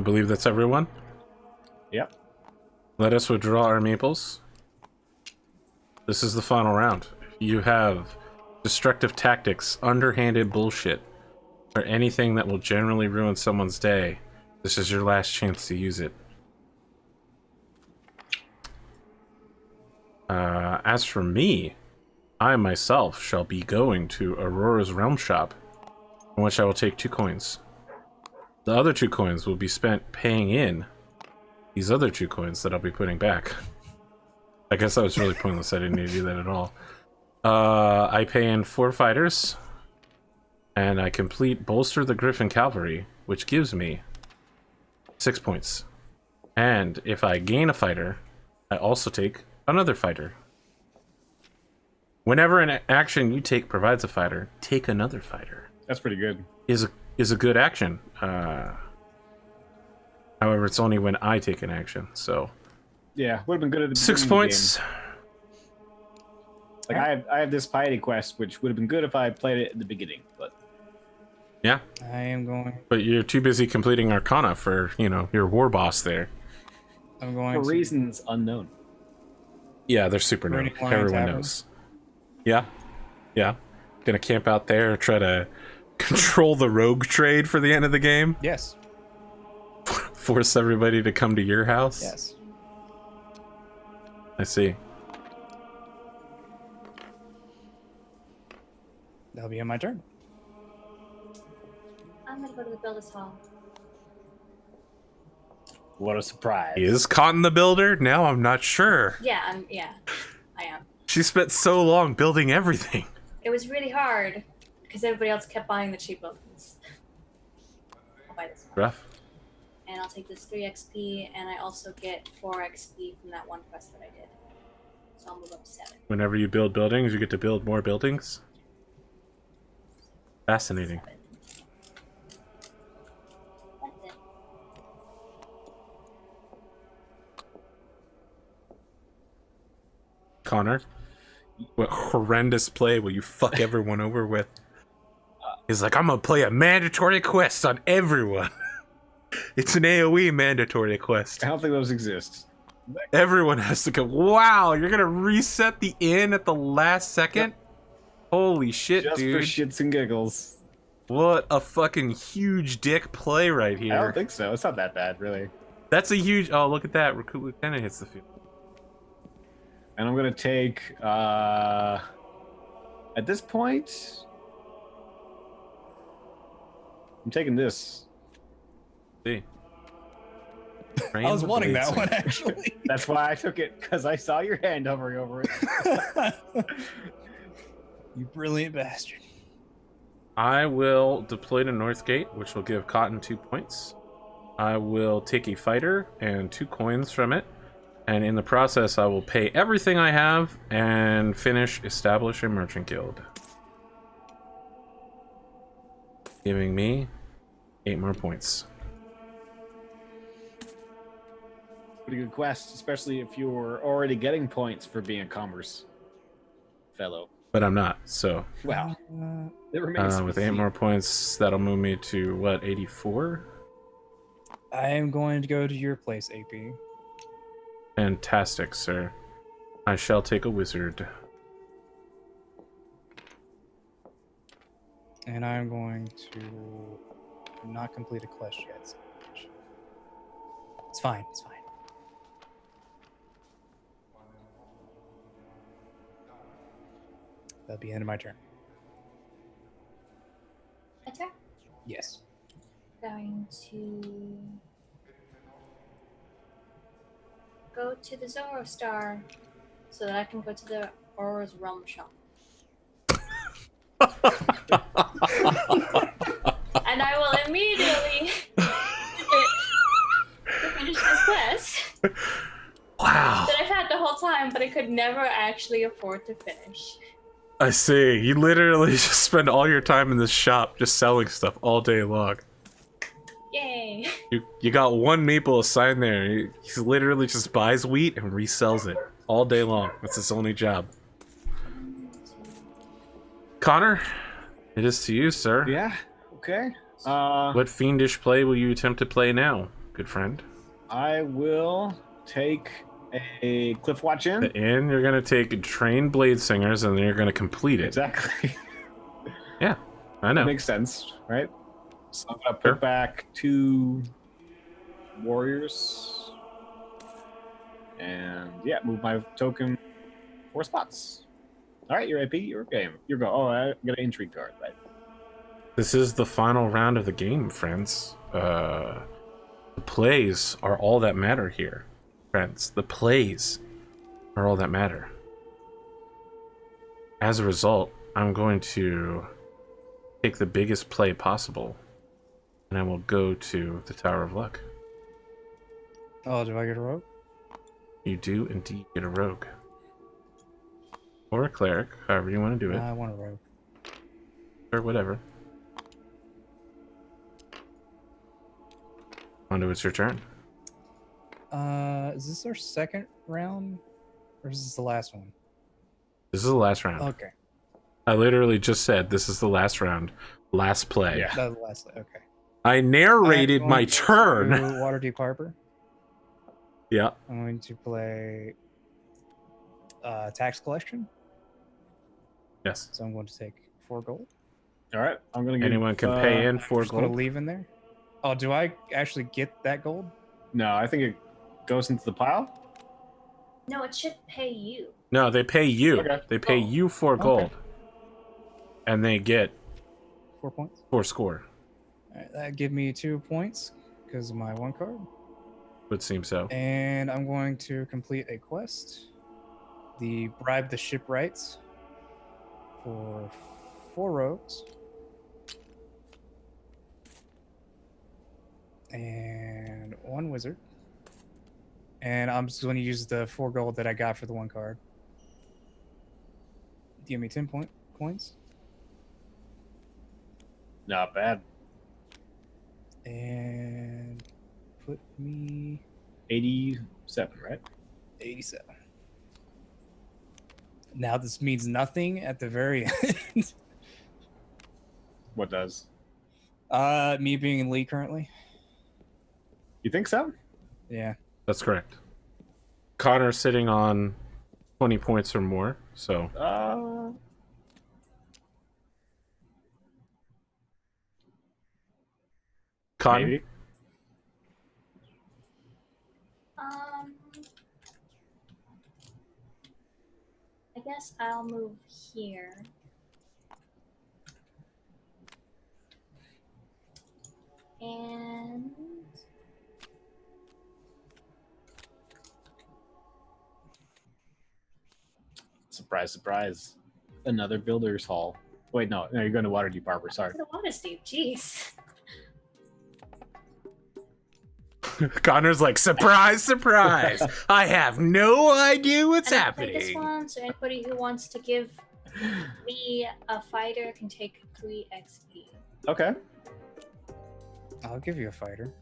believe that's everyone. Yep. Let us withdraw our meeples. This is the final round. If you have destructive tactics, underhanded bullshit, or anything that will generally ruin someone's day, this is your last chance to use it. As for me, I myself shall be going to Aurora's Realm Shop, in which I will take 2 coins. The other 2 coins will be spent paying in these other 2 coins that I'll be putting back. I guess that was really pointless. I didn't need to do that at all. I pay in 4 fighters, and I complete Bolster the Griffin Cavalry, which gives me 6 points. And if I gain a fighter, I also take another fighter. Whenever an action you take provides a fighter, take another fighter. That's pretty good. Is a good action. However, it's only when I take an action, so... Yeah, would have been good at the 6 beginning of the points. game. Like, I have this piety quest, which would have been good if I played it at the beginning, but... Yeah. I am going... But you're too busy completing Arcana for, you know, your war boss there. I'm going For to... reasons unknown. Yeah, they're super known. Everyone knows. Yeah. Yeah. Gonna camp out there, try to control the rogue trade for the end of the game? Yes. Force everybody to come to your house? Yes. I see. That'll be on my turn. I'm gonna go to the Builder's Hall. What a surprise. Is Cotton the builder? Now I'm not sure. Yeah, I am. She spent so long building everything. It was really hard because everybody else kept buying the cheap buildings. I'll buy this one. Rough. And I'll take this 3 XP, and I also get 4 XP from that one quest that I did. So I'll move up to 7. Whenever you build buildings, you get to build more buildings. Fascinating. 7. That's it. Connor, what horrendous play will you fuck everyone over with? He's like, I'm gonna play a mandatory quest on everyone. It's an AoE mandatory quest. I don't think those exist. Everyone has to go. Wow, you're gonna reset the inn at the last second? Yep. Holy shit, just dude. Just for shits and giggles. What a fucking huge dick play right here. I don't think so. It's not that bad, really. That's a huge... Oh, look at that. Recruit Lieutenant hits the field. And I'm going to take... At this point... I'm taking this. See. I was wanting that one, actually. That's why I took it, because I saw your hand hovering over it. You brilliant bastard. I will deploy to Northgate, which will give Cotton 2 points. I will take a fighter and 2 coins from it. And in the process, I will pay everything I have and establish a merchant guild. Giving me 8 more points. Pretty good quest, especially if you're already getting points for being a commerce fellow. But I'm not, so... Wow. It remains with 8 more points, that'll move me to, what, 84? I am going to go to your place, AP. Fantastic, sir. I shall take a wizard. And I'm going to not complete a quest yet. It's fine, it's fine. That'll be the end of my turn. My turn? Yes. Going to go to the Zoro Star so that I can go to the Aurora's Realm Shop. And I will immediately finish this quest. Wow. That I've had the whole time, but I could never actually afford to finish. I see. You literally just spend all your time in this shop just selling stuff all day long. Yay. You got one maple assigned there. He literally just buys wheat and resells it all day long. That's his only job. Connor, it is to you, sir. Yeah, okay. What fiendish play will you attempt to play now? good friend? I will take a Cliff Watch Inn. The inn, you're going to take trained blade singers, and then you're going to complete it. Exactly. Yeah, I know. That makes sense, right? So I'm going to put back 2 warriors. And yeah, move my token 4 spots. All right, you're AP, you're game. You're go. Oh, I got an intrigue card, right? This is the final round of the game, friends. The plays are all that matter here, friends. The plays are all that matter. As a result, I'm going to take the biggest play possible, and I will go to the Tower of Luck. Oh, do I get a rogue? You do indeed get a rogue. Or a cleric, however you want to do it. I want a rogue. Or whatever. Mondo, it's your turn. Is this our second round? Or is this the last one? This is the last round. Okay. I literally just said this is the last round. Last play. Yeah. That was the last. Okay. I narrated my turn. Waterdeep Harbor. Yeah. I'm going to play tax collection. Yes. So I'm going to take 4 gold. All right, I'm going to give... Anyone can pay in 4 I'm going to gold. leave in there. Oh, do I actually get that gold? No, I think it goes into the pile. No, it should pay you. No, they pay you. Okay. They pay you 4 gold. Okay. And they get 4 points. 4 score. All right, that give me 2 points because of my 1 card. Would seem so. And I'm going to complete a quest. The Bribe the Shipwrights for 4 rogues. And 1 wizard. And I'm just going to use the 4 gold that I got for the 1 card. Give me 10 points. Not bad. And put me 87, right? 87. Now this means nothing at the very end. What does? Me being in league currently. You think so? Yeah. That's correct. Connor's sitting on 20 points or more, so... Connor? Maybe. I guess I'll move here. And Surprise, surprise. Another builder's hall. Wait, no, you're going to Waterdeep Harbor, sorry. to the water, Steve. Jeez. Connor's like, surprise, surprise. I have no idea what's And I'll play this happening. one, so anybody who wants to give me a fighter can take 3 XP. Okay. I'll give you a fighter.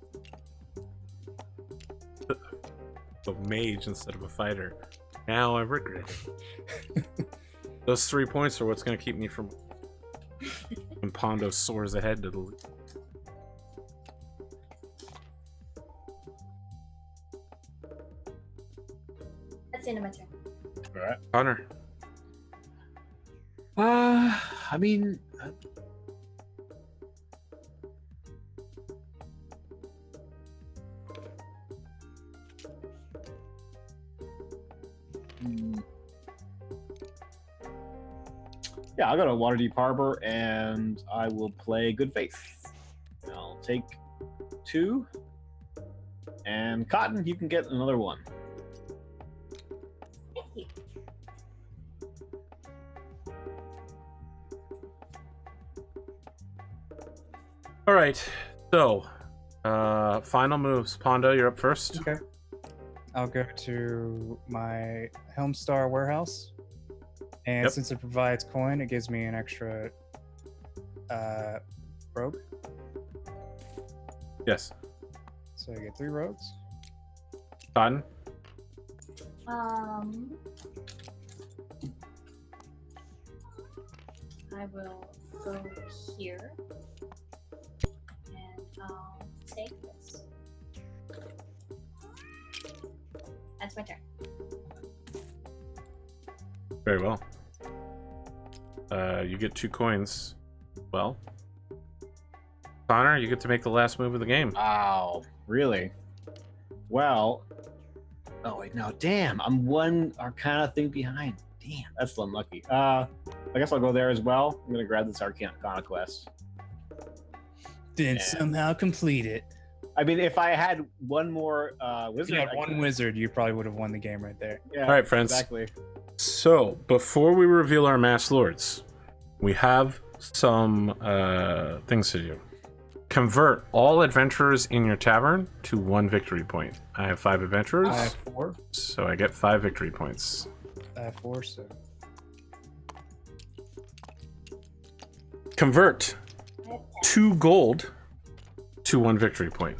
A mage instead of a fighter. Now I regret it. Those 3 points are what's going to keep me from... when Pondo soars ahead to the... That's the end of my turn. All right. Connor. I mean... Yeah, I'll go to Waterdeep Harbor and I will play Good Faith. I'll take 2. And Cotton, you can get another 1. Thank you. All right, so final moves. Pondo, you're up first. Okay. I'll go to my Helmstar warehouse. And Yep. since it provides coin, it gives me an extra rogue. Yes. So I get 3 rogues. Cotton. I will go here and I'll take this. That's my turn. Very well. You get 2 coins. Well, Connor, you get to make the last move of the game. Oh, really? Well, oh wait, no, damn, I'm 1 Arcana thing behind. Damn, that's unlucky. I guess I'll go there as well. I'm gonna grab this Arcana quest. Then somehow complete it. I mean, if I had 1 more wizard, If you had 1 wizard, you probably would have won the game right there. Yeah, all right, friends. Exactly. So, before we reveal our Masked Lords, we have some things to do. Convert all adventurers in your tavern to 1 victory point. I have 5 adventurers. I have 4. So I get 5 victory points. I have 4, so... Convert 2 gold to 1 victory point.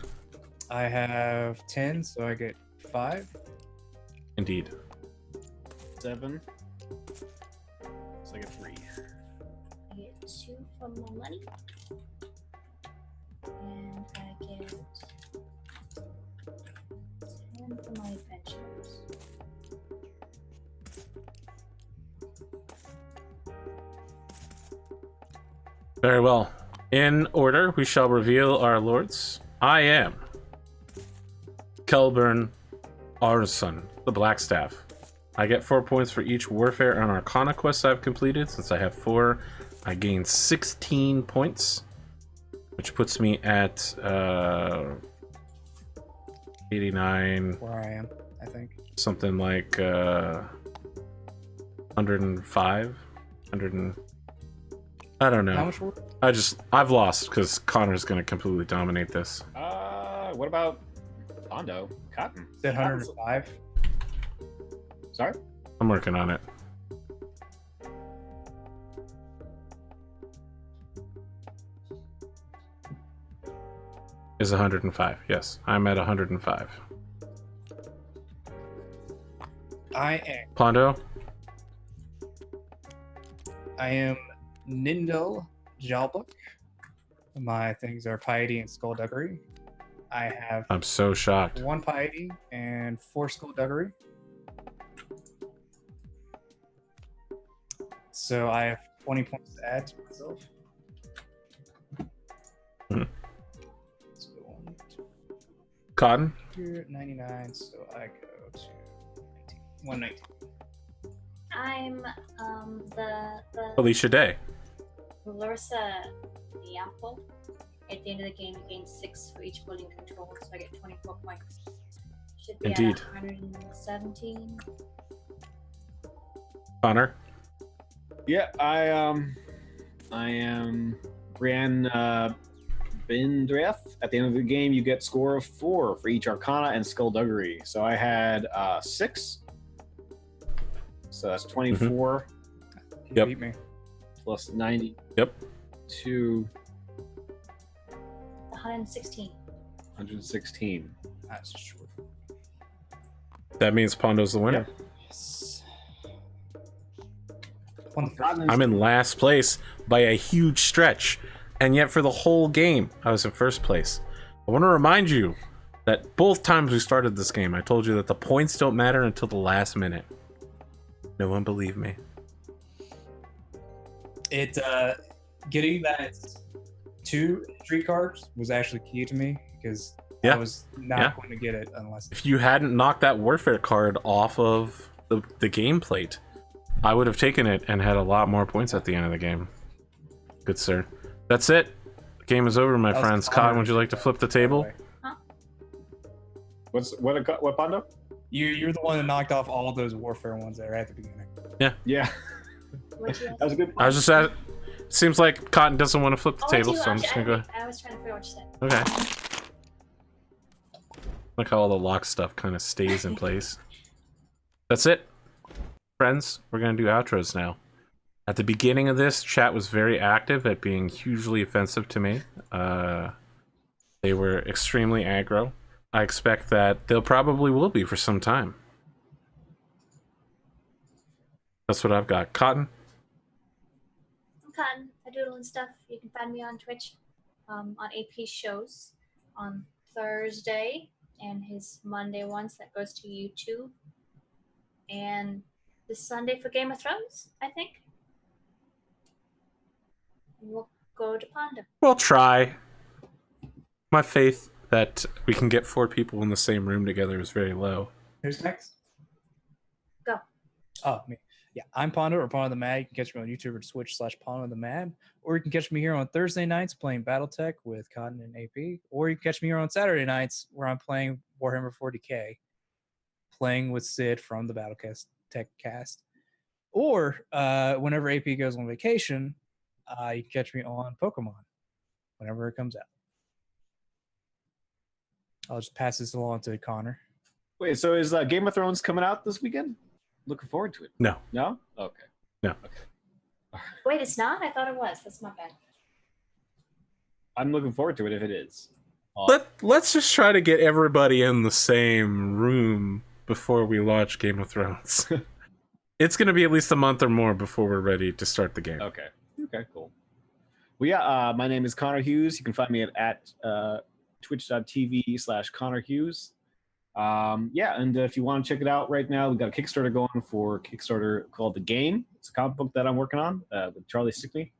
I have 10, so I get 5. Indeed. 7. It's like a 3. I get 2 from my money. And I get 10 for my adventures. Very well. In order, we shall reveal our lords. I am Kelburn Arson, the Blackstaff. I get 4 points for each Warfare and Arcana quest I've completed. Since I have 4, I gain 16 points, which puts me at 89. Where I am, I think. Something like 105, 100 and... I don't know. How much work? I've lost because Connor's gonna completely dominate this. What about Pondo? Cotton? Is it 105? Sorry? I'm working on it. Is 105. Yes, I'm at 105. I am. Pondo? I am Nindel Jalbuk. My things are Piety and Skullduggery. I have I'm so shocked. 1 Piety and 4 Skullduggery. So I have 20 points to add to myself. Mhm. Let's go on to Cotton? 99, so I go to 119. I'm the Alicia Day. Larissa Diampo. At the end of the game, you gain 6 for each building control, so I get 24 points. Should be Indeed. at 117. Connor? Yeah, I am Brienne Bindreth. At the end of the game, you get score of 4 for each Arcana and Skullduggery. So I had 6. So that's 24 You Yep. beat me. plus 90. Yep. To 116. 116. That's short. That means Pondo's the winner. Yes. Won the first. I'm in last place by a huge stretch, and yet for the whole game, I was in first place. I want to remind you that both times we started this game, I told you that the points don't matter until the last minute. No one believed me. It getting that 2 street cards was actually key to me because Yeah. I was not going to get it unless. If you hadn't knocked that Warfare card off of the game plate, I would have taken it and had a lot more points at the end of the game. Good sir. That's it. The game is over, my That was friends. Connor. Cotton, would you like to flip the table? What Pondo? You're the one that knocked off all those Warfare ones that are at the beginning. Yeah. What'd you That was a good. I was just at. It seems like Cotton doesn't want to flip the Oh, table, I do, so I'm just gonna go. I was trying to figure out what you said. Okay. Look how all the lock stuff kind of stays in place. That's it. Friends, we're going to do outros now. At the beginning of this, chat was very active at being hugely offensive to me. They were extremely aggro. I expect that they'll probably will be for some time. That's what I've got. Cotton? I'm Cotton. I doodle and stuff. You can find me on Twitch on AP shows on Thursday, and his Monday ones that goes to YouTube. And this Sunday for Game of Thrones, I think. And we'll go to Panda. We'll try. My faith that we can get 4 people in the same room together is very low. Who's next? Go. Oh, me. Yeah, I'm Pondo or Pondo the Mad. You can catch me on YouTube or Twitch/Pondo the Mad. Or you can catch me here on Thursday nights playing Battletech with Cotton and AP. Or you can catch me here on Saturday nights where I'm playing Warhammer 40k, playing with Sid from the Battlecast Tech Cast. Or whenever AP goes on vacation, you can catch me on Pokemon whenever it comes out. I'll just pass this along to Connor. Wait, so is Game of Thrones coming out this weekend? Looking forward to it. No. No? Okay. No. Okay. Wait, it's not? I thought it was. That's my bad. I'm looking forward to it if it is. Let's just try to get everybody in the same room before we launch Game of Thrones. It's going to be at least a month or more before we're ready to start the game. Okay. Okay, cool. Well, yeah, my name is Connor Hughes. You can find me at twitch.tv/Connor Hughes. Yeah, and if you want to check it out right now, we've got a Kickstarter going for Kickstarter called The Game. It's a comic book that I'm working on with Charlie Stickney.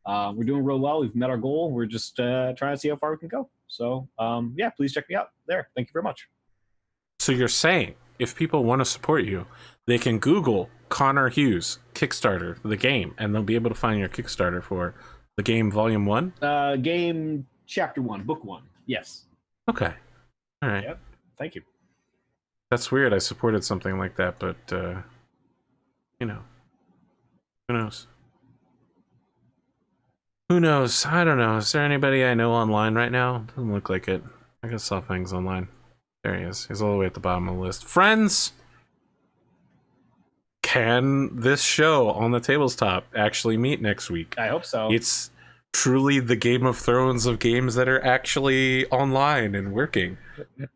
We're doing real well. We've met our goal. We're just trying to see how far we can go. So, yeah, please check me out there. Thank you very much. So you're saying if people want to support you, they can Google Connor Hughes Kickstarter, The Game, and they'll be able to find your Kickstarter for The Game Volume 1? Game Chapter 1, Book 1. Yes. Okay. All right. Yep. Thank you. That's weird. I supported something like that, but, you know, who knows? Who knows? I don't know. Is there anybody I know online right now? Doesn't look like it. I guess Softfang's online. There he is. He's all the way at the bottom of the list. Friends! Can this show on the tabletop actually meet next week? I hope so. It's truly the Game of Thrones of games that are actually online and working.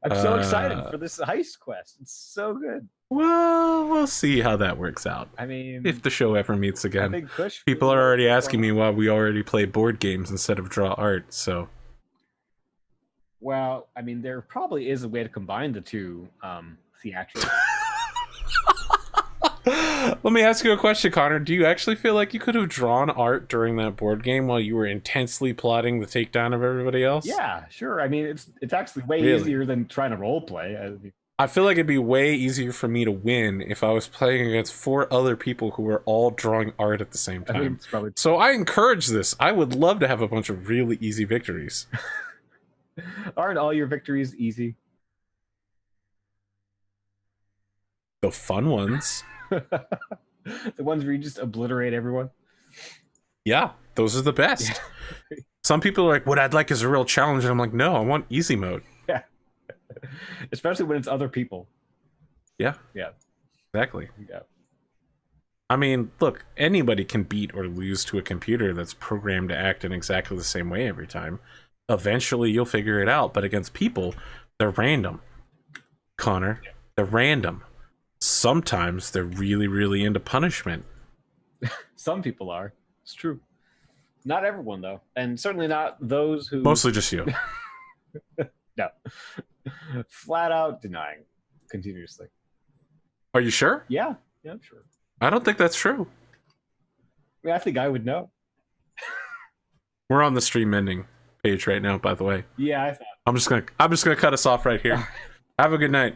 I'm so excited for this heist quest. It's so good. Well, we'll see how that works out. I mean, if the show ever meets I again. think Kush People are already asking me why we already play board games instead of draw art, so. Well, I mean, there probably is a way to combine the two theatrics. Let me ask you a question, Connor. Do you actually feel like you could have drawn art during that board game while you were intensely plotting the takedown of everybody else? Yeah, sure. I mean, it's actually way Really? easier than trying to role play. I feel like it'd be way easier for me to win if I was playing against 4 other people who were all drawing art at the same I mean, time. it's probably So I encourage this. I would love to have a bunch of really easy victories. Aren't all your victories easy? The fun ones. The ones where you just obliterate everyone? Yeah, those are the best. Some people are like, what I'd like is a real challenge. And I'm like, no, I want easy mode. Yeah. Especially when it's other people. Yeah. Yeah. Exactly. Yeah. I mean, look, anybody can beat or lose to a computer that's programmed to act in exactly the same way every time. Eventually, you'll figure it out. But against people, they're random. Connor, they're random. Sometimes they're really, really into punishment. Some people are. It's true. Not everyone, though. And certainly not those who... Mostly just you. No. Flat out denying continuously. Are you sure? Yeah. Yeah, I'm sure. I don't think that's true. I mean, I think I would know. We're on the stream ending page right now, by the way. Yeah, I thought. I'm just gonna cut us off right here. Have a good night.